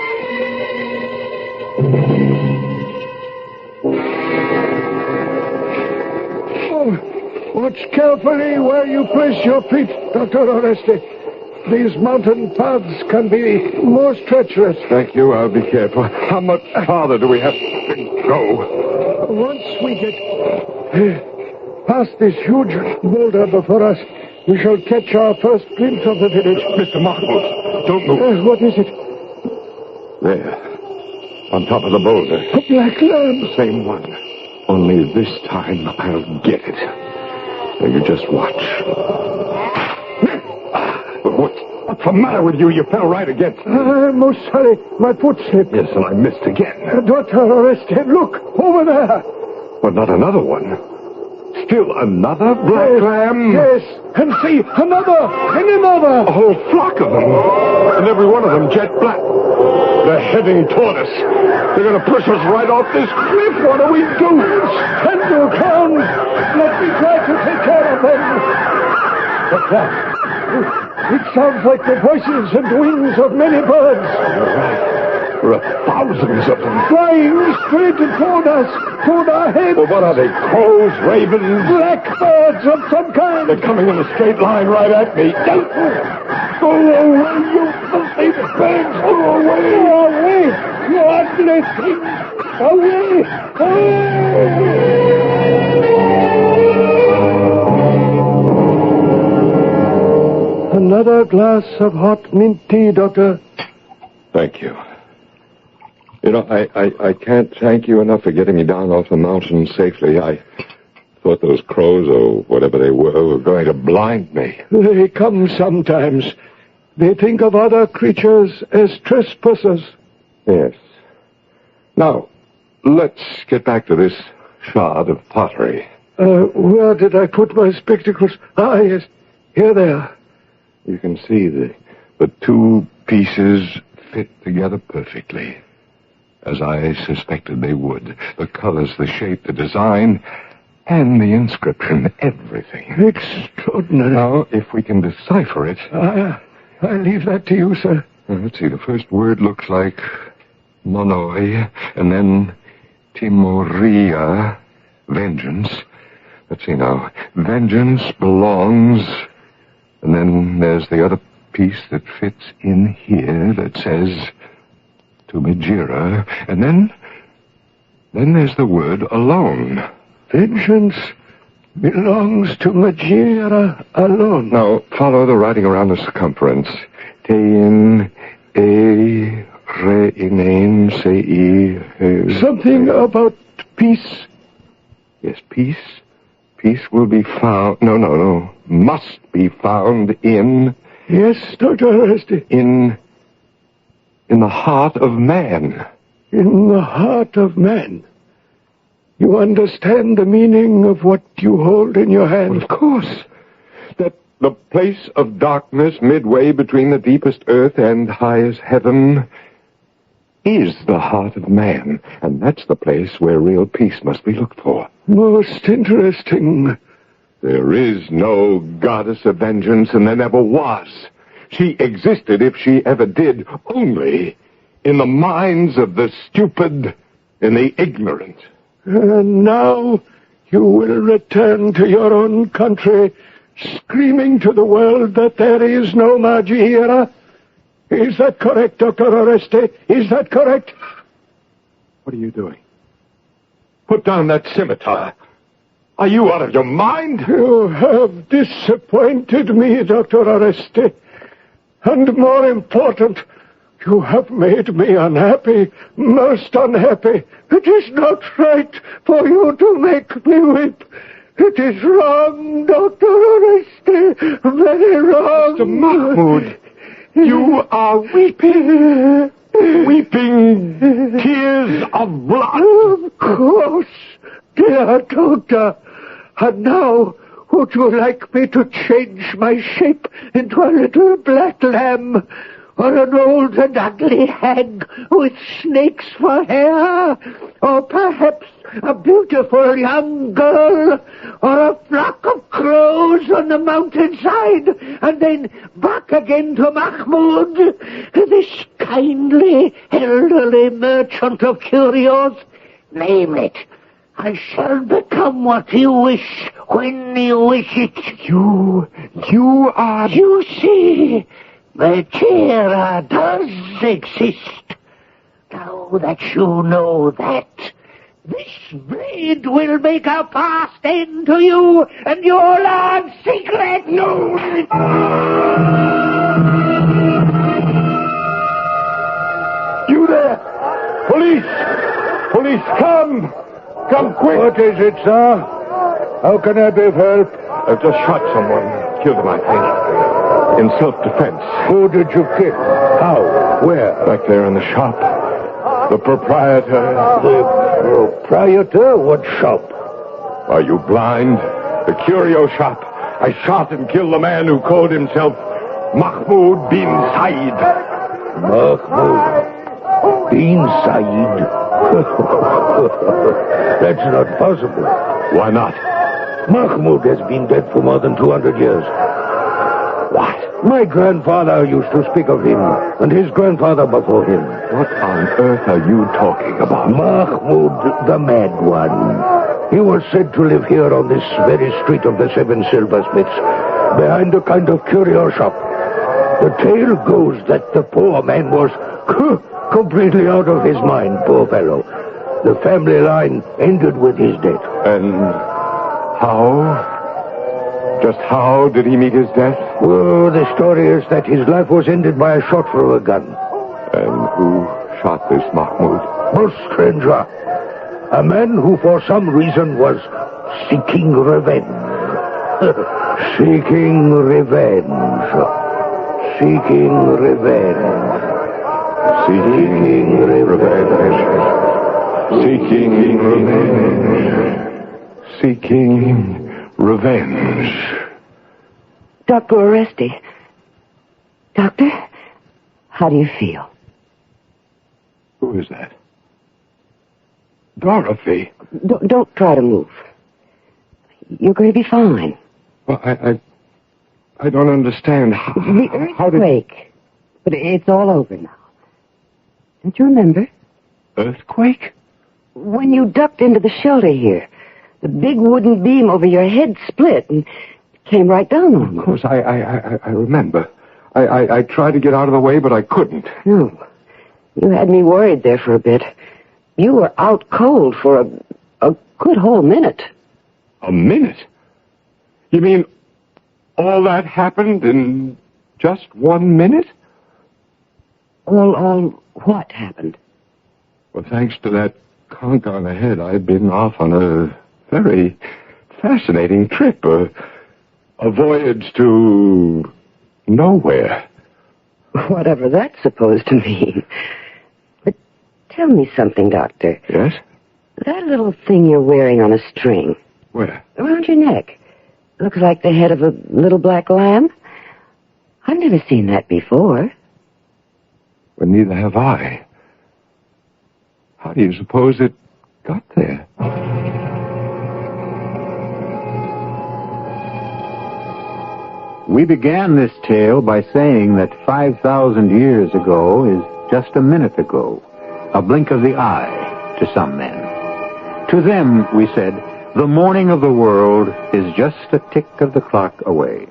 [SPEAKER 6] Watch carefully where you place your feet, Dr. Oresti. These mountain paths can be most treacherous.
[SPEAKER 16] Thank you, I'll be careful. How much farther do we have to go?
[SPEAKER 6] Once we get past this huge boulder before us, we shall catch our first glimpse of the village.
[SPEAKER 16] Mr. Mahmoud, don't move.
[SPEAKER 6] What is it?
[SPEAKER 16] There, on top of the boulder.
[SPEAKER 6] A black lamb.
[SPEAKER 16] The same one. Only this time I'll get it. Now you just watch. What's the matter with you? You fell right against me.
[SPEAKER 6] I'm most sorry. My foot slipped.
[SPEAKER 16] Yes, and I missed again.
[SPEAKER 6] Dr. Oresti, look, over there.
[SPEAKER 16] But not another one. Still another black lamb?
[SPEAKER 6] Yes, and see, another, and another.
[SPEAKER 16] A whole flock of them. And every one of them jet black. They're heading toward us. They're going to push us right off this cliff. What do we do?
[SPEAKER 6] Stand your ground. Let me try to take care of them. What's that? It sounds like the voices and wings of many birds.
[SPEAKER 16] You're right. There are thousands of them.
[SPEAKER 6] Flying straight toward us, toward our heads.
[SPEAKER 16] Well, what are they? Crows, ravens?
[SPEAKER 6] Blackbirds of some kind.
[SPEAKER 16] They're coming in a straight line right at me. Go away, you filthy pigs! Go away!
[SPEAKER 6] Go away! You ugly thing! Away! Another glass of hot mint tea, Doctor.
[SPEAKER 16] Thank you. You know, I can't thank you enough for getting me down off the mountain safely. I thought those crows, or whatever they were going to blind me.
[SPEAKER 6] They come sometimes. They think of other creatures as trespassers.
[SPEAKER 16] Yes. Now, let's get back to this shard of pottery.
[SPEAKER 6] Where did I put my spectacles? Ah, yes. Here they are.
[SPEAKER 16] You can see the two pieces fit together perfectly, as I suspected they would. The colors, the shape, the design, and the inscription, everything.
[SPEAKER 6] Extraordinary.
[SPEAKER 16] Now, if we can decipher it...
[SPEAKER 6] I leave that to you, sir.
[SPEAKER 16] Let's see, the first word looks like monoi, and then timoria, vengeance. Let's see now. Vengeance belongs... And then there's the other piece that fits in here that says to Majira. And then there's the word alone.
[SPEAKER 6] Vengeance belongs to Majira alone.
[SPEAKER 16] Now, follow the writing around the circumference. Tein, e, re, inain, sei,
[SPEAKER 6] Something about peace.
[SPEAKER 16] Yes, peace. Peace will be found... No. Must be found in...
[SPEAKER 6] Yes, Dr. Oresty.
[SPEAKER 16] In the heart of man.
[SPEAKER 6] In the heart of man. You understand the meaning of what you hold in your hand?
[SPEAKER 16] Well, of course. That the place of darkness midway between the deepest earth and highest heaven is the heart of man. And that's the place where real peace must be looked for.
[SPEAKER 6] Most interesting.
[SPEAKER 16] There is no goddess of vengeance, and there never was. She existed, if she ever did, only in the minds of the stupid and the ignorant.
[SPEAKER 6] And now you will return to your own country, screaming to the world that there is no Majira. Is that correct, Dr. Oreste? Is that correct?
[SPEAKER 16] What are you doing? Put down that scimitar. Are you out of your mind?
[SPEAKER 6] You have disappointed me, Dr. Oreste. And more important, you have made me unhappy, most unhappy. It is not right for you to make me weep. It is wrong, Dr. Oreste, very wrong.
[SPEAKER 16] Mr. Mahmoud, you are weeping. Weeping tears of blood.
[SPEAKER 6] Of course, dear doctor. And now, would you like me to change my shape into a little black lamb, or an old and ugly hag with snakes for hair, or perhaps a beautiful young girl, or a flock of crows on the mountainside, and then back again to Mahmoud, this kindly, elderly merchant of curios? Name it. I shall become what you wish, when you wish it.
[SPEAKER 16] You are...
[SPEAKER 6] You see, Majira does exist. Now that you know that, this blade will make a fast end to you and your large secret. No!
[SPEAKER 16] You there! Police! Police, come! Come quick!
[SPEAKER 6] What is it, sir? How can I be of help?
[SPEAKER 16] I've just shot someone. Killed him, I think. In self-defense.
[SPEAKER 6] Who did you kill? How? Where?
[SPEAKER 16] Back there in the shop. The proprietor.
[SPEAKER 6] The proprietor? What shop?
[SPEAKER 16] Are you blind? The curio shop. I shot and killed the man who called himself Mahmoud bin Said.
[SPEAKER 6] Mahmoud bin Said? That's not possible.
[SPEAKER 16] Why not?
[SPEAKER 6] Mahmoud has been dead for more than 200 years.
[SPEAKER 16] What?
[SPEAKER 6] My grandfather used to speak of him, and his grandfather before him.
[SPEAKER 16] What on earth are you talking about?
[SPEAKER 6] Mahmoud, the mad one. He was said to live here on this very street of the Seven Silversmiths, behind a kind of curio shop. The tale goes that the poor man was completely out of his mind, poor fellow. The family line ended with his death.
[SPEAKER 16] And how? Just how did he meet his death?
[SPEAKER 6] Well, the story is that his life was ended by a shot from a gun.
[SPEAKER 16] And who shot this Mahmoud?
[SPEAKER 6] A stranger. A man who for some reason was seeking revenge. Seeking revenge. Seeking revenge.
[SPEAKER 16] Seeking revenge. Seeking revenge. Seeking revenge.
[SPEAKER 18] Dr. Oresti. Doctor, how do you feel?
[SPEAKER 16] Who is that? Dorothy.
[SPEAKER 18] Don't try to move. You're going to be fine.
[SPEAKER 16] Well, I don't understand.
[SPEAKER 18] The earthquake. But it's all over now. Don't you remember?
[SPEAKER 16] Earthquake?
[SPEAKER 18] When you ducked into the shelter here, the big wooden beam over your head split and came right down on you.
[SPEAKER 16] Of course, I remember. I tried to get out of the way, but I couldn't.
[SPEAKER 18] No. You had me worried there for a bit. You were out cold for a good whole minute.
[SPEAKER 16] A minute? You mean all that happened in just 1 minute?
[SPEAKER 18] All what happened?
[SPEAKER 16] Well, thanks to that conk on the head, I've been off on a very fascinating trip. A voyage to nowhere.
[SPEAKER 18] Whatever that's supposed to mean. But tell me something, Doctor.
[SPEAKER 16] Yes?
[SPEAKER 18] That little thing you're wearing on a string.
[SPEAKER 16] Where?
[SPEAKER 18] Around your neck. Looks like the head of a little black lamb. I've never seen that before.
[SPEAKER 16] Well, neither have I. How do you suppose it got there?
[SPEAKER 15] We began this tale by saying that 5,000 years ago is just a minute ago, a blink of the eye to some men. To them, we said, the morning of the world is just a tick of the clock away.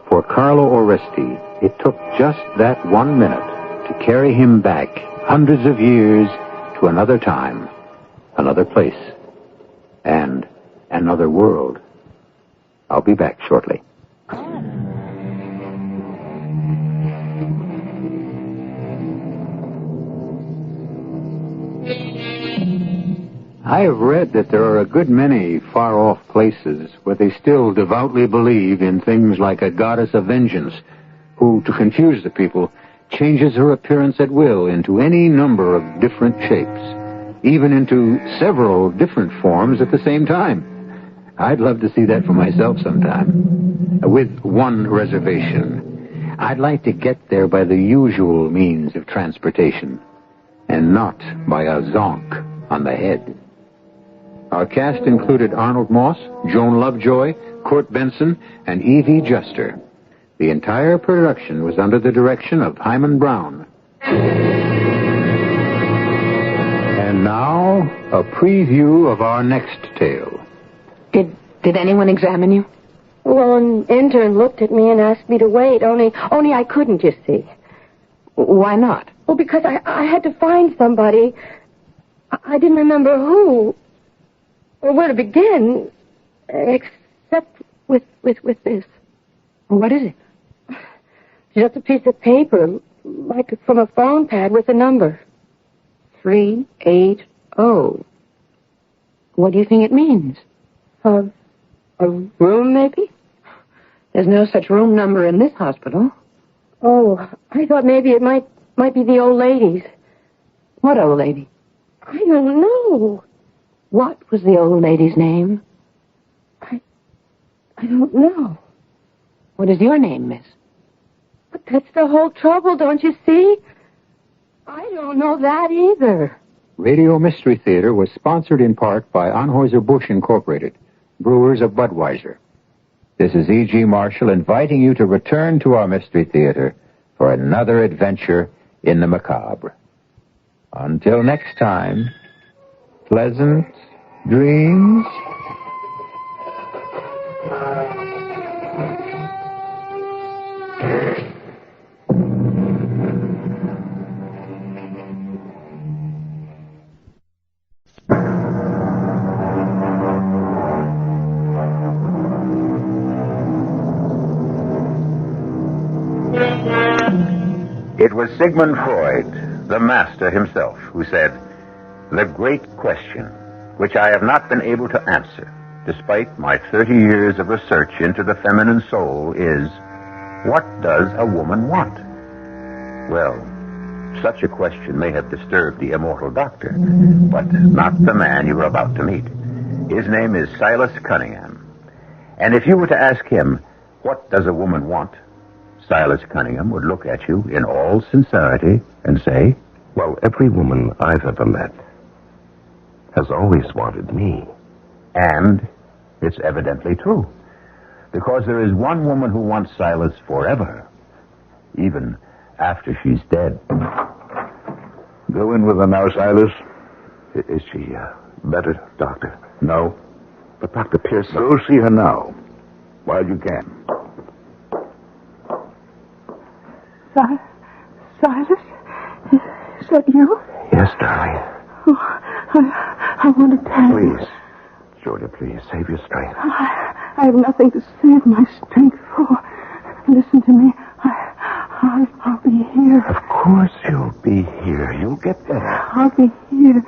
[SPEAKER 15] For Carlo Oresti, it took just that 1 minute to carry him back hundreds of years to another time, another place, and another world. I'll be back shortly. I have read that there are a good many far-off places where they still devoutly believe in things like a goddess of vengeance, who, to confuse the people, changes her appearance at will into any number of different shapes, even into several different forms at the same time. I'd love to see that for myself sometime, with one reservation. I'd like to get there by the usual means of transportation, and not by a zonk on the head. Our cast included Arnold Moss, Joan Lovejoy, Court Benson, and Evie Juster. The entire production was under the direction of Hyman Brown. And now, a preview of our next tale.
[SPEAKER 19] Did anyone examine you?
[SPEAKER 20] Well, an intern looked at me and asked me to wait, only I couldn't, you see.
[SPEAKER 19] Why not?
[SPEAKER 20] Well, because I had to find somebody. I didn't remember who or where to begin, except with this.
[SPEAKER 19] What is it?
[SPEAKER 20] Just a piece of paper, like from a phone pad with a number.
[SPEAKER 19] 380. What do you think it means?
[SPEAKER 20] A room, maybe?
[SPEAKER 19] There's no such room number in this hospital.
[SPEAKER 20] Oh, I thought maybe it might be the old lady's.
[SPEAKER 19] What old lady?
[SPEAKER 20] I don't know.
[SPEAKER 19] What was the old lady's name?
[SPEAKER 20] I don't know.
[SPEAKER 19] What is your name, miss?
[SPEAKER 20] But that's the whole trouble, don't you see? I don't know that either.
[SPEAKER 15] Radio Mystery Theater was sponsored in part by Anheuser-Busch Incorporated, brewers of Budweiser. This is E.G. Marshall inviting you to return to our Mystery Theater for another adventure in the macabre. Until next time, pleasant dreams.
[SPEAKER 21] was Sigmund Freud, the master himself, who said, "The great question, which I have not been able to answer, despite my 30 years of research into the feminine soul, is, what does a woman want?" Well, such a question may have disturbed the immortal doctor, but not the man you are about to meet. His name is Silas Cunningham. And if you were to ask him, what does a woman want? Silas Cunningham would look at you in all sincerity and say,
[SPEAKER 22] "Well, every woman I've ever met has always wanted me."
[SPEAKER 21] And it's evidently true, because there is one woman who wants Silas forever, even after she's dead.
[SPEAKER 22] Go in with her now, Silas. Is she better, Doctor? No. But Dr. Pearson... Go see her now, while you can.
[SPEAKER 18] Silas? Is that you?
[SPEAKER 22] Yes, darling.
[SPEAKER 18] Oh, I want to tell you.
[SPEAKER 22] Please, Julia, please, save your strength.
[SPEAKER 18] I have nothing to save my strength for. Listen to me. I'll be here.
[SPEAKER 22] Of course you'll be here. You'll get better.
[SPEAKER 18] I'll be here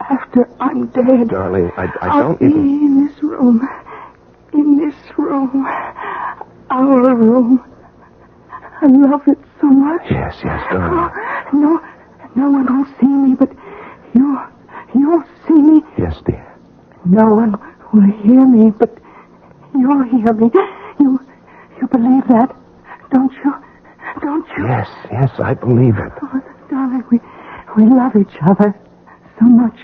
[SPEAKER 18] after I'm dead.
[SPEAKER 22] Darling, I
[SPEAKER 18] I'll
[SPEAKER 22] don't
[SPEAKER 18] be
[SPEAKER 22] even...
[SPEAKER 18] in this room. In this room. Our room. I love it so much.
[SPEAKER 22] Yes, darling.
[SPEAKER 18] Oh, no one will see me, but you'll see me.
[SPEAKER 22] Yes, dear.
[SPEAKER 18] No one will hear me, but you'll hear me. You believe that, don't you? Don't you?
[SPEAKER 22] Yes, I believe it.
[SPEAKER 18] Oh, darling, we love each other so much.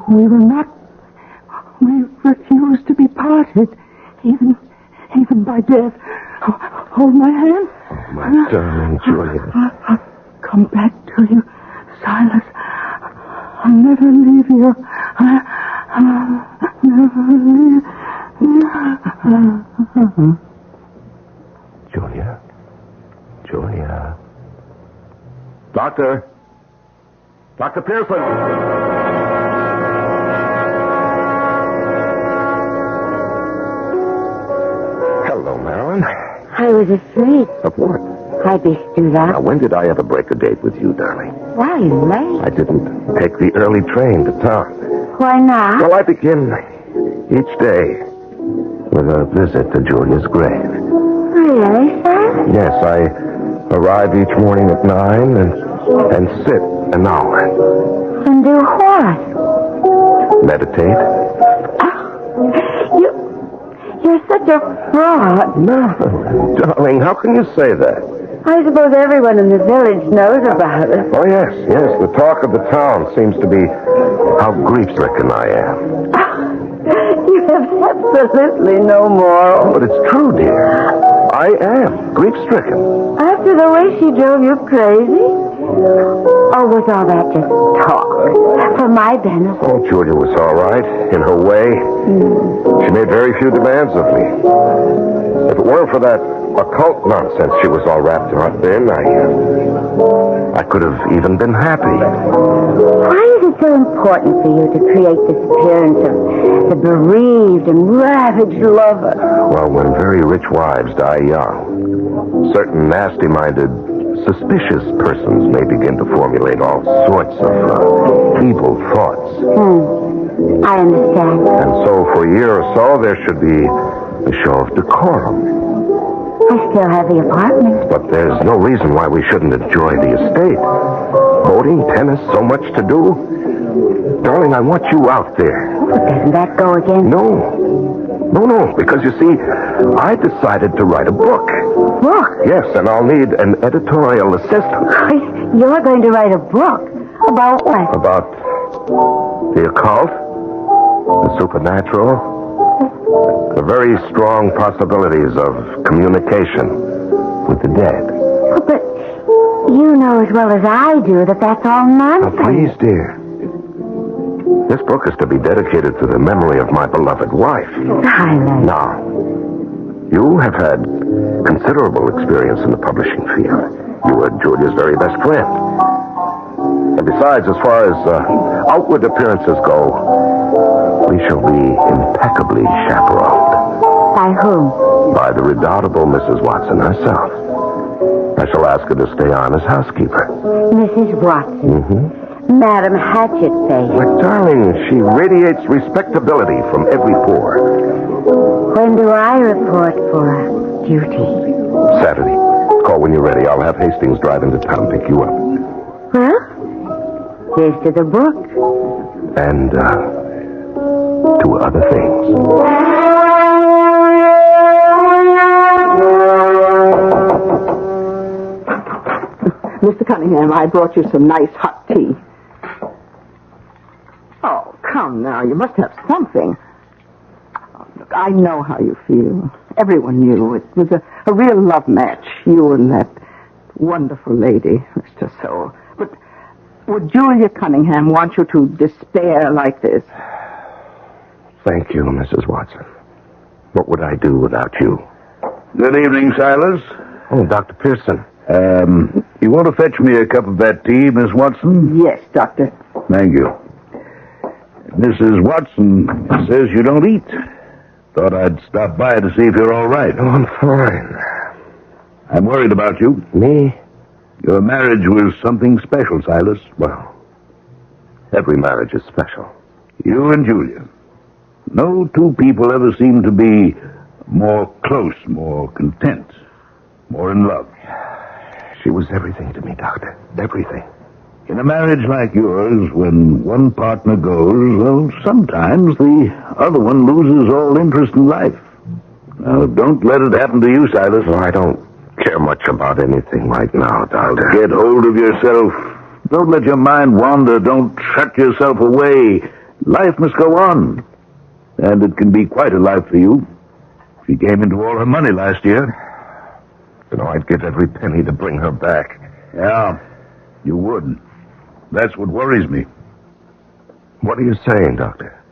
[SPEAKER 18] We refuse to be parted, even by death. Hold my hand.
[SPEAKER 22] Oh, my darling Julia.
[SPEAKER 18] I'll come back to you, Silas. I'll never leave you. I'll never leave you.
[SPEAKER 22] Julia. Doctor Pearson. Hello, Marilyn.
[SPEAKER 5] I was afraid
[SPEAKER 22] Of what?
[SPEAKER 5] I'd be stood
[SPEAKER 22] Now,
[SPEAKER 5] up.
[SPEAKER 22] when did I ever break a date with you, darling?
[SPEAKER 5] Why are you late?
[SPEAKER 22] I didn't take the early train to town.
[SPEAKER 5] Why not?
[SPEAKER 22] Well, I begin each day with a visit to Julia's grave.
[SPEAKER 5] Really, sir?
[SPEAKER 22] Yes, I arrive each morning at 9 and sit an hour.
[SPEAKER 5] And do what?
[SPEAKER 22] Meditate.
[SPEAKER 5] You're such a fraud.
[SPEAKER 22] No, darling, how can you say that?
[SPEAKER 5] I suppose everyone in the village knows about it.
[SPEAKER 22] Oh, yes. The talk of the town seems to be how grief-stricken I am.
[SPEAKER 5] You have absolutely no moral.
[SPEAKER 22] But it's true, dear. I am grief-stricken.
[SPEAKER 5] After the way she drove you crazy? Or was all that just talk? For my benefit?
[SPEAKER 22] Oh, Julia was all right, in her way. She made very few demands of me. If it weren't for that occult nonsense she was all wrapped up in, I could have even been happy.
[SPEAKER 5] Why is it so important for you to create this appearance of the bereaved and ravaged lover?
[SPEAKER 22] Well, when very rich wives die young, certain nasty-minded, suspicious persons may begin to formulate all sorts of evil thoughts.
[SPEAKER 5] I understand.
[SPEAKER 22] And so for a year or so, there should be a show of decorum.
[SPEAKER 5] I still have the apartment.
[SPEAKER 22] But there's no reason why we shouldn't enjoy the estate. Boating, tennis, so much to do. Darling, I want you out there.
[SPEAKER 5] But doesn't that go against...
[SPEAKER 22] No, because you see, I decided to write a book.
[SPEAKER 5] Book?
[SPEAKER 22] Yes, and I'll need an editorial assistant.
[SPEAKER 5] You're going to write a book? About what?
[SPEAKER 22] About the occult, the supernatural, the very strong possibilities of communication with the dead.
[SPEAKER 5] But you know as well as I do that that's all nonsense.
[SPEAKER 22] Now, please, dear. This book is to be dedicated to the memory of my beloved wife.
[SPEAKER 5] Silence.
[SPEAKER 22] Now, you have had considerable experience in the publishing field. You were Julia's very best friend. And besides, as far as outward appearances go, we shall be impeccably chaperoned.
[SPEAKER 5] By whom?
[SPEAKER 22] By the redoubtable Mrs. Watson herself. I shall ask her to stay on as housekeeper.
[SPEAKER 5] Mrs. Watson.
[SPEAKER 22] Mm-hmm.
[SPEAKER 5] Madam Hatchet Face.
[SPEAKER 22] My darling, she radiates respectability from every pore.
[SPEAKER 5] When do I report for duty?
[SPEAKER 22] Saturday. Call when you're ready. I'll have Hastings drive into town, pick you up.
[SPEAKER 5] Well, here's to the book.
[SPEAKER 22] And, to other things.
[SPEAKER 18] Mr. Cunningham, I brought you some nice hot tea. Oh, come now. You must have something. Oh, look, I know how you feel. Everyone knew. It was a real love match, you and that wonderful lady, Mr. Soul. But would Julia Cunningham want you to despair like this?
[SPEAKER 22] Thank you, Mrs. Watson. What would I do without you?
[SPEAKER 9] Good evening, Silas.
[SPEAKER 22] Oh, Dr. Pearson.
[SPEAKER 9] You want to fetch me a cup of that tea, Miss Watson?
[SPEAKER 18] Yes, Doctor.
[SPEAKER 9] Thank you. Mrs. Watson says you don't eat. Thought I'd stop by to see if you're all right.
[SPEAKER 22] Oh, I'm fine.
[SPEAKER 9] I'm worried about you.
[SPEAKER 22] Me?
[SPEAKER 9] Your marriage was something special, Silas.
[SPEAKER 22] Well, every marriage is special.
[SPEAKER 9] You and Julia. No two people ever seem to be more close, more content, more in love.
[SPEAKER 22] She was everything to me, Doctor. Everything.
[SPEAKER 9] In a marriage like yours, when one partner goes, well, sometimes the other one loses all interest in life. Now, don't let it happen to you, Silas.
[SPEAKER 22] Oh, I don't care much about anything right now, Doctor.
[SPEAKER 9] Get hold of yourself. Don't let your mind wander. Don't shut yourself away. Life must go on. And it can be quite a life for you. She came into all her money last year.
[SPEAKER 22] You know, I'd give every penny to bring her back.
[SPEAKER 9] Yeah, you would. That's what worries me.
[SPEAKER 22] What are you saying, Doctor?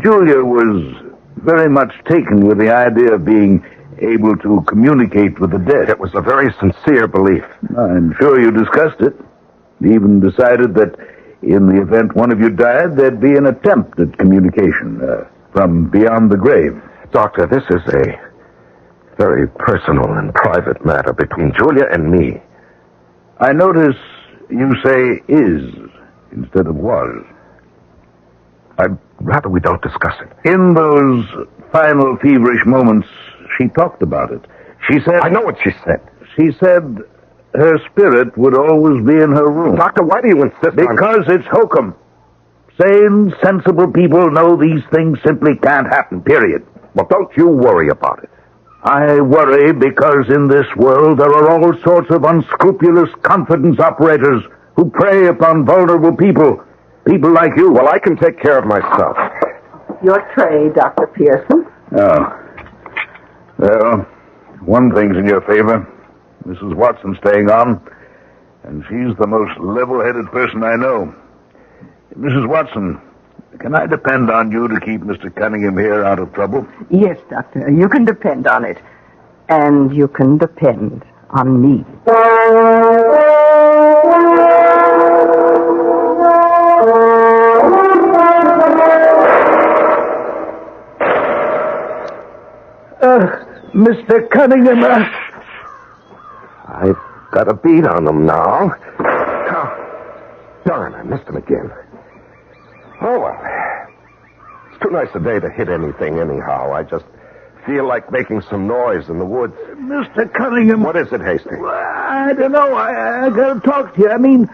[SPEAKER 9] Julia was very much taken with the idea of being able to communicate with the dead.
[SPEAKER 22] It was a very sincere belief.
[SPEAKER 9] I'm sure you discussed it. Even decided that in the event one of you died, there'd be an attempt at communication from beyond the grave.
[SPEAKER 22] Doctor, this is a very personal and private matter between Julia and me.
[SPEAKER 9] I notice you say is instead of was.
[SPEAKER 22] I'd rather we don't discuss it.
[SPEAKER 9] In those final feverish moments, she talked about it. She said...
[SPEAKER 22] I know what she said.
[SPEAKER 9] She said her spirit would always be in her room.
[SPEAKER 22] Doctor, why do you insist
[SPEAKER 9] Because it's hokum. Sane, sensible people know these things simply can't happen, period.
[SPEAKER 22] Well, don't you worry about it.
[SPEAKER 9] I worry because in this world there are all sorts of unscrupulous confidence operators who prey upon vulnerable people. People like you.
[SPEAKER 22] Well, I can take care of myself.
[SPEAKER 18] Your tray, Dr. Pearson.
[SPEAKER 9] Oh. Well, one thing's in your favor. Mrs. Watson's staying on, and she's the most level-headed person I know. Mrs. Watson, can I depend on you to keep Mr. Cunningham here out of trouble?
[SPEAKER 18] Yes, Doctor. You can depend on it. And you can depend on me.
[SPEAKER 9] Mr. Cunningham,
[SPEAKER 22] I've got a beat on them now. Oh, darn, I missed him again. Oh, well. It's too nice a day to hit anything anyhow. I just feel like making some noise in the woods.
[SPEAKER 9] Mr. Cunningham.
[SPEAKER 22] What is it, Hastings?
[SPEAKER 9] I don't know. I gotta talk to you. I mean,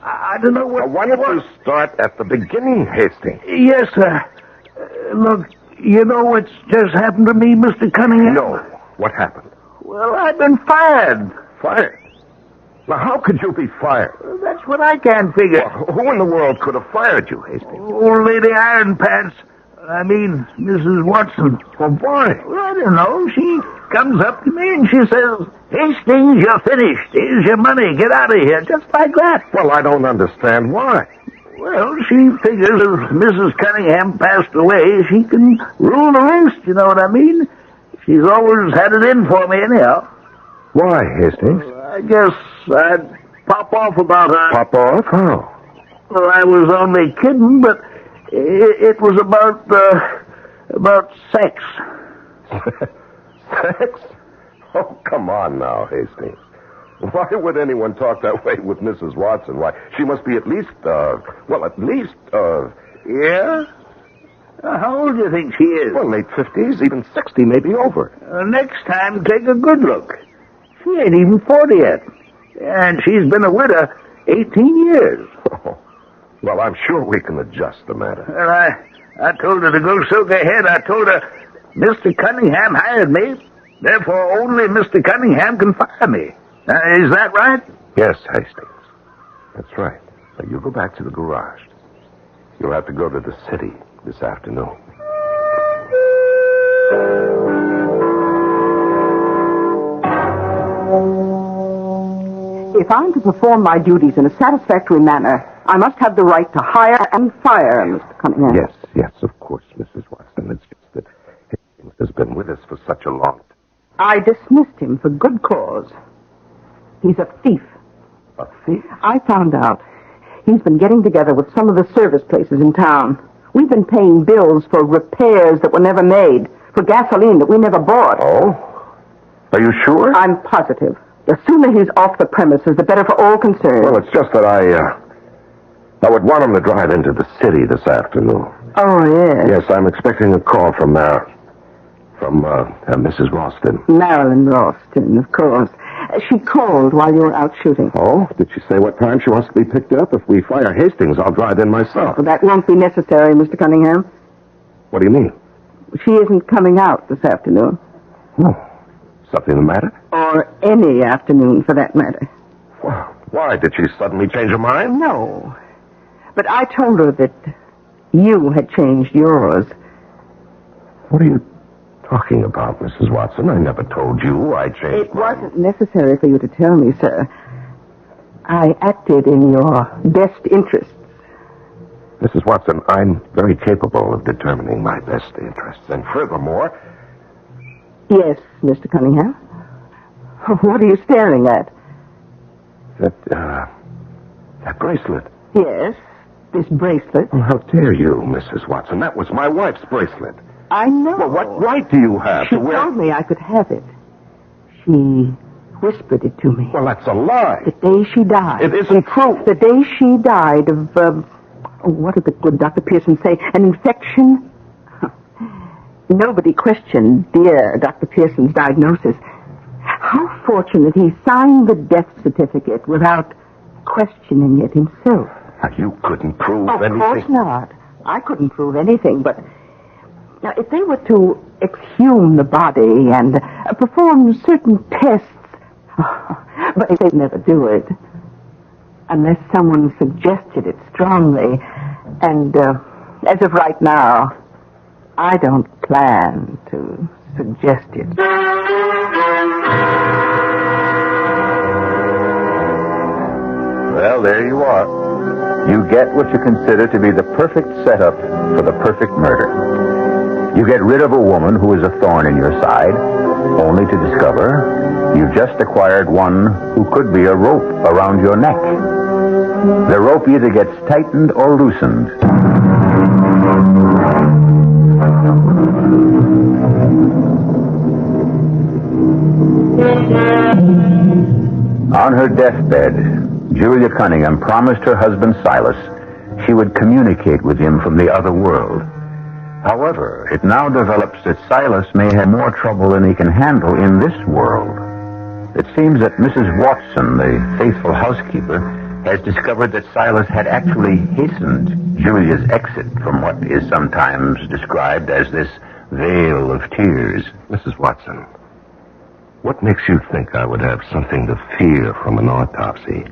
[SPEAKER 9] I don't know what...
[SPEAKER 22] Well, why don't you start at the beginning, Hastings?
[SPEAKER 9] Yes, sir. Look, you know what's just happened to me, Mr. Cunningham?
[SPEAKER 22] No. What happened?
[SPEAKER 9] Well, I've been fired.
[SPEAKER 22] Fired? Now, how could you be fired?
[SPEAKER 9] That's what I can't figure.
[SPEAKER 22] Well, who in the world could have fired you, Hastings?
[SPEAKER 9] Old Lady Iron Pants. I mean, Mrs. Watson.
[SPEAKER 22] Well, why?
[SPEAKER 9] Well, I don't know. She comes up to me and she says, Hastings, you're finished. Here's your money. Get out of here. Just like that.
[SPEAKER 22] Well, I don't understand why.
[SPEAKER 9] Well, she figures if Mrs. Cunningham passed away, she can rule the roost, you know what I mean? She's always had it in for me anyhow.
[SPEAKER 22] Why, Hastings?
[SPEAKER 9] I guess I'd pop off about her.
[SPEAKER 22] Pop off? How?
[SPEAKER 9] Well, I was only kidding, but it was about sex.
[SPEAKER 22] Sex? Oh, come on now, Hastings. Why would anyone talk that way with Mrs. Watson? Why, she must be at least,
[SPEAKER 9] Yeah? How old do you think she is?
[SPEAKER 22] Well, late 50s, even 60, maybe over.
[SPEAKER 9] Next time, take a good look. She ain't even 40 yet. And she's been a widow 18 years.
[SPEAKER 22] Oh, well, I'm sure we can adjust the matter.
[SPEAKER 9] Well, I told her to go soak her head. I told her, Mr. Cunningham hired me. Therefore, only Mr. Cunningham can fire me. Is that right?
[SPEAKER 22] Yes, Hastings. That's right. Now, you go back to the garage. You'll have to go to the city this afternoon.
[SPEAKER 8] If I'm to perform my duties in a satisfactory manner, I must have the right to hire and fire Mr. Cunningham.
[SPEAKER 22] Yes, of course, Mrs. Watson. It's just that Hastings has been with us for such a long time.
[SPEAKER 8] I dismissed him for good cause. He's a thief.
[SPEAKER 22] A thief?
[SPEAKER 8] I found out. He's been getting together with some of the service places in town. We've been paying bills for repairs that were never made, for gasoline that we never bought.
[SPEAKER 22] Oh? Are you sure?
[SPEAKER 8] I'm positive. The sooner he's off the premises, the better for all concerned.
[SPEAKER 22] Well, it's just that I would want him to drive into the city this afternoon.
[SPEAKER 8] Oh, yes.
[SPEAKER 22] Yes, I'm expecting a call from Mrs. Ralston.
[SPEAKER 8] Marilyn Ralston, of course. She called while you were out shooting.
[SPEAKER 22] Oh? Did she say what time she wants to be picked up? If we fire Hastings, I'll drive in myself.
[SPEAKER 8] Well, that won't be necessary, Mr. Cunningham.
[SPEAKER 22] What do you mean?
[SPEAKER 8] She isn't coming out this afternoon.
[SPEAKER 22] Oh. Something the matter?
[SPEAKER 8] Or any afternoon, for that matter.
[SPEAKER 22] Well, why? Did she suddenly change her mind?
[SPEAKER 8] No. But I told her that you had changed yours.
[SPEAKER 22] What are you talking about, Mrs. Watson? I never told you I changed
[SPEAKER 8] It wasn't necessary for you to tell me, sir. I acted in your best interests.
[SPEAKER 22] Mrs. Watson, I'm very capable of determining my best interests. And furthermore...
[SPEAKER 8] Yes, Mr. Cunningham. What are you staring at?
[SPEAKER 22] That bracelet.
[SPEAKER 8] Yes, this bracelet.
[SPEAKER 22] Well, how dare you, Mrs. Watson? That was my wife's bracelet.
[SPEAKER 8] I know.
[SPEAKER 22] Well, what right do you have
[SPEAKER 8] She
[SPEAKER 22] to wear...
[SPEAKER 8] told me I could have it. She whispered it to me.
[SPEAKER 22] Well, that's a lie.
[SPEAKER 8] The day she died.
[SPEAKER 22] It isn't true.
[SPEAKER 8] The day she died of, what did the good Dr. Pearson say? An infection? Nobody questioned dear Dr. Pearson's diagnosis. How fortunate he signed the death certificate without questioning it himself.
[SPEAKER 22] You couldn't prove anything.
[SPEAKER 8] Of course not. I couldn't prove anything, but... Now, if they were to exhume the body and perform certain tests... but they'd never do it. Unless someone suggested it strongly. And, as of right now... I don't plan to suggest it.
[SPEAKER 21] Well, there you are. You get what you consider to be the perfect setup for the perfect murder. You get rid of a woman who is a thorn in your side, only to discover you've just acquired one who could be a rope around your neck. The rope either gets tightened or loosened. On her deathbed, Julia Cunningham promised her husband Silas she would communicate with him from the other world. However, it now develops that Silas may have more trouble than he can handle in this world. It seems that Mrs. Watson, the faithful housekeeper, has discovered that Silas had actually hastened Julia's exit from what is sometimes described as this vale of tears.
[SPEAKER 22] Mrs. Watson, what makes you think I would have something to fear from an autopsy?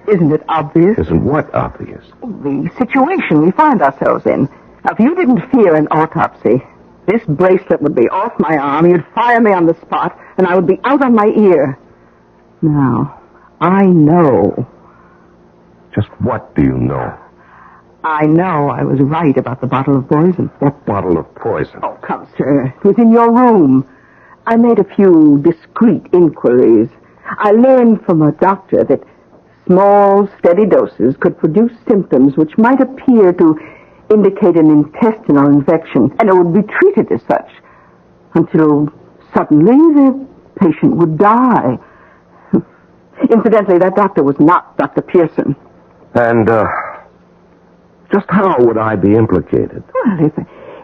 [SPEAKER 8] Isn't it obvious?
[SPEAKER 22] Isn't what obvious?
[SPEAKER 8] The situation we find ourselves in. Now, if you didn't fear an autopsy, this bracelet would be off my arm, you'd fire me on the spot, and I would be out on my ear. Now, I know.
[SPEAKER 22] Just what do you know?
[SPEAKER 8] I know I was right about the bottle of poison.
[SPEAKER 22] What bottle of poison?
[SPEAKER 8] Oh, come, sir. It was in your room. I made a few discreet inquiries. I learned from a doctor that small, steady doses could produce symptoms which might appear to indicate an intestinal infection, and it would be treated as such until suddenly the patient would die. Incidentally, that doctor was not Dr. Pearson.
[SPEAKER 22] And, just how would I be implicated?
[SPEAKER 8] Well,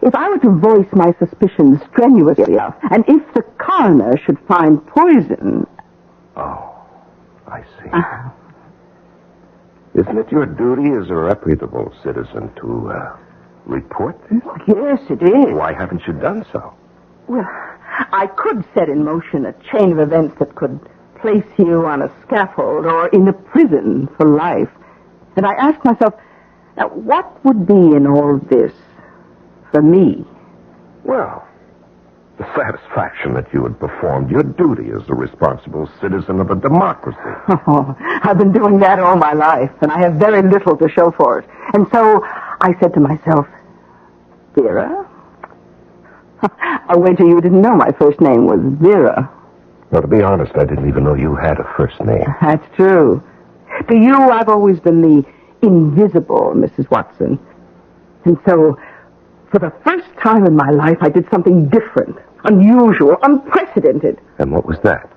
[SPEAKER 8] if I were to voice my suspicions strenuously, and if the coroner should find poison...
[SPEAKER 22] Oh, I see. Isn't it your duty as a reputable citizen to, report this?
[SPEAKER 8] Yes, it is.
[SPEAKER 22] Why haven't you done so?
[SPEAKER 8] Well, I could set in motion a chain of events that could place you on a scaffold or in a prison for life. And I asked myself, now, what would be in all this for me?
[SPEAKER 22] Well, the satisfaction that you had performed your duty as a responsible citizen of a democracy.
[SPEAKER 8] Oh, I've been doing that all my life, and I have very little to show for it. And so I said to myself, Vera? I'll wager you didn't know my first name was Vera.
[SPEAKER 22] Well, to be honest, I didn't even know you had a first name.
[SPEAKER 8] That's true. To you, I've always been the invisible Mrs. Watson. And so, for the first time in my life, I did something different, unusual, unprecedented.
[SPEAKER 22] And what was that?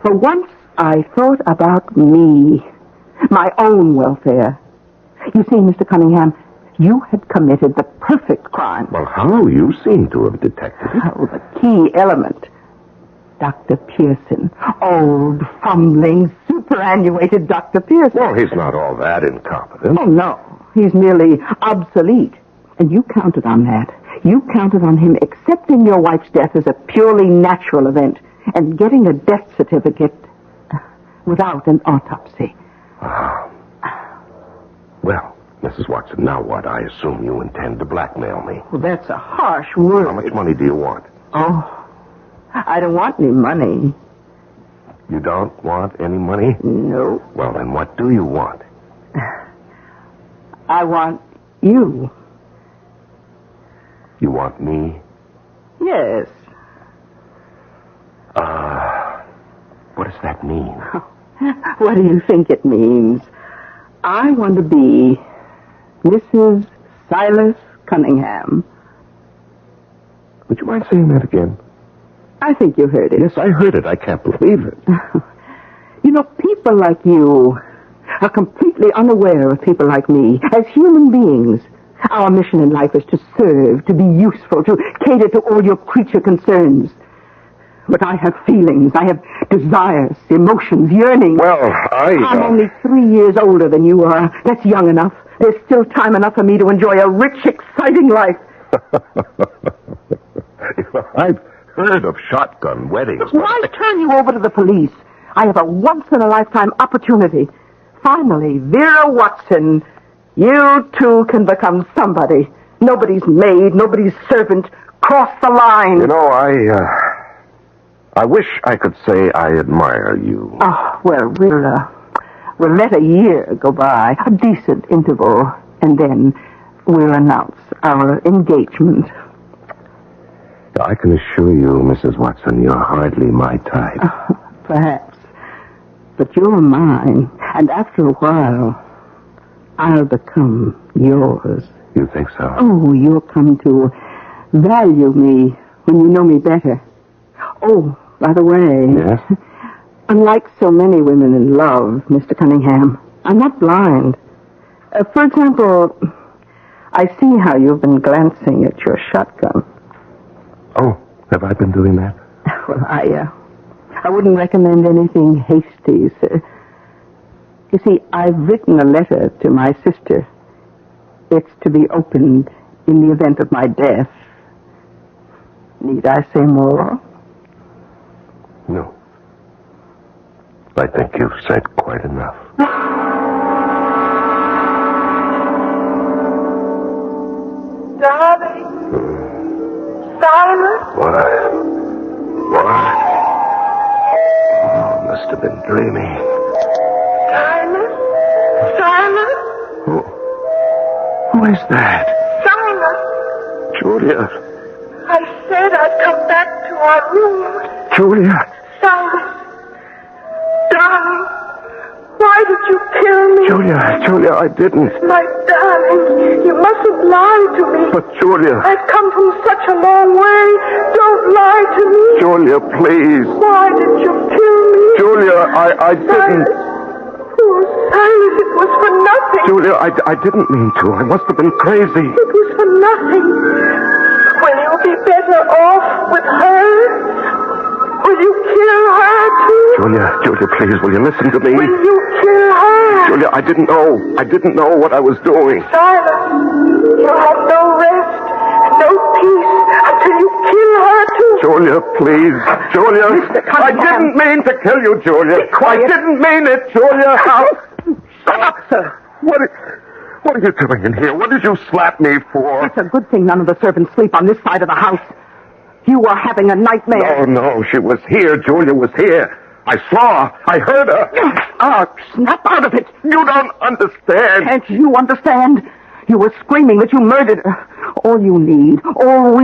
[SPEAKER 8] For once, I thought about me, my own welfare. You see, Mr. Cunningham, you had committed the perfect crime.
[SPEAKER 22] Well, how? You seem to have detected it.
[SPEAKER 8] Oh, the key element. Dr. Pearson. Old, fumbling, superannuated Dr. Pearson.
[SPEAKER 22] Well, he's not all that incompetent.
[SPEAKER 8] Oh, no. He's merely obsolete. And you counted on that. You counted on him accepting your wife's death as a purely natural event and getting a death certificate without an autopsy.
[SPEAKER 22] Well, Mrs. Watson, now what? I assume you intend to blackmail me.
[SPEAKER 8] Well, that's a harsh word.
[SPEAKER 22] How much money do you want?
[SPEAKER 8] Oh, I don't want any money.
[SPEAKER 22] You don't want any money?
[SPEAKER 8] No.
[SPEAKER 22] Well, then what do you want?
[SPEAKER 8] I want you.
[SPEAKER 22] You want me?
[SPEAKER 8] Yes.
[SPEAKER 22] What does that mean?
[SPEAKER 8] What do you think it means? I want to be Mrs. Silas Cunningham.
[SPEAKER 22] Would you mind saying that again?
[SPEAKER 8] I think you heard it.
[SPEAKER 22] Yes, I heard it. I can't believe it.
[SPEAKER 8] You know, people like you are completely unaware of people like me. As human beings, our mission in life is to serve, to be useful, to cater to all your creature concerns. But I have feelings, I have desires, emotions, yearnings.
[SPEAKER 22] Well,
[SPEAKER 8] I'm only 3 years older than you are. That's young enough. There's still time enough for me to enjoy a rich, exciting life.
[SPEAKER 22] I've heard of shotgun weddings.
[SPEAKER 8] Why turn you over to the police? I have a once-in-a-lifetime opportunity. Finally, Vera Watson, you too can become somebody. Nobody's maid, nobody's servant. Cross the line.
[SPEAKER 22] You know, I wish I could say I admire you.
[SPEAKER 8] Oh, well, we'll let a year go by, a decent interval, and then we'll announce our engagement.
[SPEAKER 22] I can assure you, Mrs. Watson, you're hardly my type.
[SPEAKER 8] Perhaps. But you're mine, and after a while, I'll become yours.
[SPEAKER 22] You think so?
[SPEAKER 8] Oh, you'll come to value me when you know me better. Oh, by the way...
[SPEAKER 22] Yes?
[SPEAKER 8] Unlike so many women in love, Mr. Cunningham, I'm not blind. For example, I see how you've been glancing at your shotgun.
[SPEAKER 22] Oh, have I been doing that?
[SPEAKER 8] Well, I wouldn't recommend anything hasty, sir. You see, I've written a letter to my sister. It's to be opened in the event of my death. Need I say more?
[SPEAKER 22] No. I think you've said quite enough.
[SPEAKER 7] Darling. Silas.
[SPEAKER 22] What? Oh, must have been dreaming.
[SPEAKER 7] Silas. Silas.
[SPEAKER 22] Who is that?
[SPEAKER 7] Silas.
[SPEAKER 22] Julia.
[SPEAKER 7] I said I'd come back to our room.
[SPEAKER 22] Julia.
[SPEAKER 7] Silas. Darling. Why did you kill me?
[SPEAKER 22] Julia, I didn't.
[SPEAKER 7] My darling.
[SPEAKER 17] lying. You mustn't lie to me.
[SPEAKER 22] But, Julia...
[SPEAKER 17] I've come from such a long way. Don't lie to me.
[SPEAKER 22] Julia, please.
[SPEAKER 17] Why did you kill me?
[SPEAKER 22] Julia, I didn't...
[SPEAKER 17] Oh, Silas, it was for nothing.
[SPEAKER 22] Julia, I didn't mean to. I must have been crazy.
[SPEAKER 17] It was for nothing. Will you be better off with her? Will you kill her, too?
[SPEAKER 22] Julia, please, will you listen to me?
[SPEAKER 17] Will you kill her?
[SPEAKER 22] Julia, I didn't know what I was doing.
[SPEAKER 17] Silas, you'll have no rest, no peace until you kill her, too.
[SPEAKER 22] Julia, please. Julia, I didn't mean to kill you, Julia. I didn't mean it, Julia.
[SPEAKER 8] Shut up, sir.
[SPEAKER 22] What are you doing in here? What did you slap me for?
[SPEAKER 8] It's a good thing none of the servants sleep on this side of the house. You were having a nightmare.
[SPEAKER 22] No, she was here. Julia was here. I saw her. I heard her.
[SPEAKER 8] Snap out of it.
[SPEAKER 22] You don't understand.
[SPEAKER 8] Can't you understand? You were screaming that you murdered her. All we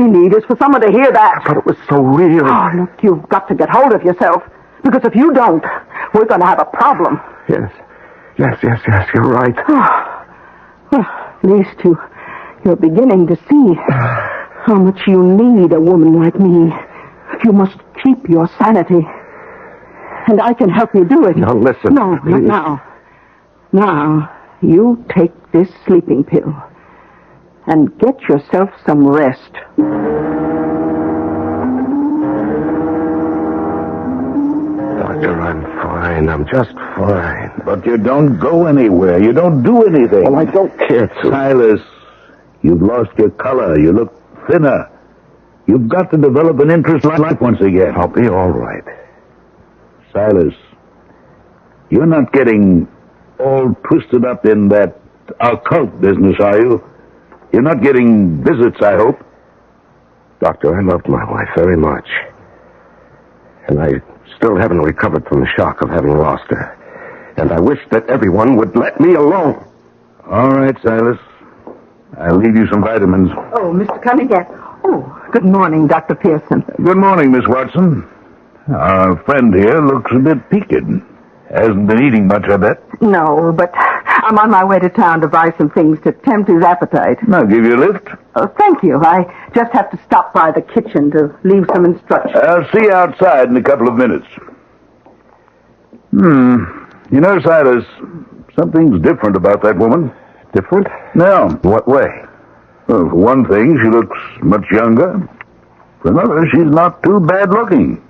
[SPEAKER 8] need is for someone to hear that.
[SPEAKER 22] But it was so real.
[SPEAKER 8] Oh, look, you've got to get hold of yourself. Because if you don't, we're going to have a problem.
[SPEAKER 22] Yes, you're right.
[SPEAKER 8] At least you're beginning to see how much you need a woman like me. You must keep your sanity. And I can help you do it.
[SPEAKER 22] Now, listen.
[SPEAKER 8] No, not now. Now, you take this sleeping pill and get yourself some rest.
[SPEAKER 22] Doctor, I'm fine. I'm just fine.
[SPEAKER 9] But you don't go anywhere. You don't do anything.
[SPEAKER 22] Well, I don't care to.
[SPEAKER 9] Silas, you've lost your color. You look thinner. You've got to develop an interest in life once again.
[SPEAKER 22] I'll be all right.
[SPEAKER 9] Silas, you're not getting all twisted up in that occult business, are you? You're not getting visits, I hope.
[SPEAKER 22] Doctor, I loved my wife very much. And I still haven't recovered from the shock of having lost her. And I wish that everyone would let me alone.
[SPEAKER 9] All right, Silas. I'll leave you some vitamins.
[SPEAKER 8] Oh, Mr. Cunningham. Oh, good morning, Dr. Pearson.
[SPEAKER 9] Good morning, Miss Watson. Our friend here looks a bit peaked. Hasn't been eating much, I bet.
[SPEAKER 8] No, but I'm on my way to town to buy some things to tempt his appetite.
[SPEAKER 9] I'll give you a lift.
[SPEAKER 8] Oh, thank you. I just have to stop by the kitchen to leave some instructions.
[SPEAKER 9] I'll see you outside in a couple of minutes. You know, Silas, something's different about that woman.
[SPEAKER 22] Different?
[SPEAKER 9] No.
[SPEAKER 22] In what way?
[SPEAKER 9] Well, for one thing, she looks much younger. For another, she's not too bad looking.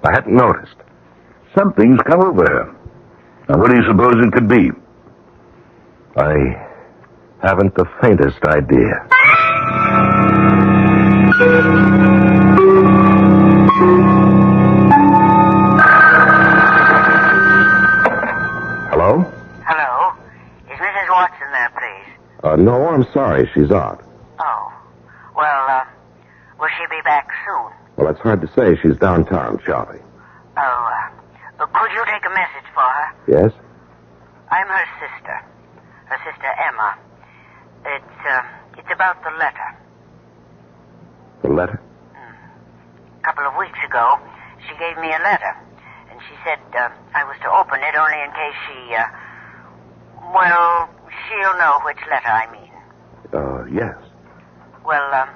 [SPEAKER 22] I hadn't noticed.
[SPEAKER 9] Something's come over her. Now, what do you suppose it could be?
[SPEAKER 22] I haven't the faintest idea. Hello?
[SPEAKER 10] Hello? Is Mrs. Watson there, please?
[SPEAKER 22] No, I'm sorry. She's out.
[SPEAKER 10] Oh. Well, will she be back soon?
[SPEAKER 22] Well, it's hard to say. She's downtown shopping.
[SPEAKER 10] Oh, could you take a message for her?
[SPEAKER 22] Yes?
[SPEAKER 10] I'm her sister. Her sister Emma. It's about the letter.
[SPEAKER 22] The letter?
[SPEAKER 10] A couple of weeks ago, she gave me a letter. And she said I was to open it only in case she'll know which letter I mean.
[SPEAKER 22] Yes.
[SPEAKER 10] Well,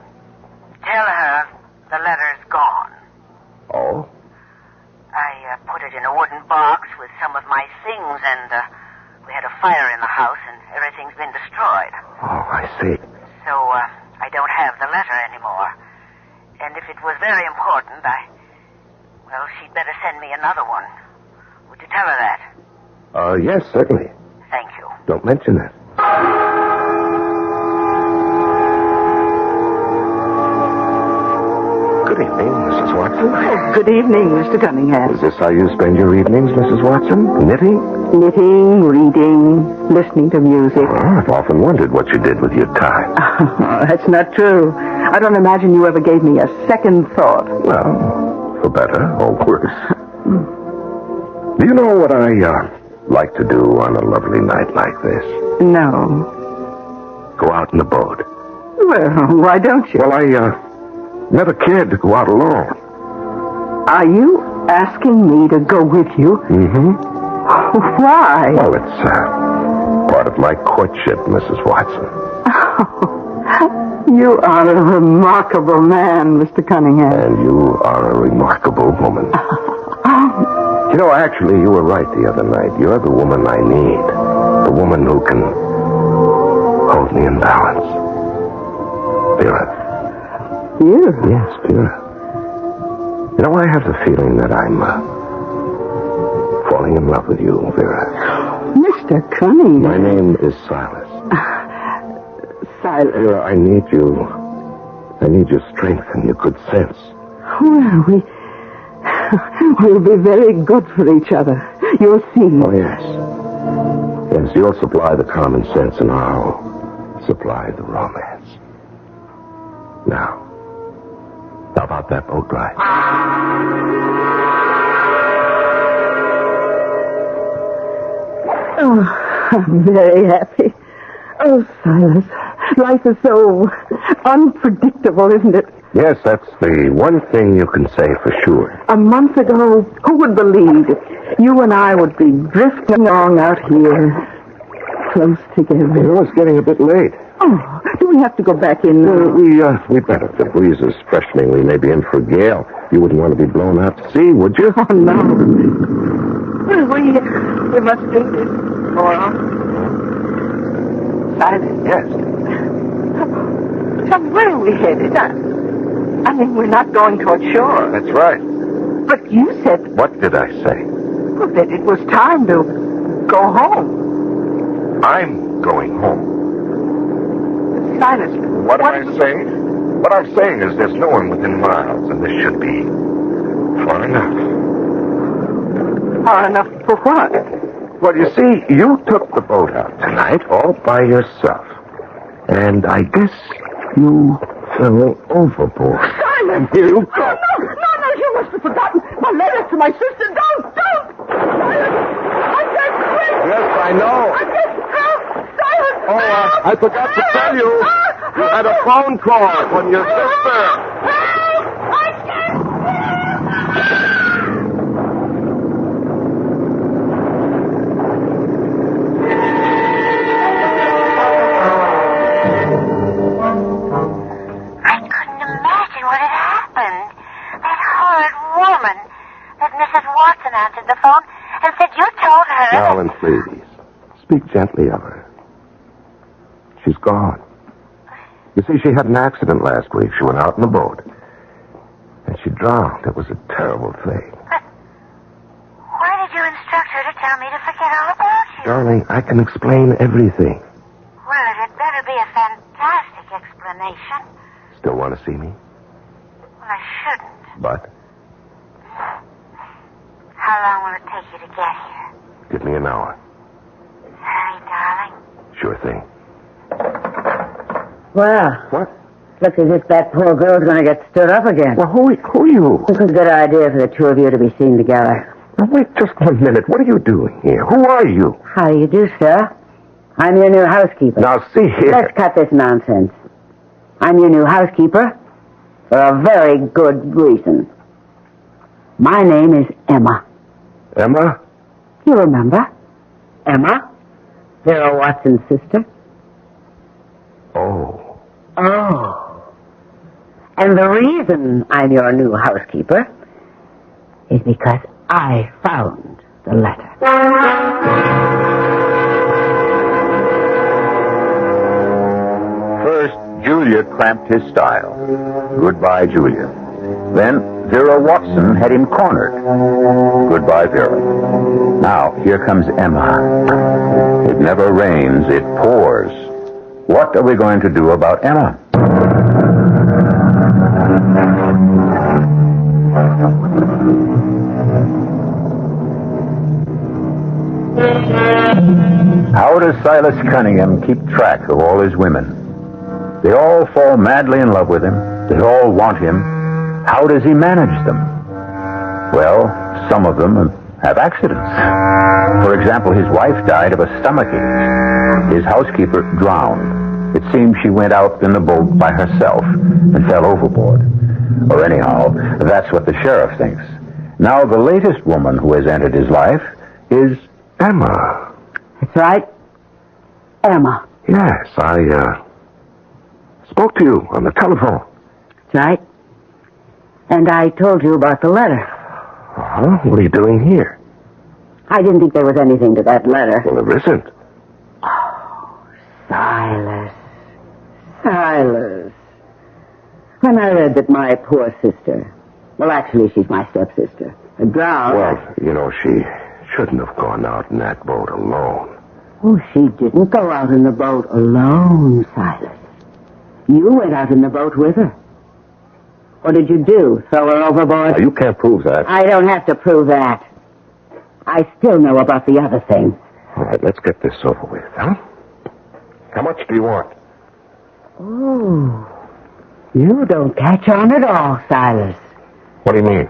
[SPEAKER 10] tell her the letter's gone.
[SPEAKER 22] Oh?
[SPEAKER 10] I put it in a wooden box with some of my things, and we had a fire in the house, and everything's been destroyed.
[SPEAKER 22] Oh, I see.
[SPEAKER 10] So, I don't have the letter anymore. And if it was very important, she'd better send me another one. Would you tell her that?
[SPEAKER 22] Yes, certainly.
[SPEAKER 10] Thank you.
[SPEAKER 22] Don't mention that. Good evening, Mrs. Watson.
[SPEAKER 8] Oh, good evening, Mr. Cunningham.
[SPEAKER 22] Is this how you spend your evenings, Mrs. Watson? Knitting?
[SPEAKER 8] Knitting, reading, listening to music.
[SPEAKER 22] Oh, I've often wondered what you did with your time.
[SPEAKER 8] That's not true. I don't imagine you ever gave me a second thought.
[SPEAKER 22] Well, for better or worse. Do you know what I like to do on a lovely night like this?
[SPEAKER 8] No.
[SPEAKER 22] Go out in the boat.
[SPEAKER 8] Well, why don't you?
[SPEAKER 22] Well, I never cared to go out alone.
[SPEAKER 8] Are you asking me to go with you?
[SPEAKER 22] Mm-hmm.
[SPEAKER 8] Why?
[SPEAKER 22] Well, it's part of like courtship, Mrs. Watson.
[SPEAKER 8] You are a remarkable man, Mr. Cunningham.
[SPEAKER 22] And you are a remarkable woman. You know, actually, you were right the other night. You're the woman I need. The woman who can hold me in balance. Vera.
[SPEAKER 8] Vera?
[SPEAKER 22] Yes, Vera. You know, I have the feeling that I'm falling in love with you, Vera.
[SPEAKER 8] Mr. Cunningham.
[SPEAKER 22] My name is Silas.
[SPEAKER 8] Silas.
[SPEAKER 22] Vera, I need you. I need your strength and your good sense.
[SPEAKER 8] Well, we'll be very good for each other. You'll see.
[SPEAKER 22] Oh, yes. Yes, you'll supply the common sense and I'll supply the romance. Now, how about that boat ride?
[SPEAKER 8] Oh, I'm very happy. Oh, Silas, life is so unpredictable, isn't it?
[SPEAKER 22] Yes, that's the one thing you can say for sure.
[SPEAKER 8] A month ago, who would believe it? You and I would be drifting along out here, close together.
[SPEAKER 22] You know, it's getting a bit late.
[SPEAKER 8] Oh, do we have to go back in now?
[SPEAKER 22] We better. If the breeze is freshening, we may be in for a gale. You wouldn't want to be blown out to sea, would you?
[SPEAKER 8] Oh, no. Well, we must do this more often. Silas?
[SPEAKER 22] Yes.
[SPEAKER 8] Tell me, where are we headed? I mean, we're not going toward shore.
[SPEAKER 22] That's right.
[SPEAKER 8] But you said...
[SPEAKER 22] What did I say?
[SPEAKER 8] Well, that it was time to go home.
[SPEAKER 22] I'm going home.
[SPEAKER 8] Silas,
[SPEAKER 22] What am I saying? What I'm saying is there's no one within miles, and this should be far enough.
[SPEAKER 8] Far enough for what?
[SPEAKER 22] Well, you see, you took the boat out tonight all by yourself. And I guess you fell overboard.
[SPEAKER 8] Simon!
[SPEAKER 22] And here you go.
[SPEAKER 8] No, you must have forgotten my letters to my sister. Don't! Silence! I can't quit!
[SPEAKER 22] Yes, I know.
[SPEAKER 8] I can't help! Silence!
[SPEAKER 22] Oh, I forgot to tell you. You had a phone call from your sister.
[SPEAKER 8] I can't
[SPEAKER 10] Watson answered the phone and said you told her...
[SPEAKER 22] Darling, please. Speak gently of her. She's gone. You see, she had an accident last week. She went out in the boat. And she drowned. It was a terrible thing.
[SPEAKER 10] But why did you instruct her to tell me to forget all about you?
[SPEAKER 22] Darling, I can explain everything.
[SPEAKER 10] Well, it had better be a fantastic explanation.
[SPEAKER 22] Still want to see me?
[SPEAKER 10] Well, I shouldn't.
[SPEAKER 22] But
[SPEAKER 10] how long will it take you to get here?
[SPEAKER 22] give me an hour.
[SPEAKER 10] Hurry, darling.
[SPEAKER 22] Sure thing.
[SPEAKER 2] Well,
[SPEAKER 22] what?
[SPEAKER 2] Looks as if that poor girl's going to get stood up again.
[SPEAKER 22] Well, who are you?
[SPEAKER 2] It's a good idea for the two of you to be seen together.
[SPEAKER 22] Now, wait just 1 minute. What are you doing here? Who are you?
[SPEAKER 2] How do you do, sir? I'm your new housekeeper.
[SPEAKER 22] Now, see here.
[SPEAKER 2] Let's cut this nonsense. I'm your new housekeeper for a very good reason. My name is Emma.
[SPEAKER 22] Emma?
[SPEAKER 2] You remember? Emma? Vera Watson's sister.
[SPEAKER 22] Oh.
[SPEAKER 2] Oh. And the reason I'm your new housekeeper is because I found the letter.
[SPEAKER 21] First, Julia cramped his style. Goodbye, Julia. Then Vera Watson had him cornered. Goodbye, Vera. Now, here comes Emma. It never rains, it pours. What are we going to do about Emma? How does Silas Cunningham keep track of all his women? They all fall madly in love with him. They all want him. How does he manage them? Well, some of them have accidents. For example, his wife died of a stomachache. His housekeeper drowned. It seems she went out in the boat by herself and fell overboard. Or anyhow, that's what the sheriff thinks. Now, the latest woman who has entered his life is Emma.
[SPEAKER 2] That's right. Emma.
[SPEAKER 22] Yes, I spoke to you on the telephone.
[SPEAKER 2] That's right. And I told you about the letter.
[SPEAKER 22] Uh-huh. What are you doing here?
[SPEAKER 2] I didn't think there was anything to that letter.
[SPEAKER 22] Well, there isn't.
[SPEAKER 2] Silas. Silas. When I read that my poor sister, well, actually, she's my stepsister, had drowned.
[SPEAKER 22] Well, you know, she shouldn't have gone out in that boat alone.
[SPEAKER 2] Oh, she didn't go out in the boat alone, Silas. You went out in the boat with her. What did you do? Throw her overboard?
[SPEAKER 22] Now, you can't prove that.
[SPEAKER 2] I don't have to prove that. I still know about the other thing.
[SPEAKER 22] All right, let's get this over with, huh? How much do you want?
[SPEAKER 2] Oh, you don't catch on at all, Silas.
[SPEAKER 22] What do you mean?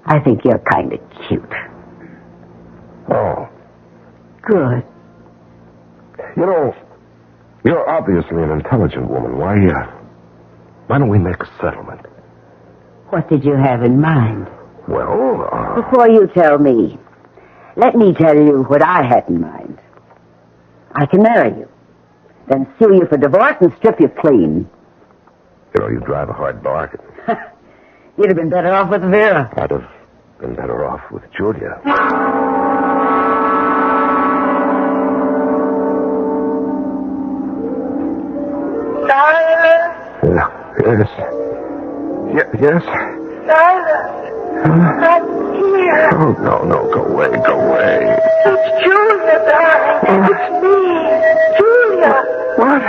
[SPEAKER 2] I think you're kind of cute.
[SPEAKER 22] Oh.
[SPEAKER 2] Good.
[SPEAKER 22] You know, you're obviously an intelligent woman. Why don't we make a settlement?
[SPEAKER 2] What did you have in mind?
[SPEAKER 22] Well,
[SPEAKER 2] Before you tell me, let me tell you what I had in mind. I can marry you, then sue you for divorce and strip you clean.
[SPEAKER 22] you know, you drive a hard bargain.
[SPEAKER 2] You'd have been better off with Vera.
[SPEAKER 22] I'd have been better off with Julia.
[SPEAKER 17] Silas!
[SPEAKER 22] Yes. Yes?
[SPEAKER 17] Silas! I'm here.
[SPEAKER 22] Oh, no, go away.
[SPEAKER 17] It's Julia, darling. It's me, Julia.
[SPEAKER 22] What?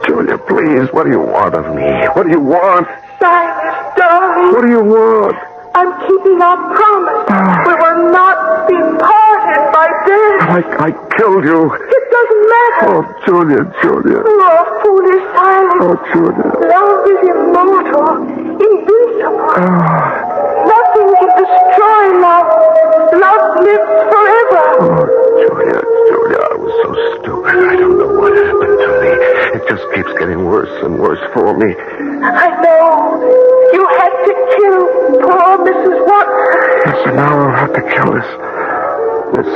[SPEAKER 22] Julia, please, what do you want of me? What do you want?
[SPEAKER 17] Silas, darling.
[SPEAKER 22] What do you want?
[SPEAKER 17] I'm keeping our promise. We will not be parted by death.
[SPEAKER 22] I killed you.
[SPEAKER 17] It doesn't matter.
[SPEAKER 22] Oh, Julia.
[SPEAKER 17] You are foolish, Silas.
[SPEAKER 22] Oh, Julia.
[SPEAKER 17] Love is immortal, invincible. Nothing can destroy love. Love lives forever.
[SPEAKER 22] Oh, Julia, I was so stupid. I don't know what happened to me. It just keeps getting worse and worse for me.
[SPEAKER 17] I know. You had to kill poor Mrs. Watson.
[SPEAKER 22] Yes, and now I'll have to kill this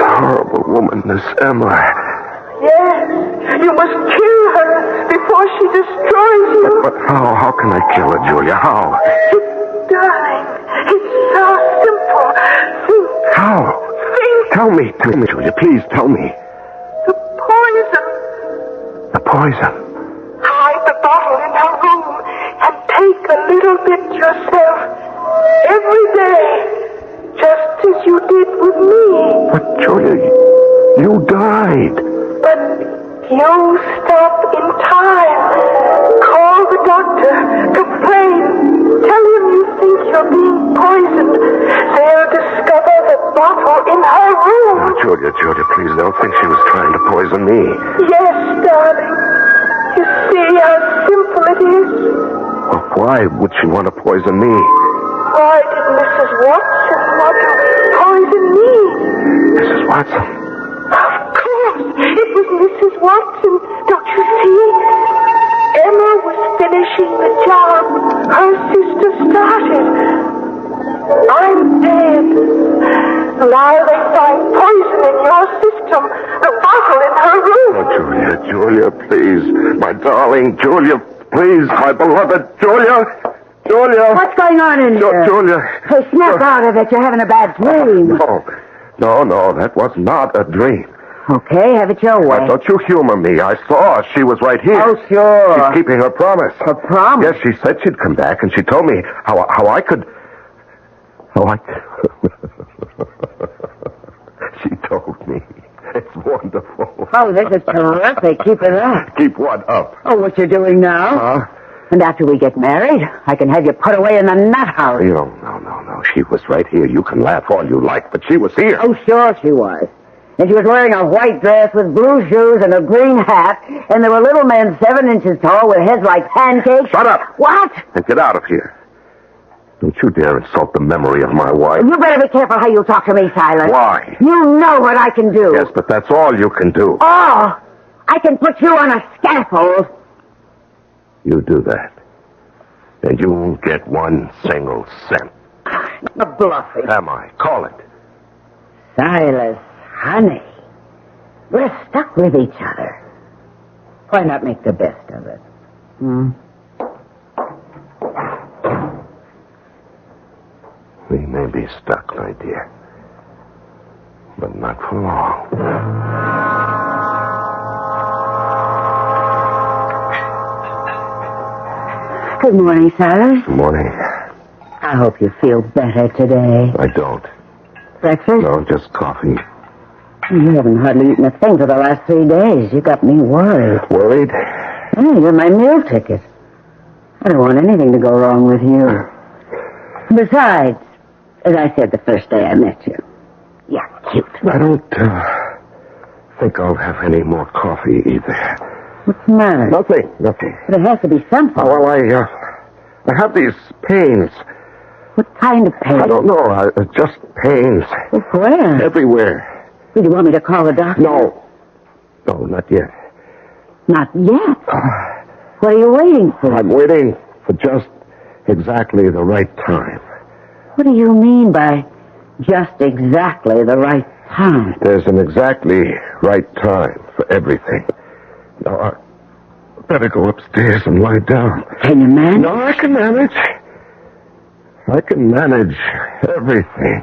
[SPEAKER 22] horrible woman, this Emma.
[SPEAKER 17] Yes, you must kill her before she destroys you.
[SPEAKER 22] But how can I kill her, Julia? How?
[SPEAKER 17] Darling, it's so simple. Think.
[SPEAKER 22] How?
[SPEAKER 17] Think.
[SPEAKER 22] Tell me, Julia. Please tell me.
[SPEAKER 17] The poison.
[SPEAKER 22] The poison?
[SPEAKER 17] Hide the bottle in her room and take a little bit yourself every day, just as you did with me.
[SPEAKER 22] But, Julia, you died.
[SPEAKER 17] But you'll stop in time. Call the doctor. Complain. Tell him you think you're being poisoned. They'll discover the bottle in her room.
[SPEAKER 22] Oh, Julia, please don't think she was trying to poison me.
[SPEAKER 17] Yes, darling. You see how simple it is?
[SPEAKER 22] Well, why would she want to poison me?
[SPEAKER 17] Why did Mrs. Watson want to poison me?
[SPEAKER 22] Mrs. Watson?
[SPEAKER 17] Of course. It was Mrs. Watson. Don't you see? Emma was finishing the job her sister started. I'm dead. Now they find poison in your system. The bottle in her room.
[SPEAKER 22] Oh, Julia, please. My darling, Julia, please. My beloved, Julia.
[SPEAKER 2] What's going on in here?
[SPEAKER 22] Julia.
[SPEAKER 2] Hey, snap out of it. You're having a bad dream.
[SPEAKER 22] No, that was not a dream.
[SPEAKER 2] Okay, have it your way.
[SPEAKER 22] Now, don't you humor me. I saw her. She was right here.
[SPEAKER 2] Oh, sure.
[SPEAKER 22] She's keeping her promise.
[SPEAKER 2] Her promise?
[SPEAKER 22] Yes, she said she'd come back, and she told me how I could... She told me. It's wonderful.
[SPEAKER 2] Oh, this is terrific. Keep it up.
[SPEAKER 22] Keep what up?
[SPEAKER 2] Oh, what you're doing now?
[SPEAKER 22] Huh?
[SPEAKER 2] And after we get married, I can have you put away in the nut house.
[SPEAKER 22] No. She was right here. You can laugh all you like, but she was here.
[SPEAKER 2] Oh, sure she was. And she was wearing a white dress with blue shoes and a green hat, and there were little men 7 inches tall with heads like pancakes.
[SPEAKER 22] Shut up!
[SPEAKER 2] What?
[SPEAKER 22] And get out of here. Don't you dare insult the memory of my wife.
[SPEAKER 2] You better be careful how you talk to me, Silas.
[SPEAKER 22] Why?
[SPEAKER 2] You know what I can do.
[SPEAKER 22] Yes, but that's all you can do.
[SPEAKER 2] Oh! I can put you on a scaffold.
[SPEAKER 22] You do that, and you won't get 1 single cent.
[SPEAKER 2] You're bluffing.
[SPEAKER 22] Am I? Call it.
[SPEAKER 2] Silas, honey, We're stuck with each other. Why not make the best of it?
[SPEAKER 22] We may be stuck, my dear. But not for long.
[SPEAKER 2] Good morning, Cyrus.
[SPEAKER 22] Good morning.
[SPEAKER 2] I hope you feel better today.
[SPEAKER 22] I don't.
[SPEAKER 2] Breakfast?
[SPEAKER 22] No, just coffee.
[SPEAKER 2] You haven't hardly eaten a thing for the last 3 days. You got me worried.
[SPEAKER 22] Worried?
[SPEAKER 2] Hey, you're my meal ticket. I don't want anything to go wrong with you. Besides, as I said the first day I met you, you're cute.
[SPEAKER 22] I don't think I'll have any more coffee either.
[SPEAKER 2] What's the matter?
[SPEAKER 22] Nothing.
[SPEAKER 2] But it has to be something.
[SPEAKER 22] Oh, well, I have these pains.
[SPEAKER 2] What kind of pain?
[SPEAKER 22] I don't know. Just pains.
[SPEAKER 2] Where?
[SPEAKER 22] Everywhere.
[SPEAKER 2] Do you want me to call the doctor?
[SPEAKER 22] No, not yet.
[SPEAKER 2] Not yet? What are you waiting for?
[SPEAKER 22] I'm waiting for just exactly the right time.
[SPEAKER 2] What do you mean by just exactly the right time?
[SPEAKER 22] There's an exactly right time for everything. Now, I better go upstairs and lie down.
[SPEAKER 2] Can you manage?
[SPEAKER 22] No, I can manage. I can manage everything.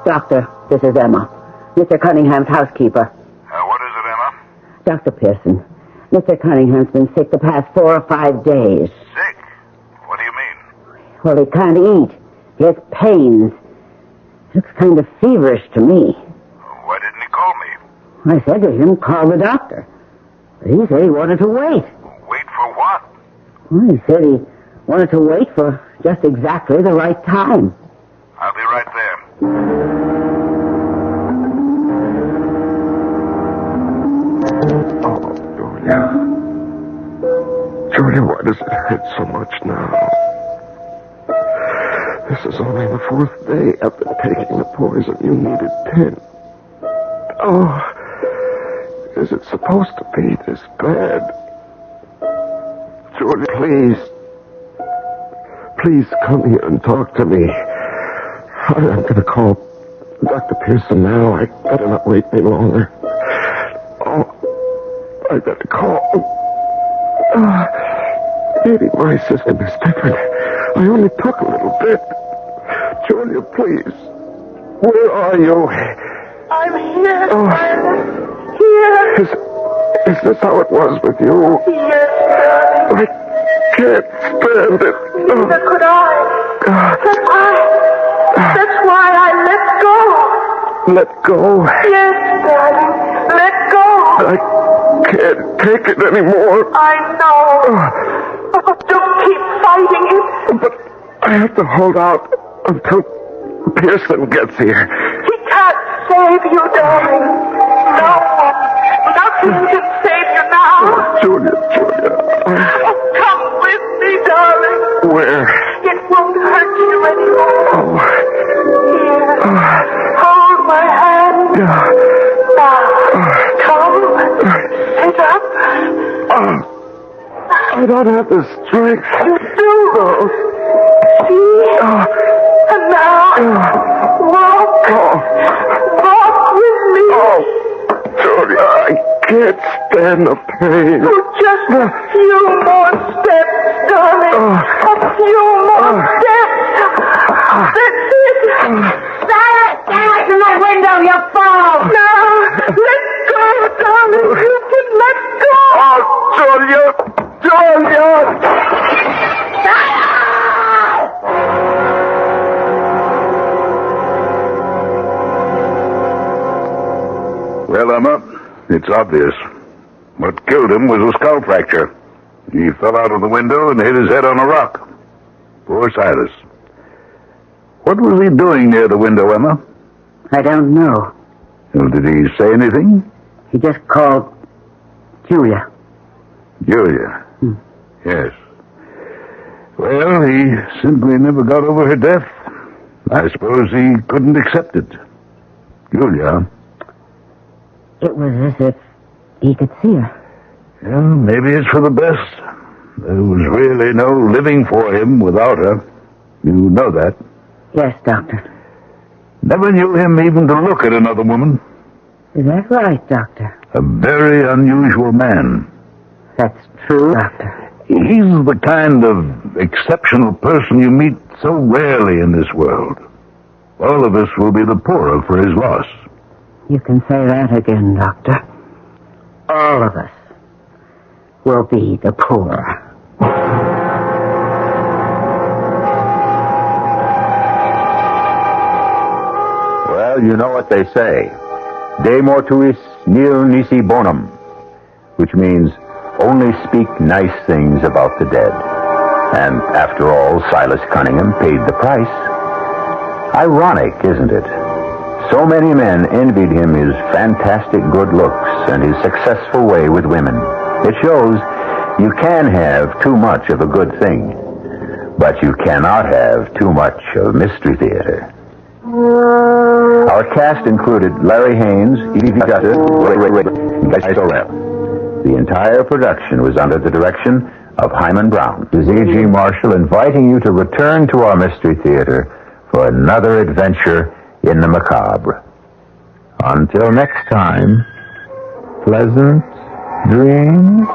[SPEAKER 2] Doctor, this is Emma. Mr. Cunningham's housekeeper.
[SPEAKER 9] What is it, Emma?
[SPEAKER 2] Dr. Pearson, Mr. Cunningham's been sick the past 4 or 5 days.
[SPEAKER 9] Sick? What do you mean?
[SPEAKER 2] Well, he can't eat. He has pains. Looks kind of feverish to me.
[SPEAKER 9] Why didn't he call me?
[SPEAKER 2] I said to him, call the doctor. But he said he wanted to wait.
[SPEAKER 9] Wait for what?
[SPEAKER 2] Well, he said he wanted to wait for just exactly the right time.
[SPEAKER 9] I'll be right there.
[SPEAKER 22] Oh, Julia, why does it hurt so much now? This is only the 4th day after taking the poison you needed 10. Oh, is it supposed to be this bad? Julia, please come here and talk to me. I'm going to call Dr. Pearson now. I better not wait any longer. Oh, I better call. Maybe my system is different. I only took a little bit. Julia, please. Where are you?
[SPEAKER 17] I'm here,
[SPEAKER 22] Oh.
[SPEAKER 17] Silas. Here.
[SPEAKER 22] Is this how it was with you?
[SPEAKER 17] Yes, darling.
[SPEAKER 22] I can't stand it.
[SPEAKER 17] Neither could I. That's why I let go.
[SPEAKER 22] Let go?
[SPEAKER 17] Yes, darling. Let go.
[SPEAKER 22] I can't take it anymore.
[SPEAKER 17] I know. Oh, don't keep fighting it.
[SPEAKER 22] But I have to hold out until Pearson gets here.
[SPEAKER 17] He can't save you, darling. No one. Nothing can save you now.
[SPEAKER 22] Julia.
[SPEAKER 17] Oh, come with me, darling.
[SPEAKER 22] Where?
[SPEAKER 17] It won't hurt you anymore.
[SPEAKER 22] Oh.
[SPEAKER 17] Here. Hold my hand. Now, come. Sit up.
[SPEAKER 22] I don't have the strength.
[SPEAKER 17] You do. See? And now, walk. Walk with me.
[SPEAKER 22] Julia, I can't stand the pain.
[SPEAKER 17] Just a few more steps, darling. A few more steps. That's it. Sarah, get out from the window, you fool. Now, let go, darling. You can let go.
[SPEAKER 22] Julia!
[SPEAKER 9] Well, Emma, it's obvious. What killed him was a skull fracture. He fell out of the window and hit his head on a rock. Poor Silas. What was he doing near the window, Emma?
[SPEAKER 2] I don't know.
[SPEAKER 9] Well, did he say anything?
[SPEAKER 2] He just called Julia.
[SPEAKER 9] Julia. Yes. Well, he simply never got over her death. I suppose he couldn't accept it. Julia.
[SPEAKER 2] It was as if he could see her.
[SPEAKER 9] Yeah, maybe it's for the best. There was really no living for him without her. You know that.
[SPEAKER 2] Yes, Doctor.
[SPEAKER 9] Never knew him even to look at another woman.
[SPEAKER 2] Is that right, Doctor?
[SPEAKER 9] A very unusual man.
[SPEAKER 2] That's true, Doctor.
[SPEAKER 9] He's the kind of exceptional person you meet so rarely in this world. All of us will be the poorer for his loss.
[SPEAKER 2] You can say that again, Doctor. All of us will be the poorer.
[SPEAKER 21] Well, you know what they say. De mortuis nil nisi bonum, which means only speak nice things about the dead. And after all, Silas Cunningham paid the price. Ironic, isn't it? So many men envied him his fantastic good looks and his successful way with women. It shows you can have too much of a good thing, but you cannot have too much of Mystery Theater. Our cast included Larry Haynes, Evie Justice, and Guy Sorrell. The entire production was under the direction of Hyman Brown. This is E.G. Marshall inviting you to return to our Mystery Theater for another adventure in the macabre. Until next time, pleasant dreams.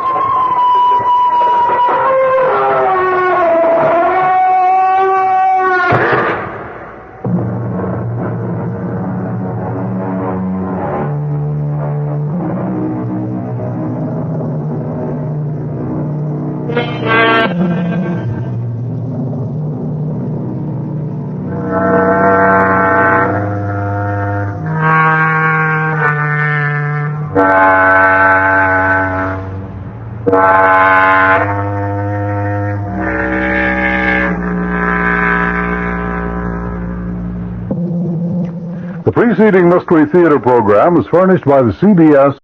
[SPEAKER 9] The preceding Mystery Theater program is furnished by the CBS.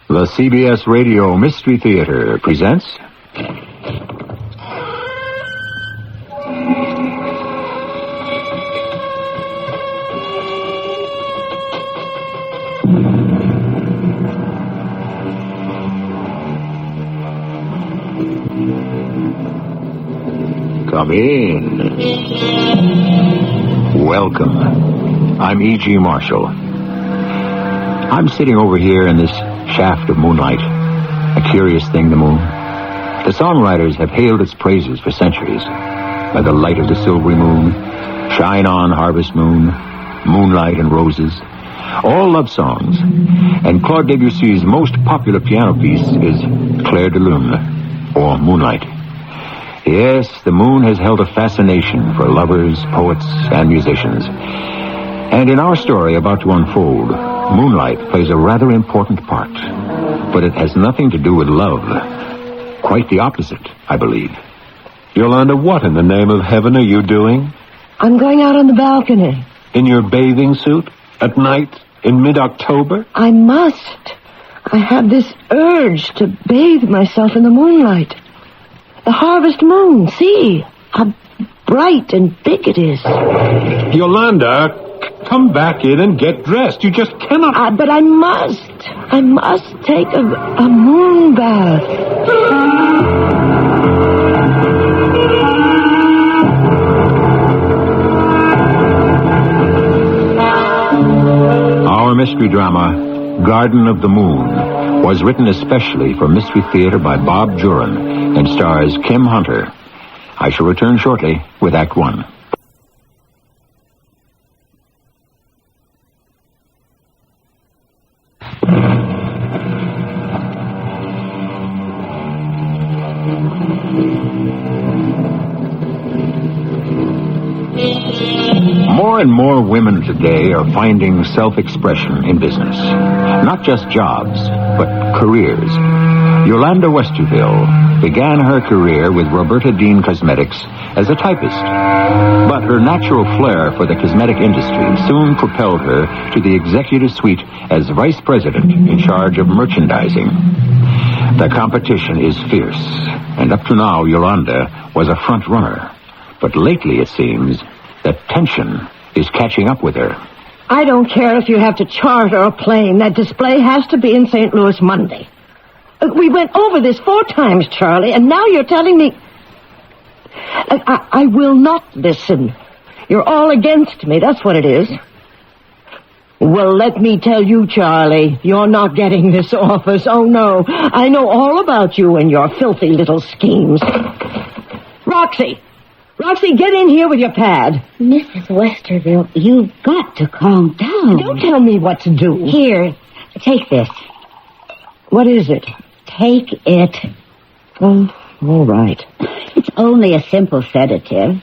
[SPEAKER 4] The CBS Radio Mystery Theater presents Come in. Welcome. I'm E.G. Marshall. I'm sitting over here in this shaft of moonlight. A curious thing, the moon. The songwriters have hailed its praises for centuries. By the light of the silvery moon, shine on, harvest moon, moonlight and roses. All love songs. And Claude Debussy's most popular piano piece is Clair de Lune, or Moonlight. Yes, the moon has held a fascination for lovers, poets, and musicians. And in our story about to unfold, moonlight plays a rather important part. But it has nothing to do with love. Quite the opposite, I believe. Yolanda, what in the name of heaven are you doing?
[SPEAKER 19] I'm going out on the balcony.
[SPEAKER 4] In your bathing suit? At night? In mid-October?
[SPEAKER 19] I must. I have this urge to bathe myself in the moonlight. The harvest moon, see how bright and big it is.
[SPEAKER 4] Yolanda, come back in and get dressed. You just cannot...
[SPEAKER 19] But I must. I must take a moon bath.
[SPEAKER 4] Our mystery drama, Garden of the Moon, was written especially for Mystery Theater by Bob Juran and stars Kim Hunter. I shall return shortly with Act One. More and more women today are finding self-expression in business. Not just jobs, but careers. Yolanda Westerville began her career with Roberta Dean Cosmetics as a typist. But her natural flair for the cosmetic industry soon propelled her to the executive suite as vice president in charge of merchandising. The competition is fierce, and up to now Yolanda was a front runner. But lately, it seems, that tension is catching up with her.
[SPEAKER 19] I don't care if you have to charter a plane. That display has to be in St. Louis Monday. We went over this 4 times, Charlie, and now you're telling me... I will not listen. You're all against me, that's what it is. Well, let me tell you, Charlie, you're not getting this office. Oh, no. I know all about you and your filthy little schemes. Roxy! Roxy, get in here with your pad.
[SPEAKER 2] Mrs. Westerville, you've got to calm down.
[SPEAKER 19] Don't tell me what to do.
[SPEAKER 2] Here, take this.
[SPEAKER 19] What is it?
[SPEAKER 2] Take it.
[SPEAKER 19] Oh, all right.
[SPEAKER 2] It's only a simple sedative.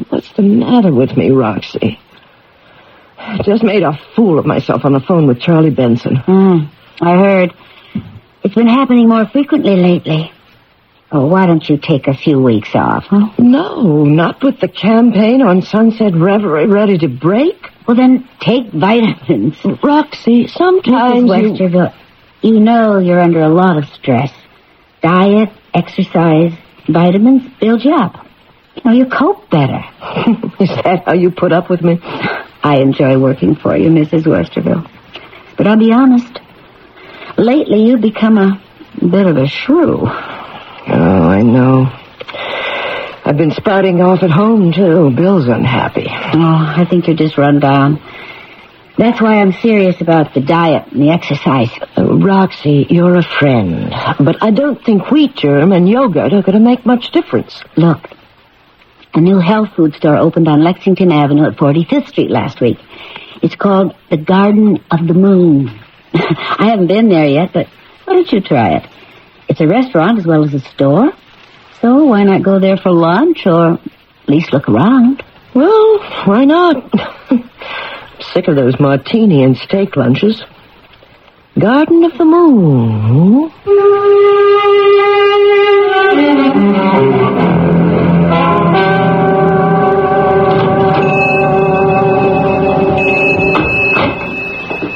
[SPEAKER 19] What's the matter with me, Roxy? I just made a fool of myself on the phone with Charlie Benson.
[SPEAKER 2] I heard. It's been happening more frequently lately. Oh, why don't you take a few weeks off, huh?
[SPEAKER 19] No, not with the campaign on Sunset Reverie ready to break.
[SPEAKER 2] Well, then take vitamins.
[SPEAKER 19] Roxy, sometimes
[SPEAKER 2] Mrs. Westerville, you know you're under a lot of stress. Diet, exercise, vitamins build you up. You know, you cope better.
[SPEAKER 19] Is that how you put up with me?
[SPEAKER 2] I enjoy working for you, Mrs. Westerville. But I'll be honest. Lately, you've become a bit of a shrew.
[SPEAKER 19] Oh, I know. I've been spouting off at home, too. Bill's unhappy.
[SPEAKER 2] Oh, I think you're just run down. That's why I'm serious about the diet and the exercise.
[SPEAKER 19] Roxy, you're a friend. But I don't think wheat germ and yogurt are going to make much difference.
[SPEAKER 2] Look, a new health food store opened on Lexington Avenue at 45th Street last week. It's called the Garden of the Moon. I haven't been there yet, but why don't you try it? It's a restaurant as well as a store. So why not go there for lunch or at least look around?
[SPEAKER 19] Well, why not? I'm sick of those martini and steak lunches. Garden of the Moon.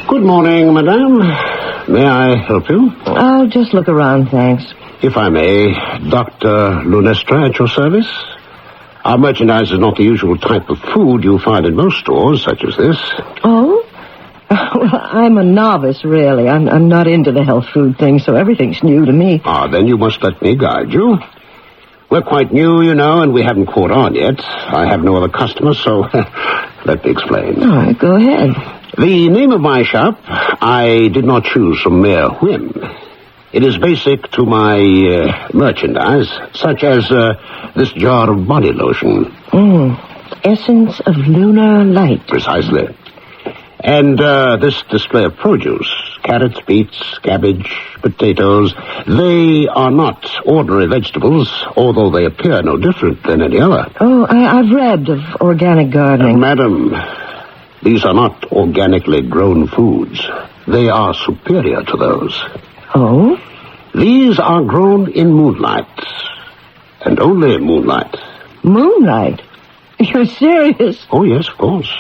[SPEAKER 11] Good morning, madame. May I help you?
[SPEAKER 19] I'll just look around, thanks.
[SPEAKER 11] If I may, Dr. Lunestra at your service? Our merchandise is not the usual type of food you find in most stores, such as this.
[SPEAKER 19] Oh? Well, I'm a novice, really. I'm not into the health food thing, so everything's new to me.
[SPEAKER 11] Ah, then you must let me guide you. We're quite new, you know, and we haven't caught on yet. I have no other customers, so let me explain.
[SPEAKER 19] All right, go ahead.
[SPEAKER 11] The name of my shop, I did not choose from mere whim. It is basic to my merchandise, such as this jar of body lotion.
[SPEAKER 19] Essence of lunar light.
[SPEAKER 11] Precisely. And this display of produce, carrots, beets, cabbage, potatoes, they are not ordinary vegetables, although they appear no different than any other.
[SPEAKER 19] Oh, I've read of organic gardening.
[SPEAKER 11] Madam, these are not organically grown foods. They are superior to those.
[SPEAKER 19] Oh?
[SPEAKER 11] These are grown in moonlight, and only in moonlight.
[SPEAKER 19] Moonlight? You're serious?
[SPEAKER 11] Oh, yes, of course.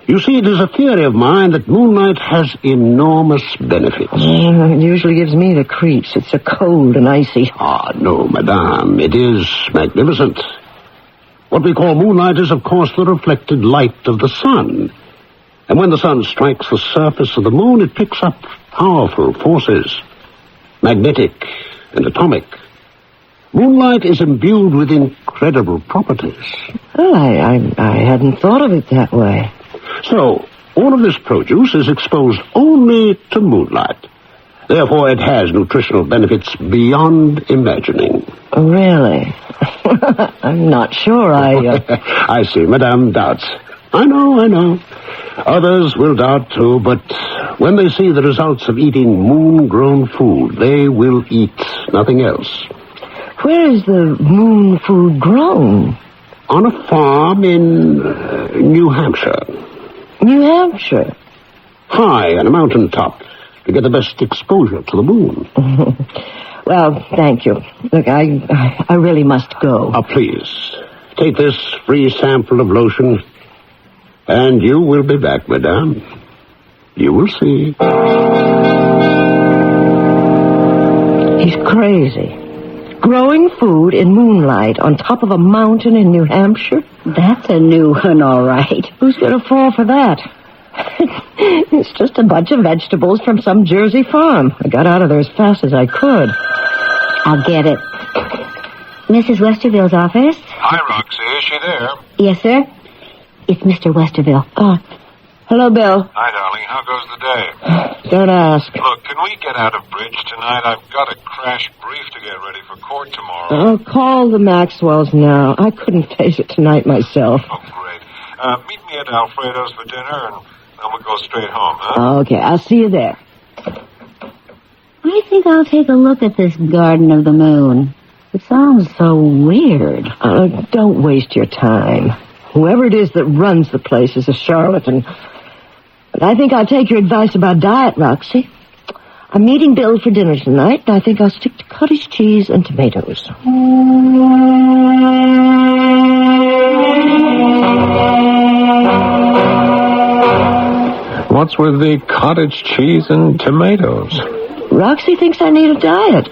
[SPEAKER 11] You see, it is a theory of mine that moonlight has enormous benefits.
[SPEAKER 19] It usually gives me the creeps. It's so cold and icy.
[SPEAKER 11] Ah, no, madame. It is magnificent. What we call moonlight is, of course, the reflected light of the sun. And when the sun strikes the surface of the moon, it picks up powerful forces, magnetic and atomic. Moonlight is imbued with incredible properties.
[SPEAKER 19] Well, I hadn't thought of it that way.
[SPEAKER 11] So, all of this produce is exposed only to moonlight. Therefore, it has nutritional benefits beyond imagining.
[SPEAKER 19] Oh, really? I'm not sure
[SPEAKER 11] I see, Madame doubts. I know. Others will doubt, too, but when they see the results of eating moon-grown food, they will eat nothing else.
[SPEAKER 19] Where is the moon food grown?
[SPEAKER 11] On a farm in New Hampshire.
[SPEAKER 19] New Hampshire?
[SPEAKER 11] High on a mountain top to get the best exposure to the moon.
[SPEAKER 19] Well, thank you. Look, I really must go.
[SPEAKER 11] Please, take this free sample of lotion, and you will be back, madame. You will see.
[SPEAKER 19] He's crazy. Growing food in moonlight on top of a mountain in New Hampshire?
[SPEAKER 2] That's a new one, all right.
[SPEAKER 19] Who's going to fall for that? It's just a bunch of vegetables from some Jersey farm. I got out of there as fast as I could.
[SPEAKER 2] I'll get it. Mrs. Westerville's office?
[SPEAKER 12] Hi, Roxy. Is she there?
[SPEAKER 2] Yes, sir. It's Mr. Westerville.
[SPEAKER 19] Hello, Bill.
[SPEAKER 12] Hi, darling. How goes the day?
[SPEAKER 19] Don't ask.
[SPEAKER 12] Look, can we get out of bridge tonight? I've got a crash brief to get ready for court tomorrow.
[SPEAKER 19] Oh, call the Maxwells now. I couldn't face it tonight myself.
[SPEAKER 12] Oh, great. Meet me at Alfredo's for dinner, and then we'll go straight home, huh?
[SPEAKER 19] Okay, I'll see you there.
[SPEAKER 2] I think I'll take a look at this Garden of the Moon. It sounds so weird.
[SPEAKER 19] Don't waste your time. Whoever it is that runs the place is a charlatan. But I think I'll take your advice about diet, Roxy. I'm meeting Bill for dinner tonight, and I think I'll stick to cottage cheese and tomatoes.
[SPEAKER 12] What's with the cottage cheese and tomatoes?
[SPEAKER 19] Roxy thinks I need a diet.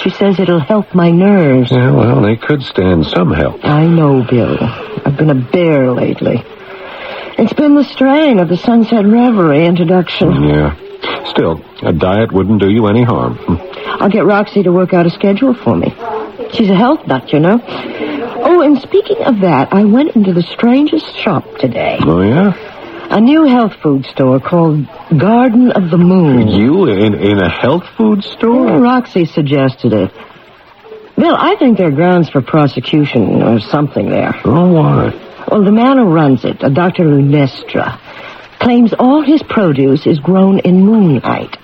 [SPEAKER 19] She says it'll help my nerves.
[SPEAKER 12] Yeah, well, they could stand some help.
[SPEAKER 19] I know, Bill. I've been a bear lately. It's been the strain of the Sunset Reverie introduction.
[SPEAKER 12] Yeah. Still, a diet wouldn't do you any harm.
[SPEAKER 19] I'll get Roxy to work out a schedule for me. She's a health nut, you know. Oh, and speaking of that, I went into the strangest shop today.
[SPEAKER 12] Oh, yeah?
[SPEAKER 19] A new health food store called Garden of the Moon.
[SPEAKER 12] You in a health food store?
[SPEAKER 19] Oh, Roxy suggested it. Bill, I think there are grounds for prosecution or something there.
[SPEAKER 12] Oh, why?
[SPEAKER 19] Well, the man who runs it, a Dr. Lunestra, claims all his produce is grown in moonlight.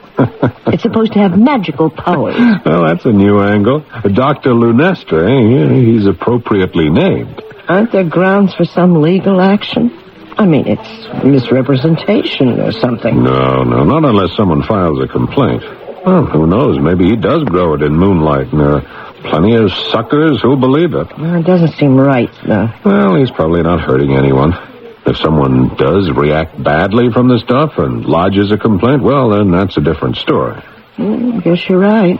[SPEAKER 19] It's supposed to have magical powers.
[SPEAKER 12] Well, that's a new angle. Dr. Lunestra, he's appropriately named.
[SPEAKER 19] Aren't there grounds for some legal action? I mean, it's misrepresentation or something.
[SPEAKER 12] No, not unless someone files a complaint. Well, who knows? Maybe he does grow it in moonlight, and there are plenty of suckers who'll believe it.
[SPEAKER 19] Well, it doesn't seem right, though.
[SPEAKER 12] Well, he's probably not hurting anyone. If someone does react badly from the stuff and lodges a complaint, well, then that's a different story.
[SPEAKER 19] I guess you're right.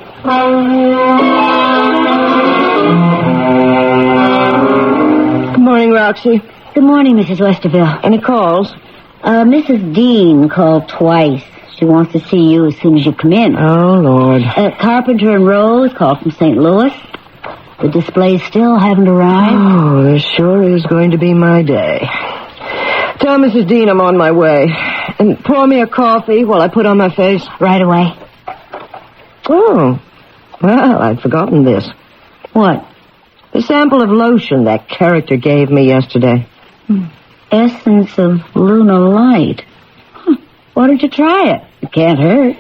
[SPEAKER 19] Good morning, Roxy.
[SPEAKER 2] Good morning, Mrs. Westerville.
[SPEAKER 19] Any calls?
[SPEAKER 2] Mrs. Dean called twice. She wants to see you as soon as you come in.
[SPEAKER 19] Oh, Lord.
[SPEAKER 2] Carpenter and Rose called from St. Louis. The displays still haven't arrived.
[SPEAKER 19] Oh, this sure is going to be my day. Tell Mrs. Dean I'm on my way. And pour me a coffee while I put on my face.
[SPEAKER 2] Right away.
[SPEAKER 19] Oh, well, I'd forgotten this.
[SPEAKER 2] What?
[SPEAKER 19] The sample of lotion that character gave me yesterday.
[SPEAKER 2] Essence of lunar light. Why don't you try it? It can't hurt.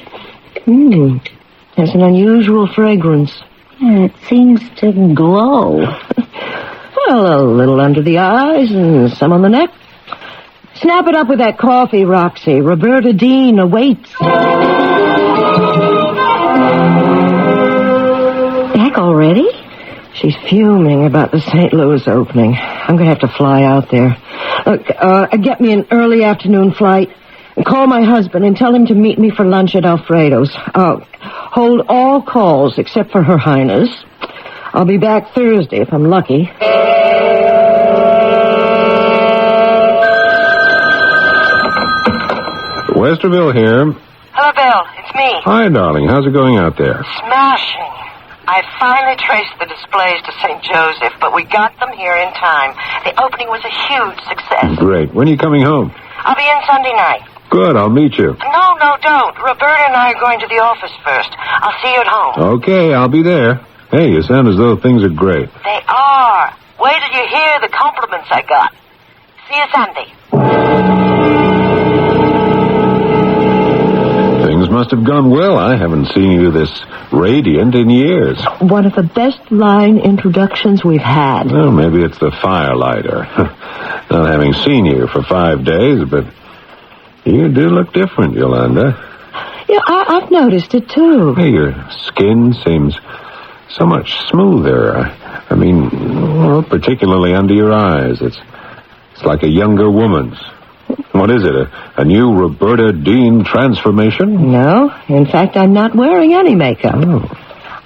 [SPEAKER 19] Has an unusual fragrance.
[SPEAKER 2] It seems to glow.
[SPEAKER 19] Well, a little under the eyes and some on the neck. Snap it up with that coffee, Roxy. Roberta Dean awaits.
[SPEAKER 2] Back already?
[SPEAKER 19] She's fuming about the St. Louis opening. I'm going to have to fly out there. Look, get me an early afternoon flight. And call my husband and tell him to meet me for lunch at Alfredo's. Hold all calls except for Her Highness. I'll be back Thursday if I'm lucky.
[SPEAKER 12] Westerville here.
[SPEAKER 10] Hello, Bill. It's me.
[SPEAKER 12] Hi, darling. How's it going out there?
[SPEAKER 10] Smashing. I finally traced the displays to St. Joseph, but we got them here in time. The opening was a huge success.
[SPEAKER 12] Great. When are you coming home?
[SPEAKER 10] I'll be in Sunday night.
[SPEAKER 12] Good. I'll meet you.
[SPEAKER 10] No, don't. Roberta and I are going to the office first. I'll see you at home.
[SPEAKER 12] Okay, I'll be there. Hey, you sound as though things are great.
[SPEAKER 10] They are. Wait till you hear the compliments I got. See you Sunday.
[SPEAKER 12] Things must have gone well. I haven't seen you this radiant in years.
[SPEAKER 19] One of the best line introductions we've had.
[SPEAKER 12] Well, maybe it's the firelighter. Not having seen you for 5 days, but you do look different, Yolanda.
[SPEAKER 19] Yeah, I've noticed it, too.
[SPEAKER 12] Hey, your skin seems so much smoother. I mean, well, particularly under your eyes. It's like a younger woman's. What is it, a new Roberta Dean transformation?
[SPEAKER 19] No. In fact, I'm not wearing any makeup.
[SPEAKER 12] Oh.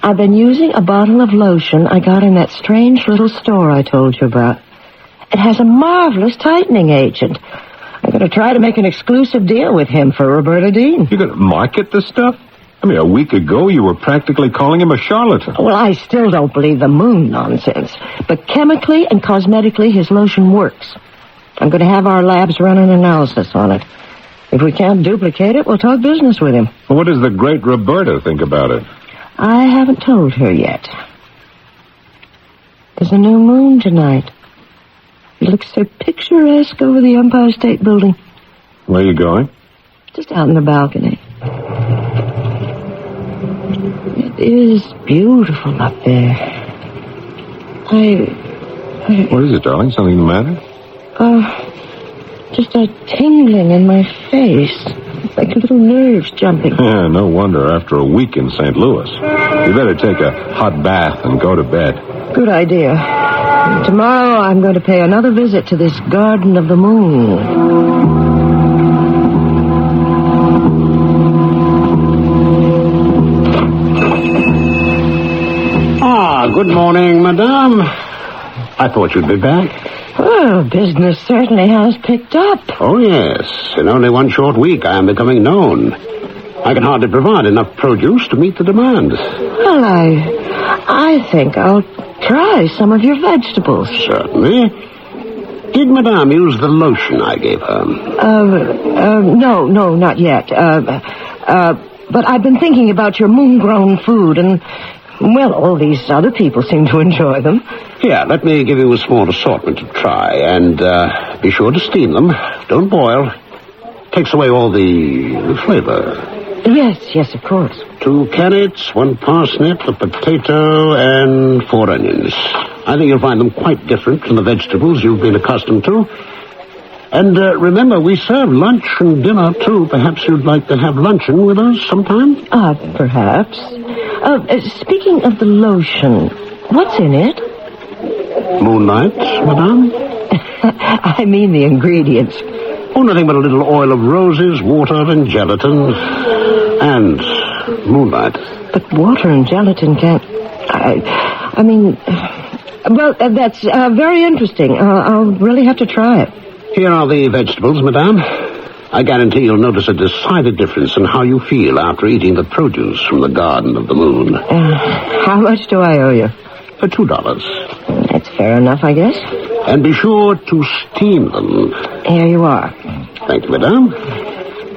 [SPEAKER 19] I've been using a bottle of lotion I got in that strange little store I told you about. It has a marvelous tightening agent. I'm going to try to make an exclusive deal with him for Roberta Dean.
[SPEAKER 12] You're going to market this stuff? I mean, a week ago you were practically calling him a charlatan.
[SPEAKER 19] Well, I still don't believe the moon nonsense. But chemically and cosmetically, his lotion works. I'm going to have our labs run an analysis on it. If we can't duplicate it, we'll talk business with him.
[SPEAKER 12] Well, what does the great Roberta think about it?
[SPEAKER 19] I haven't told her yet. There's a new moon tonight. It looks so picturesque over the Empire State Building.
[SPEAKER 12] Where are you going?
[SPEAKER 19] Just out in the balcony. It is beautiful up there.
[SPEAKER 12] What is it, darling? Something the matter?
[SPEAKER 19] Just a tingling in my face. Like little nerves jumping.
[SPEAKER 12] Yeah, no wonder after a week in St. Louis. You better take a hot bath and go to bed.
[SPEAKER 19] Good idea. Tomorrow I'm going to pay another visit to this Garden of the Moon.
[SPEAKER 11] Good morning, madame. I thought you'd be back.
[SPEAKER 19] Well, business certainly has picked up.
[SPEAKER 11] Oh, yes. In only one short week, I am becoming known. I can hardly provide enough produce to meet the demand.
[SPEAKER 19] Well, I think I'll try some of your vegetables.
[SPEAKER 11] Certainly. Did madame use the lotion I gave her?
[SPEAKER 19] No, not yet. But I've been thinking about your moon-grown food, and, well, all these other people seem to enjoy them.
[SPEAKER 11] Here, let me give you a small assortment to try, and be sure to steam them. Don't boil. Takes away all the flavor.
[SPEAKER 19] Yes, of course.
[SPEAKER 11] 2 carrots, 1 parsnip, a potato, and 4 onions. I think you'll find them quite different from the vegetables you've been accustomed to. And remember, we serve lunch and dinner, too. Perhaps you'd like to have luncheon with us sometime?
[SPEAKER 19] Perhaps. Speaking of the lotion, what's in it?
[SPEAKER 11] Moonlight, madame?
[SPEAKER 19] I mean the ingredients.
[SPEAKER 11] Oh, nothing but a little oil of roses, water, and gelatin. And moonlight.
[SPEAKER 19] But water and gelatin can't... I mean... Well, that's very interesting. I'll really have to try it.
[SPEAKER 11] Here are the vegetables, madame. I guarantee you'll notice a decided difference in how you feel after eating the produce from the Garden of the Moon.
[SPEAKER 19] How much do I owe you?
[SPEAKER 11] For $2.
[SPEAKER 19] That's fair enough, I guess.
[SPEAKER 11] And be sure to steam them.
[SPEAKER 19] Here you are.
[SPEAKER 11] Thank you, madame.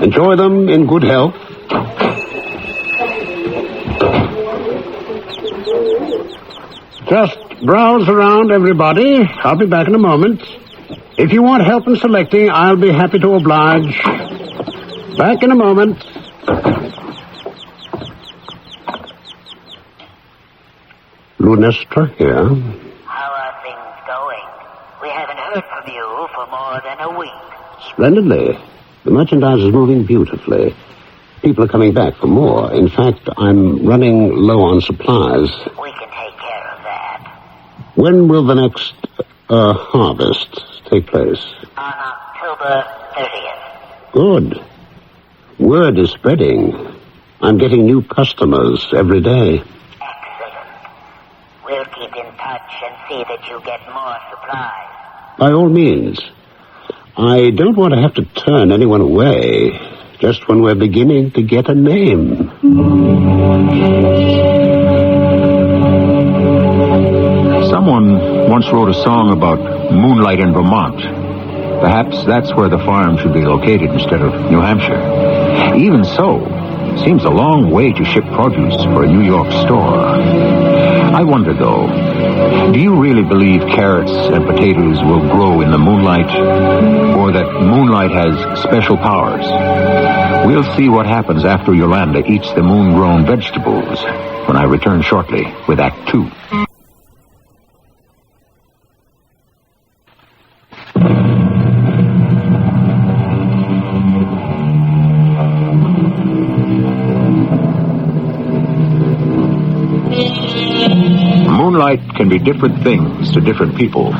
[SPEAKER 11] Enjoy them in good health. Just browse around, everybody. I'll be back in a moment. If you want help in selecting, I'll be happy to oblige. Back in a moment. Lunestra here.
[SPEAKER 10] How are things going? We haven't heard from you for more than a week.
[SPEAKER 11] Splendidly. The merchandise is moving beautifully. People are coming back for more. In fact, I'm running low on supplies.
[SPEAKER 10] We can take care of that.
[SPEAKER 11] When will the next harvest take place?
[SPEAKER 10] On October 30th.
[SPEAKER 11] Good. Word is spreading. I'm getting new customers every day.
[SPEAKER 10] Excellent. We'll keep in touch and see that you get more supplies.
[SPEAKER 11] By all means. I don't want to have to turn anyone away just when we're beginning to get a name.
[SPEAKER 4] Someone once wrote a song about moonlight in Vermont. Perhaps that's where the farm should be located instead of New Hampshire. Even so, it seems a long way to ship produce for a New York store. I wonder, though, do you really believe carrots and potatoes will grow in the moonlight, or that moonlight has special powers? We'll see what happens after Yolanda eats the moon-grown vegetables when I return shortly with Act 2. Moonlight can be different things to different people.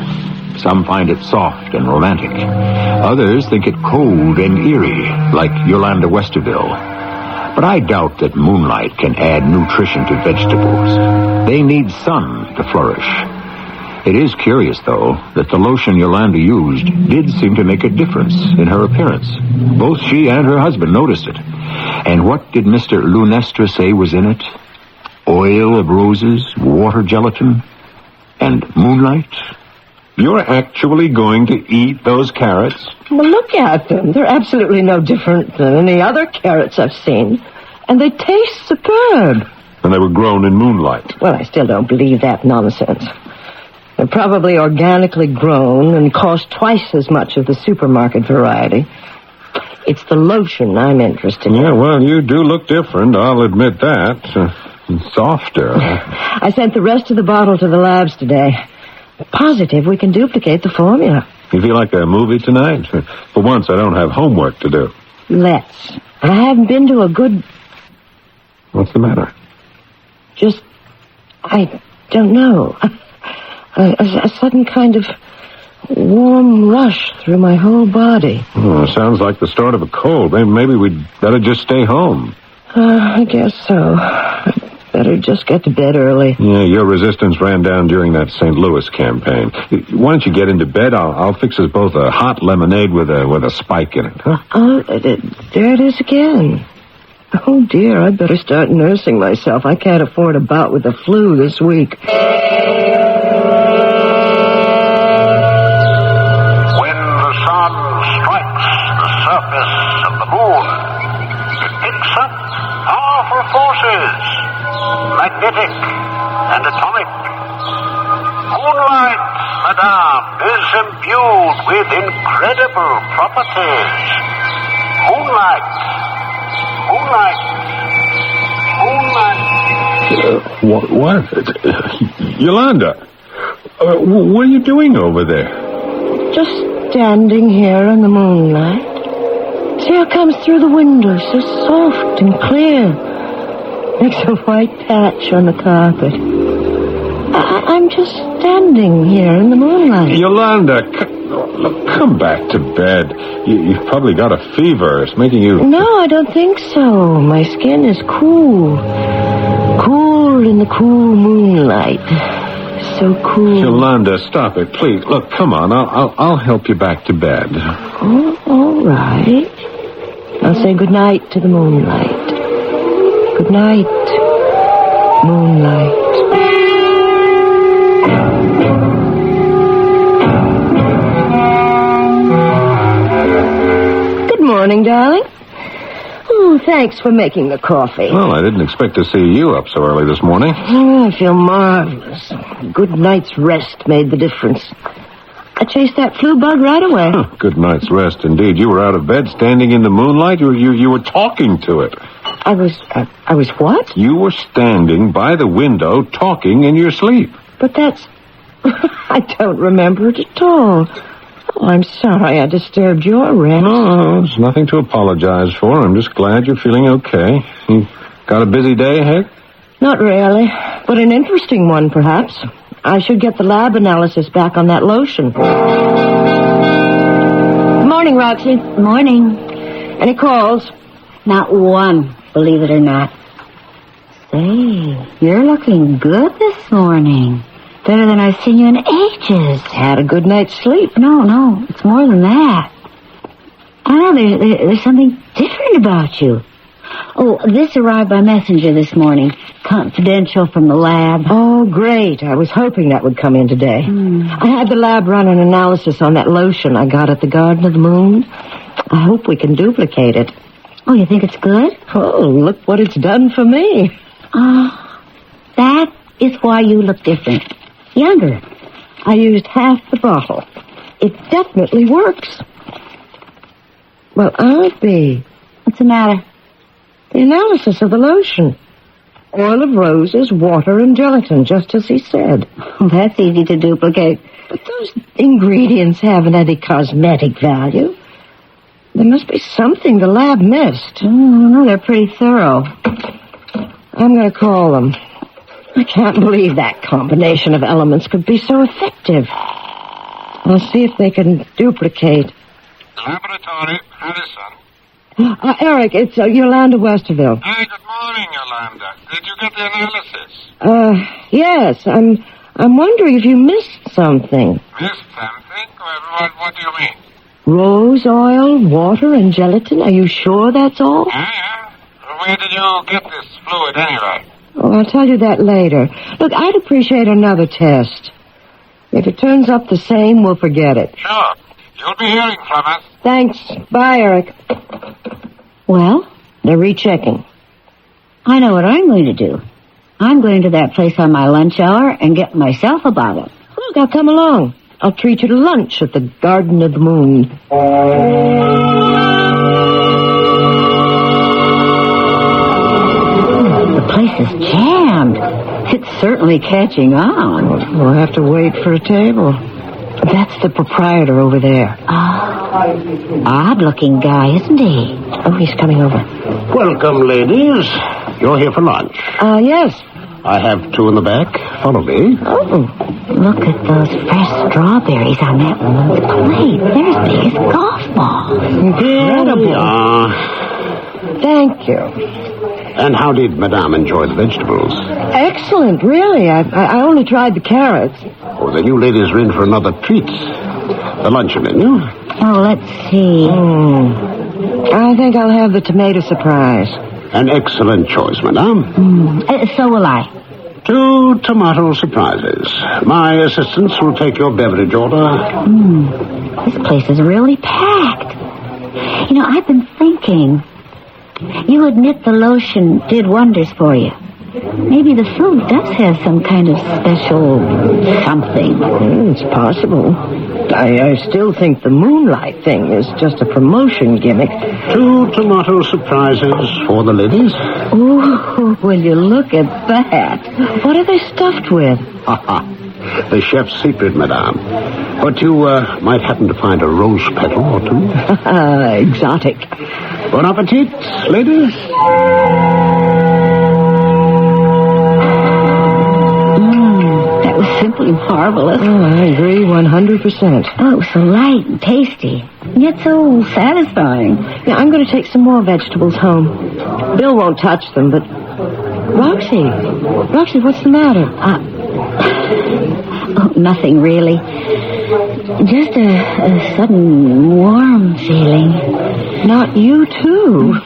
[SPEAKER 4] Some find it soft and romantic. Others think it cold and eerie, like Yolanda Westerville. But I doubt that moonlight can add nutrition to vegetables. They need sun to flourish. It is curious, though, that the lotion Yolanda used did seem to make a difference in her appearance. Both she and her husband noticed it. And what did Mr. Lunestra say was in it? Oil of roses, water gelatin, and moonlight?
[SPEAKER 12] You're actually going to eat those carrots?
[SPEAKER 19] Well, look at them. They're absolutely no different than any other carrots I've seen. And they taste superb.
[SPEAKER 12] And they were grown in moonlight.
[SPEAKER 19] Well, I still don't believe that nonsense. They're probably organically grown and cost twice as much as the supermarket variety. It's the lotion I'm interested in.
[SPEAKER 12] Yeah, well, you do look different, I'll admit that. Softer.
[SPEAKER 19] I sent the rest of the bottle to the labs today. Positive we can duplicate the formula.
[SPEAKER 12] You feel like a movie tonight? For once, I don't have homework to do.
[SPEAKER 19] Let's. I haven't been to a good...
[SPEAKER 12] What's the matter?
[SPEAKER 19] Just... I don't know. A sudden kind of warm rush through my whole body.
[SPEAKER 12] Oh, sounds like the start of a cold. Maybe we'd better just stay home.
[SPEAKER 19] I guess so. Better just get to bed early.
[SPEAKER 12] Yeah, your resistance ran down during that St. Louis campaign. Why don't you get into bed? I'll fix us both a hot lemonade with a spike in it, huh?
[SPEAKER 19] Oh, there it is again. Oh, dear, I'd better start nursing myself. I can't afford a bout with the flu this week.
[SPEAKER 1] When the sun strikes the surface of the moon, it picks up powerful forces, magnetic and atomic. Moonlight, madame, is imbued with incredible properties. Moonlight.
[SPEAKER 12] What? Yolanda, what are you doing over there?
[SPEAKER 19] Just standing here in the moonlight. See how it comes through the window, so soft and clear. Makes a white patch on the carpet. I'm just standing here in the moonlight.
[SPEAKER 12] Yolanda, come back to bed. You've probably got a fever. It's making you...
[SPEAKER 19] No, I don't think so. My skin is cool. Cool in the cool moonlight. So cool.
[SPEAKER 12] Yolanda, stop it, please. Look, come on. I'll help you back to bed.
[SPEAKER 19] Oh, all right. I'll say goodnight to the moonlight. Good night, moonlight. Good morning, darling. Oh, thanks for making the coffee.
[SPEAKER 12] Well, I didn't expect to see you up so early this morning.
[SPEAKER 19] Oh, I feel marvelous. Good night's rest made the difference. I chased that flu bug right away.
[SPEAKER 12] Huh, good night's rest, indeed. You were out of bed, standing in the moonlight. You were talking to it.
[SPEAKER 19] I was what?
[SPEAKER 12] You were standing by the window, talking in your sleep.
[SPEAKER 19] But that's... I don't remember it at all. Oh, I'm sorry I disturbed your rest.
[SPEAKER 12] No, there's nothing to apologize for. I'm just glad you're feeling okay. You got a busy day ahead?
[SPEAKER 19] Not really, but an interesting one, perhaps. I should get the lab analysis back on that lotion. Morning, Roxy.
[SPEAKER 2] Morning.
[SPEAKER 19] Any calls?
[SPEAKER 2] Not one, believe it or not. Say, you're looking good this morning. Better than I've seen you in ages.
[SPEAKER 19] Had a good night's sleep.
[SPEAKER 2] No, it's more than that. I don't know, there's something different about you. Oh, this arrived by messenger this morning. Confidential from the lab.
[SPEAKER 19] Oh, great. I was hoping that would come in today. I had the lab run an analysis on that lotion I got at the Garden of the Moon. I hope we can duplicate it.
[SPEAKER 2] Oh, you think it's good?
[SPEAKER 19] Oh, look what it's done for me.
[SPEAKER 2] That is why you look different. Younger.
[SPEAKER 19] I used half the bottle. It definitely works. Well, I'll be.
[SPEAKER 2] What's the matter?
[SPEAKER 19] The analysis of the lotion. Oil of roses, water, and gelatin, just as he said.
[SPEAKER 2] Well, that's easy to duplicate.
[SPEAKER 19] But those ingredients haven't any cosmetic value. There must be something the lab missed.
[SPEAKER 2] Oh, no, they're pretty thorough.
[SPEAKER 19] I'm going to call them. I can't believe that combination of elements could be so effective. I'll see if they can duplicate.
[SPEAKER 1] Laboratory, Harrison.
[SPEAKER 19] Eric, it's Yolanda Westerville.
[SPEAKER 1] Hi, good morning, Yolanda. Did you get the analysis?
[SPEAKER 19] Yes. I'm wondering if you missed something.
[SPEAKER 1] Missed something? What do you mean?
[SPEAKER 19] Rose oil, water, and gelatin. Are you sure that's all?
[SPEAKER 1] Yeah. Where did you get this fluid anyway?
[SPEAKER 19] Oh, I'll tell you that later. Look, I'd appreciate another test. If it turns up the same, we'll forget it.
[SPEAKER 1] Sure. You'll be hearing from us.
[SPEAKER 19] Thanks. Bye, Eric.
[SPEAKER 2] Well,
[SPEAKER 19] they're rechecking.
[SPEAKER 2] I know what I'm going to do. I'm going to that place on my lunch hour and get myself a bottle.
[SPEAKER 19] Look, I'll come along. I'll treat you to lunch at the Garden of the Moon.
[SPEAKER 2] The place is jammed. It's certainly catching on.
[SPEAKER 19] We'll have to wait for a table. That's the proprietor over there.
[SPEAKER 2] Odd-looking guy, isn't he?
[SPEAKER 19] Oh, he's coming over.
[SPEAKER 11] Welcome, ladies. You're here for lunch.
[SPEAKER 19] Yes.
[SPEAKER 11] I have two in the back. Follow me.
[SPEAKER 2] Oh, look at those fresh strawberries on that woman's plate. They're as big as golf balls.
[SPEAKER 19] Incredible. Thank you.
[SPEAKER 11] And how did Madame enjoy the vegetables?
[SPEAKER 19] Excellent, really. I only tried the carrots.
[SPEAKER 11] Oh, then you ladies are in for another treat. The luncheon menu.
[SPEAKER 2] Oh, let's see.
[SPEAKER 19] I think I'll have the tomato surprise.
[SPEAKER 11] An excellent choice, Madame.
[SPEAKER 2] So will I.
[SPEAKER 11] 2 tomato surprises. My assistants will take your beverage order.
[SPEAKER 2] This place is really packed. You know, I've been thinking. You admit the lotion did wonders for you. Maybe the food does have some kind of special something.
[SPEAKER 19] It's possible. I still think the moonlight thing is just a promotion gimmick.
[SPEAKER 11] 2 tomato surprises for the ladies.
[SPEAKER 2] Ooh, will you look at that?
[SPEAKER 19] What are they stuffed with?
[SPEAKER 11] The chef's secret, Madame. But you might happen to find a rose petal or 2.
[SPEAKER 19] Exotic.
[SPEAKER 11] Bon appetit, ladies.
[SPEAKER 2] That was simply marvelous.
[SPEAKER 19] Oh, I agree 100%.
[SPEAKER 2] Oh, so light and tasty, yet so satisfying.
[SPEAKER 19] Yeah, I'm going to take some more vegetables home. Bill won't touch them, but... Roxy, what's the matter?
[SPEAKER 2] Oh, nothing really. Just a sudden warm feeling.
[SPEAKER 19] Not you, too.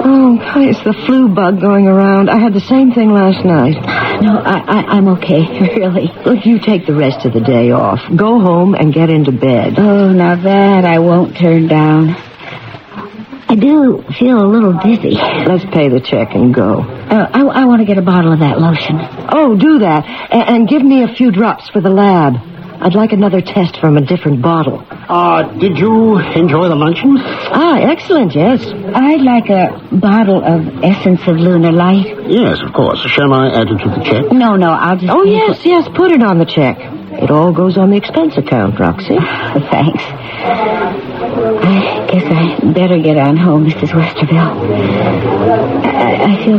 [SPEAKER 19] Oh, it's the flu bug going around. I had the same thing last night.
[SPEAKER 2] No, I'm okay, really.
[SPEAKER 19] Look, you take the rest of the day off. Go home and get into bed.
[SPEAKER 2] Oh, now that I won't turn down. I do feel a little dizzy.
[SPEAKER 19] Let's pay the check and go.
[SPEAKER 2] I want to get a bottle of that lotion.
[SPEAKER 19] Oh, do that. And give me a few drops for the lab. I'd like another test from a different bottle.
[SPEAKER 11] Did you enjoy the luncheon?
[SPEAKER 19] Excellent, yes.
[SPEAKER 2] I'd like a bottle of Essence of Lunar Light.
[SPEAKER 11] Yes, of course. Shall I add it to the check?
[SPEAKER 2] No, I'll just...
[SPEAKER 19] Oh, yes, put it on the check. It all goes on the expense account, Roxy.
[SPEAKER 2] Thanks. I guess I better get on home, Mrs. Westerville. I feel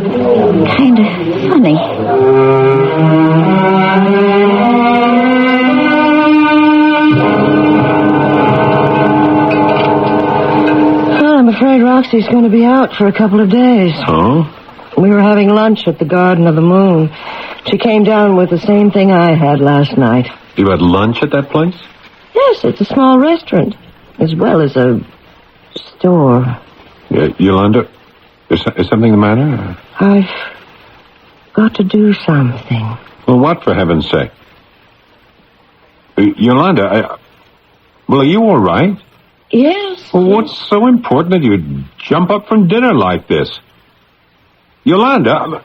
[SPEAKER 2] kind of funny.
[SPEAKER 19] Well, I'm afraid Roxy's going to be out for a couple of days.
[SPEAKER 12] Oh?
[SPEAKER 19] We were having lunch at the Garden of the Moon. She came down with the same thing I had last night.
[SPEAKER 12] You had lunch at that place?
[SPEAKER 19] Yes, it's a small restaurant, as well as a store.
[SPEAKER 12] Yolanda, is something the matter?
[SPEAKER 19] I've got to do something.
[SPEAKER 12] Well, what, for heaven's sake? Yolanda, are you all right?
[SPEAKER 19] Yes.
[SPEAKER 12] Well, what's so important that you jump up from dinner like this? Yolanda, are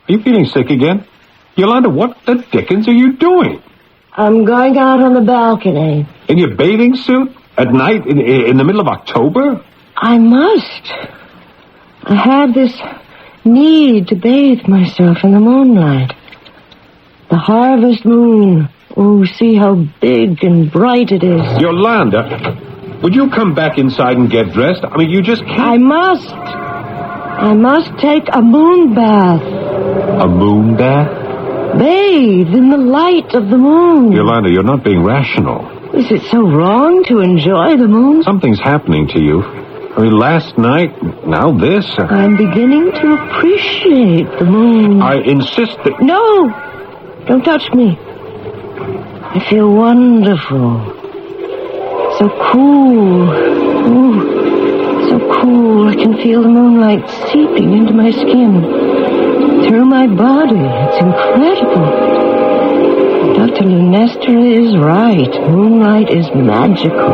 [SPEAKER 12] you feeling sick again? Yolanda, what the dickens are you doing?
[SPEAKER 19] I'm going out on the balcony.
[SPEAKER 12] In your bathing suit? At night? In the middle of October?
[SPEAKER 19] I must. I have this need to bathe myself in the moonlight. The harvest moon. Oh, see how big and bright it is.
[SPEAKER 12] Yolanda, would you come back inside and get dressed? I mean, you just can't...
[SPEAKER 19] I must take a moon bath.
[SPEAKER 12] A moon bath?
[SPEAKER 19] Bathe in the light of the moon.
[SPEAKER 12] Yolanda, you're not being rational.
[SPEAKER 19] Is it so wrong to enjoy the moon?
[SPEAKER 12] Something's happening to you. I mean, last night, now this.
[SPEAKER 19] I'm beginning to appreciate the moon.
[SPEAKER 12] I insist that...
[SPEAKER 19] No! Don't touch me. I feel wonderful. So cool. Ooh, so cool. I can feel the moonlight seeping into my skin. Through my body. It's incredible. Mr. Lunester is right. Moonlight is magical.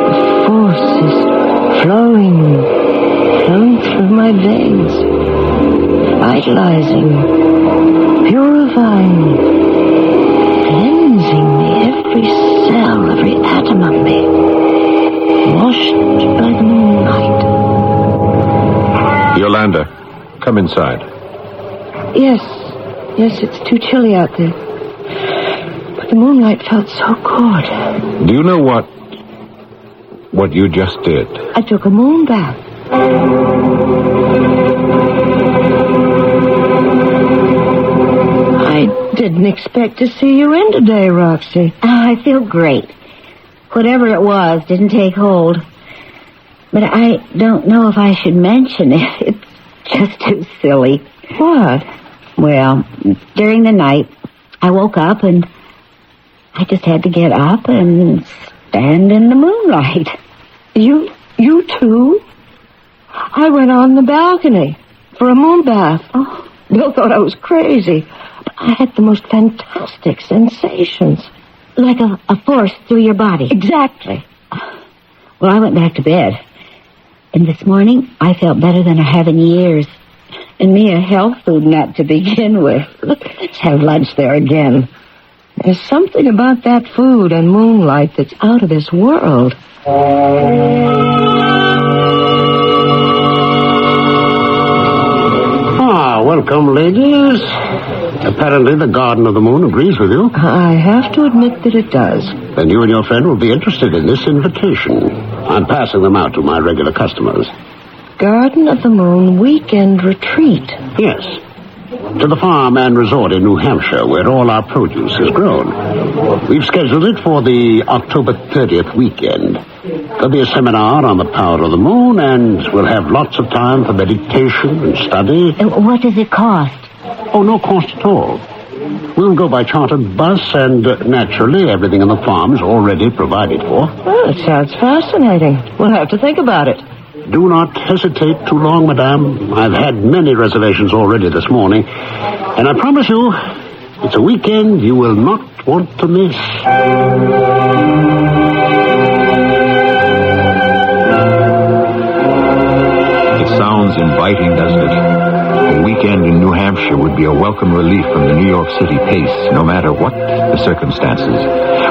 [SPEAKER 19] The force is flowing through my veins, vitalizing, purifying, cleansing me, every cell, every atom of me, washed by the moonlight.
[SPEAKER 12] Yolanda, come inside.
[SPEAKER 19] Yes, it's too chilly out there. But the moonlight felt so good.
[SPEAKER 12] Do you know what you just did?
[SPEAKER 19] I took a moon bath. I didn't expect to see you in today, Roxy.
[SPEAKER 2] I feel great. Whatever it was didn't take hold. But I don't know if I should mention it. It's just too silly.
[SPEAKER 19] What?
[SPEAKER 2] Well, during the night, I woke up and I just had to get up and stand in the moonlight.
[SPEAKER 19] You too? I went on the balcony for a moon bath. Oh, Bill thought I was crazy. But I had the most fantastic sensations.
[SPEAKER 2] Like a force through your body.
[SPEAKER 19] Exactly.
[SPEAKER 2] Well, I went back to bed. And this morning, I felt better than I have in years. And me a health food nut to begin with.
[SPEAKER 19] Look, let's have lunch there again. There's something about that food and moonlight that's out of this world.
[SPEAKER 11] Welcome, ladies. Apparently the Garden of the Moon agrees with you.
[SPEAKER 19] I have to admit that it does.
[SPEAKER 11] Then you and your friend will be interested in this invitation. I'm passing them out to my regular customers.
[SPEAKER 19] Garden of the Moon Weekend Retreat.
[SPEAKER 11] Yes. To the farm and resort in New Hampshire, where all our produce is grown. We've scheduled it for the October 30th weekend. There'll be a seminar on the power of the moon, and we'll have lots of time for meditation and study.
[SPEAKER 2] What does it cost?
[SPEAKER 11] Oh, no cost at all. We'll go by chartered bus, and naturally, everything in the farm is already provided for.
[SPEAKER 19] Well, it sounds fascinating. We'll have to think about it.
[SPEAKER 11] Do not hesitate too long, madame. I've had many reservations already this morning, and I promise you, it's a weekend you will not want to miss.
[SPEAKER 4] It sounds inviting, doesn't it? A weekend in New Hampshire would be a welcome relief from the New York City pace, no matter what the circumstances.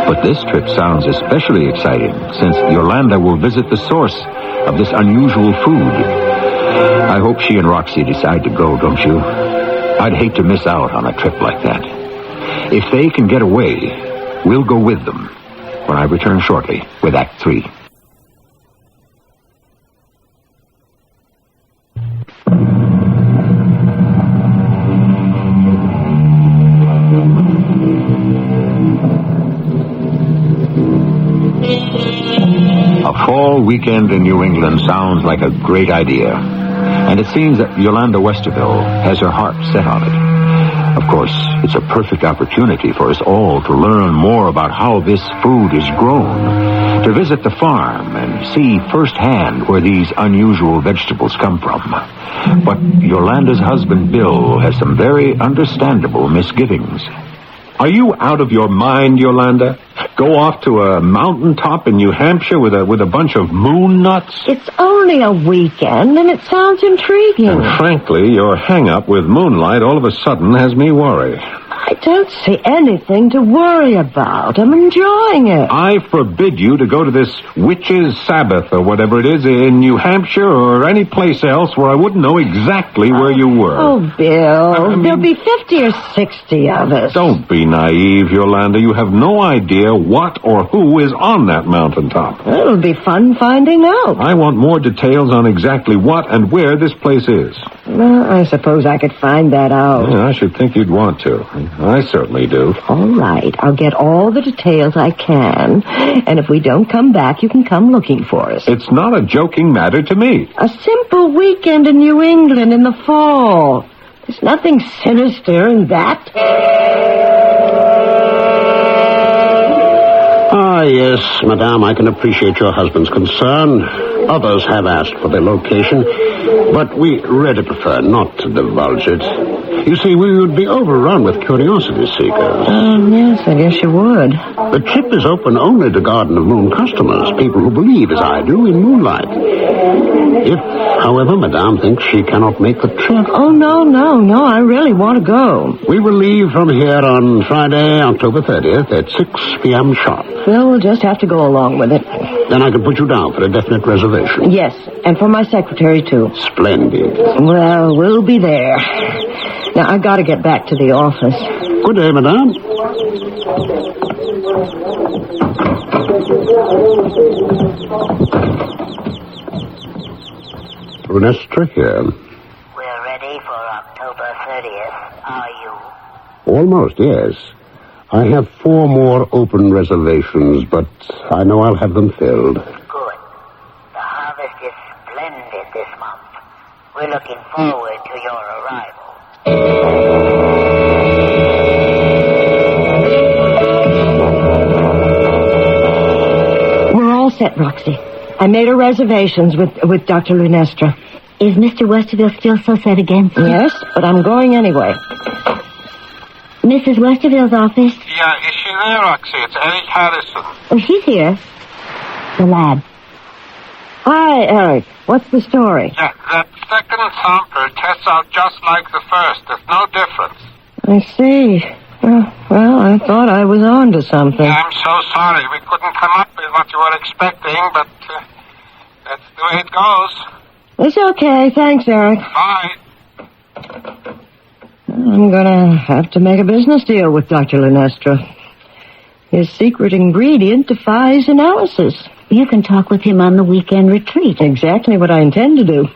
[SPEAKER 4] But this trip sounds especially exciting, since Yolanda will visit the source of this unusual food. I hope she and Roxy decide to go, don't you? I'd hate to miss out on a trip like that. If they can get away, we'll go with them when I return shortly with Act 3. A fall weekend in New England sounds like a great idea. And it seems that Yolanda Westerville has her heart set on it. Of course, it's a perfect opportunity for us all to learn more about how this food is grown, to visit the farm and see firsthand where these unusual vegetables come from. But Yolanda's husband, Bill, has some very understandable misgivings. Are you out of your mind, Yolanda? Go off to a mountaintop in New Hampshire with a bunch of moon nuts?
[SPEAKER 19] It's only a weekend, and it sounds intriguing.
[SPEAKER 12] And frankly, your hang-up with moonlight all of a sudden has me worried.
[SPEAKER 19] I don't see anything to worry about. I'm enjoying it.
[SPEAKER 12] I forbid you to go to this witch's Sabbath or whatever it is in New Hampshire or any place else where I wouldn't know exactly where you were.
[SPEAKER 19] Oh, Bill, there'll be 50 or 60 of us.
[SPEAKER 12] Don't be naive, Yolanda. You have no idea what or who is on that mountaintop.
[SPEAKER 19] It'll be fun finding out.
[SPEAKER 12] I want more details on exactly what and where this place is.
[SPEAKER 19] Well, I suppose I could find that out.
[SPEAKER 12] Yeah, I should think you'd want to. I certainly do.
[SPEAKER 19] All right, I'll get all the details I can, and if we don't come back, you can come looking for us.
[SPEAKER 12] It's not a joking matter to me.
[SPEAKER 19] A simple weekend in New England in the fall. There's nothing sinister in that.
[SPEAKER 11] Ah, yes, madame, I can appreciate your husband's concern. Others have asked for their location, but we really prefer not to divulge it. You see, we would be overrun with curiosity seekers.
[SPEAKER 19] Yes, I guess you would.
[SPEAKER 11] The trip is open only to Garden of Moon customers, people who believe, as I do, in moonlight. If, however, Madame thinks she cannot make the trip...
[SPEAKER 19] Oh, no, I really want to go.
[SPEAKER 11] We will leave from here on Friday, October 30th at 6 p.m. sharp.
[SPEAKER 19] Well, we'll just have to go along with it.
[SPEAKER 11] Then I can put you down for a definite reservation.
[SPEAKER 19] Yes, and for my secretary, too.
[SPEAKER 11] Splendid.
[SPEAKER 19] Well, we'll be there. Now, I've got to get back to the office.
[SPEAKER 11] Good day, Madame. Runestra here.
[SPEAKER 10] We're ready for October 30th, are you?
[SPEAKER 11] Almost, yes. I have 4 more open reservations, but I know I'll have them filled.
[SPEAKER 10] Good. The harvest is splendid this month. We're looking forward to your arrival.
[SPEAKER 19] We're all set, Roxy. I made her reservations with Dr. Lunestra.
[SPEAKER 2] Is Mr. Westerville still so set against you?
[SPEAKER 19] Yes, but I'm going anyway.
[SPEAKER 2] Mrs. Westerville's office?
[SPEAKER 1] Yeah, is she there, Roxy? It's Eric Harrison.
[SPEAKER 2] Oh, she's here. The lab.
[SPEAKER 19] Hi, Eric. What's the story?
[SPEAKER 1] Yeah, that second sample tests out just like the first. There's no difference.
[SPEAKER 19] I see. Well, I thought I was on to something.
[SPEAKER 1] Yeah, I'm so sorry. We couldn't come up with what you were expecting, but that's the way it goes.
[SPEAKER 19] It's okay. Thanks, Eric.
[SPEAKER 1] Bye.
[SPEAKER 19] I'm gonna have to make a business deal with Dr. Lunestra. His secret ingredient defies analysis.
[SPEAKER 2] You can talk with him on the weekend retreat.
[SPEAKER 19] Exactly what I intend to do.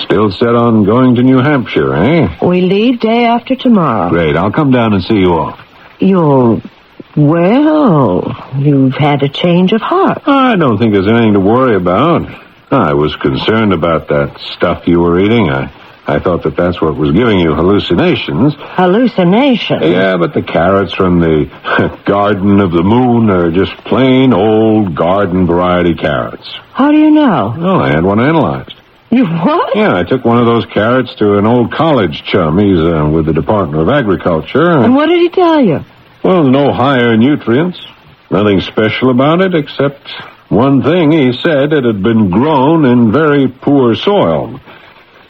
[SPEAKER 12] Still set on going to New Hampshire, eh?
[SPEAKER 19] We leave day after tomorrow.
[SPEAKER 12] Great. I'll come down and see you off.
[SPEAKER 19] Well, you've had a change of heart.
[SPEAKER 12] I don't think there's anything to worry about. I was concerned about that stuff you were eating. I thought that's what was giving you hallucinations.
[SPEAKER 19] Hallucinations?
[SPEAKER 12] Yeah, but the carrots from the Garden of the Moon are just plain old garden variety carrots.
[SPEAKER 19] How do you know?
[SPEAKER 12] Well, I had one analyzed.
[SPEAKER 19] You what?
[SPEAKER 12] Yeah, I took one of those carrots to an old college chum. He's with the Department of Agriculture.
[SPEAKER 19] And what did he tell you?
[SPEAKER 12] Well, no higher nutrients. Nothing special about it except one thing. He said it had been grown in very poor soil.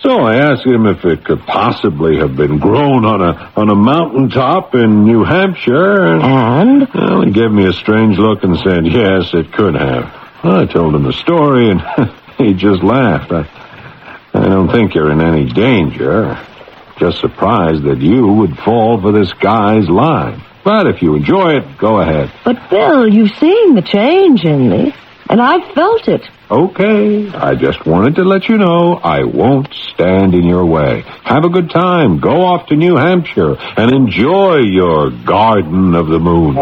[SPEAKER 12] So I asked him if it could possibly have been grown on a mountaintop in New Hampshire.
[SPEAKER 19] And?
[SPEAKER 12] Well, he gave me a strange look and said, yes, it could have. Well, I told him the story, and he just laughed. I don't think you're in any danger. Just surprised that you would fall for this guy's lie. But if you enjoy it, go ahead.
[SPEAKER 19] But, Bill, you've seen the change in me, and I've felt it.
[SPEAKER 12] Okay, I just wanted to let you know I won't stand in your way. Have a good time. Go off to New Hampshire and enjoy your Garden of the Moon.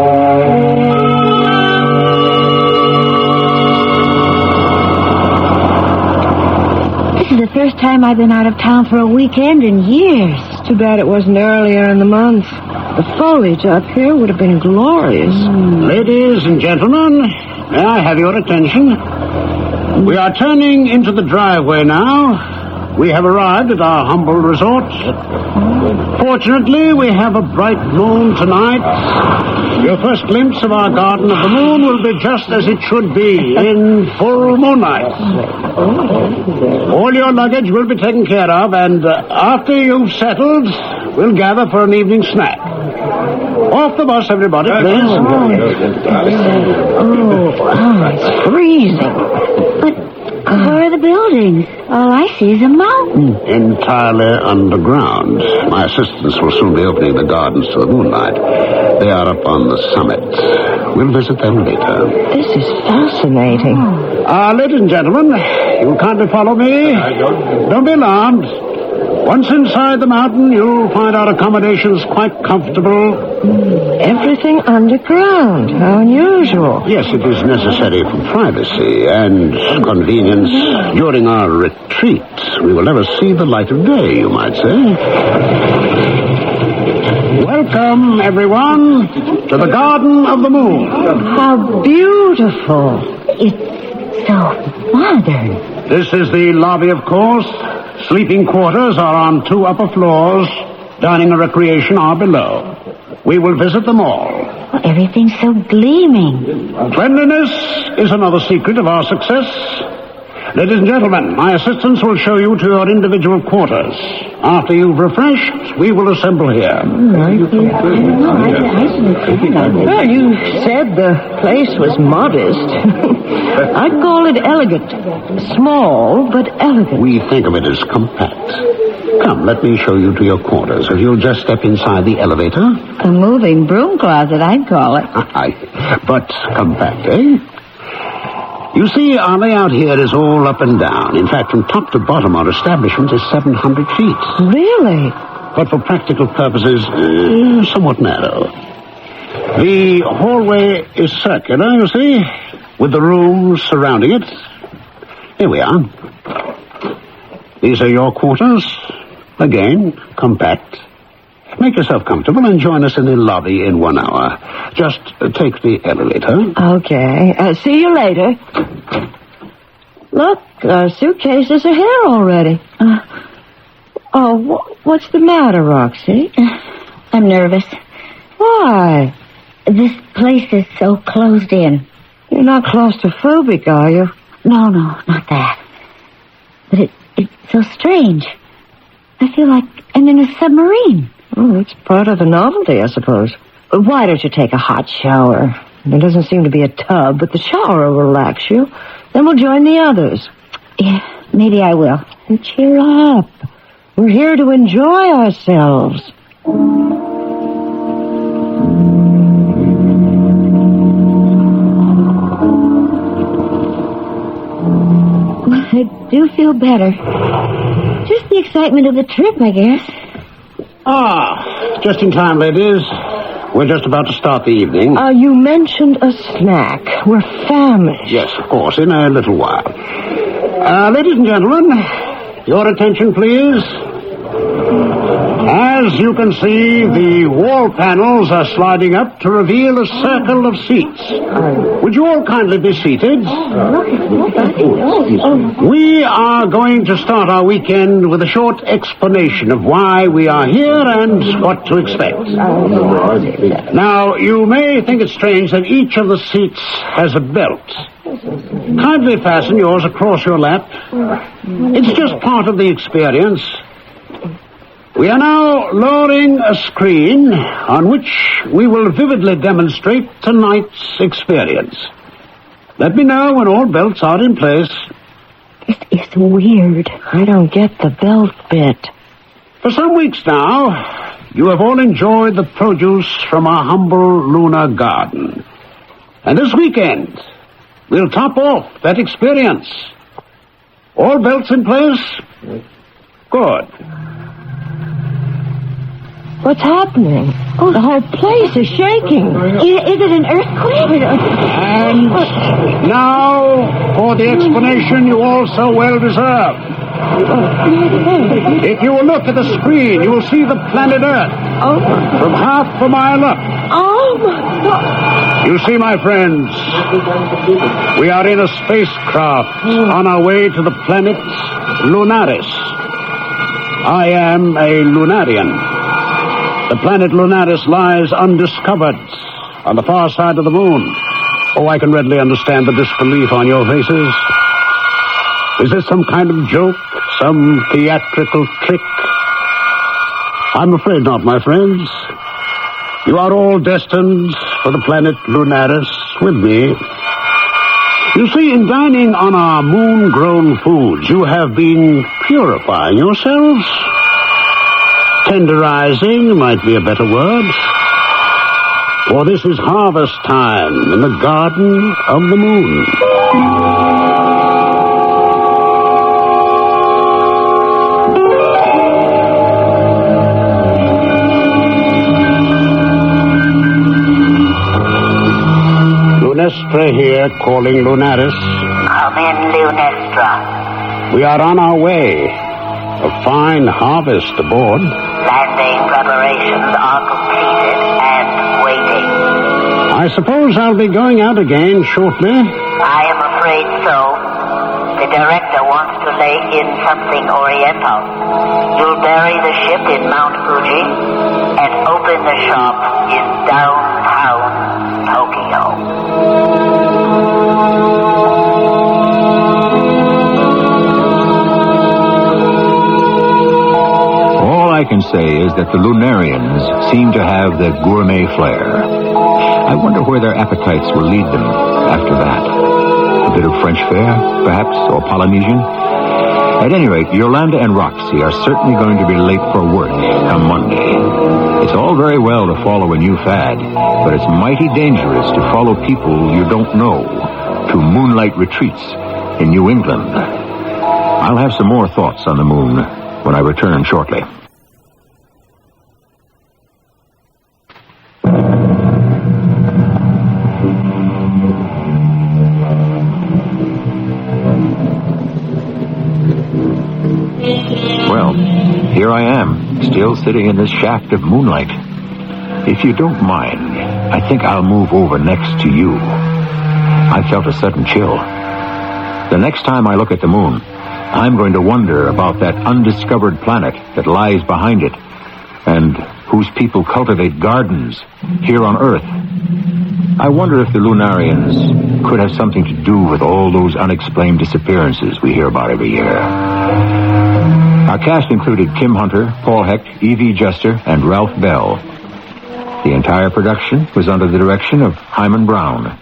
[SPEAKER 2] This is the first time I've been out of town for a weekend in years.
[SPEAKER 19] Too bad it wasn't earlier in the month. The foliage up here would have been glorious.
[SPEAKER 11] Ladies and gentlemen, may I have your attention? We are turning into the driveway now. We have arrived at our humble resort. Fortunately, we have a bright moon tonight. Your first glimpse of our Garden of the Moon will be just as it should be, in full moonlight. All your luggage will be taken care of, and after you've settled, we'll gather for an evening snack. Off the bus, everybody, please.
[SPEAKER 2] It's freezing. But where are the buildings? All I see is a mountain.
[SPEAKER 11] Entirely underground. My assistants will soon be opening the gardens to the moonlight. They are up on the summit. We'll visit them later.
[SPEAKER 19] This is fascinating.
[SPEAKER 11] Ladies and gentlemen, you will kindly follow me. Don't be alarmed. Once inside the mountain, you'll find our accommodations quite comfortable.
[SPEAKER 19] Everything underground. How unusual.
[SPEAKER 11] Yes, it is necessary for privacy and convenience. During our retreat, we will never see the light of day, you might say. Welcome, everyone, to the Garden of the Moon.
[SPEAKER 19] How beautiful.
[SPEAKER 2] It's so modern.
[SPEAKER 11] This is the lobby, of course. Sleeping quarters are on 2 upper floors. Dining and recreation are below. We will visit them all.
[SPEAKER 2] Everything's so gleaming.
[SPEAKER 11] Cleanliness is another secret of our success. Ladies and gentlemen, my assistants will show you to your individual quarters. After you've refreshed, we will assemble here.
[SPEAKER 19] Well, you said the place was modest. I'd call it elegant. Small, but elegant.
[SPEAKER 11] We think of it as compact. Come, let me show you to your quarters. If you'll just step inside the elevator.
[SPEAKER 2] A moving broom closet, I'd call it.
[SPEAKER 11] But compact, eh? You see, our layout here is all up and down. In fact, from top to bottom, our establishment is 700 feet.
[SPEAKER 19] Really?
[SPEAKER 11] But for practical purposes, somewhat narrow. The hallway is circular, you see, with the rooms surrounding it. Here we are. These are your quarters. Again, compact. Make yourself comfortable and join us in the lobby in 1 hour. Just take the elevator.
[SPEAKER 19] Okay. See you later. Look, our suitcases are here already. What's the matter, Roxy?
[SPEAKER 2] I'm nervous.
[SPEAKER 19] Why?
[SPEAKER 2] This place is so closed in.
[SPEAKER 19] You're not claustrophobic, are you?
[SPEAKER 2] No, not that. But it's so strange. I feel like I'm in a submarine.
[SPEAKER 19] Oh, it's part of the novelty, I suppose. Why don't you take a hot shower? There doesn't seem to be a tub, but the shower will relax you. Then we'll join the others.
[SPEAKER 2] Yeah, maybe I will.
[SPEAKER 19] And cheer up. We're here to enjoy ourselves.
[SPEAKER 2] I do feel better. Just the excitement of the trip, I guess.
[SPEAKER 11] Just in time, ladies. We're just about to start the evening.
[SPEAKER 19] You mentioned a snack. We're famished.
[SPEAKER 11] Yes, of course, in a little while. Ladies and gentlemen, your attention, please. As you can see, the wall panels are sliding up to reveal a circle of seats. Would you all kindly be seated? We are going to start our weekend with a short explanation of why we are here and what to expect. Now, you may think it strange that each of the seats has a belt. Kindly fasten yours across your lap. It's just part of the experience. We are now lowering a screen on which we will vividly demonstrate tonight's experience. Let me know when all belts are in place.
[SPEAKER 19] It's weird. I don't get the belt bit.
[SPEAKER 11] For some weeks now, you have all enjoyed the produce from our humble lunar garden. And this weekend, we'll top off that experience. All belts in place? Good.
[SPEAKER 19] What's happening? Oh, the whole place is shaking.
[SPEAKER 2] Is it an earthquake?
[SPEAKER 11] And now, for the explanation you all so well deserve. If you will look at the screen, you will see the planet Earth. From half a mile up.
[SPEAKER 19] Oh, my God.
[SPEAKER 11] You see, my friends, we are in a spacecraft on our way to the planet Lunaris. I am a Lunarian. The planet Lunaris lies undiscovered on the far side of the moon. Oh, I can readily understand the disbelief on your faces. Is this some kind of joke? Some theatrical trick? I'm afraid not, my friends. You are all destined for the planet Lunaris with me. You see, in dining on our moon-grown foods, you have been purifying yourselves. Tenderizing might be a better word. For this is harvest time in the Garden of the Moon. Lunestra here, calling Lunaris.
[SPEAKER 10] Come in, Lunestra.
[SPEAKER 11] We are on our way. A fine harvest aboard.
[SPEAKER 10] Landing preparations are completed and waiting.
[SPEAKER 11] I suppose I'll be going out again shortly.
[SPEAKER 10] I am afraid so. The director wants to lay in something oriental. You'll bury the ship in Mount Fuji and open the shop in downtown Tokyo.
[SPEAKER 4] All I can say is that the Lunarians seem to have the gourmet flair. I wonder where their appetites will lead them after that. A bit of French fare, perhaps, or Polynesian? At any rate, Yolanda and Roxy are certainly going to be late for work come Monday. It's all very well to follow a new fad, but it's mighty dangerous to follow people you don't know to moonlight retreats in New England. I'll have some more thoughts on the moon when I return shortly. Well, here I am, still sitting in this shaft of moonlight. If you don't mind, I think I'll move over next to you. I felt a sudden chill. The next time I look at the moon, I'm going to wonder about that undiscovered planet that lies behind it, and whose people cultivate gardens here on Earth. I wonder if the Lunarians could have something to do with all those unexplained disappearances we hear about every year. Our cast included Kim Hunter, Paul Hecht, E.V. Juster, and Ralph Bell. The entire production was under the direction of Hyman Brown.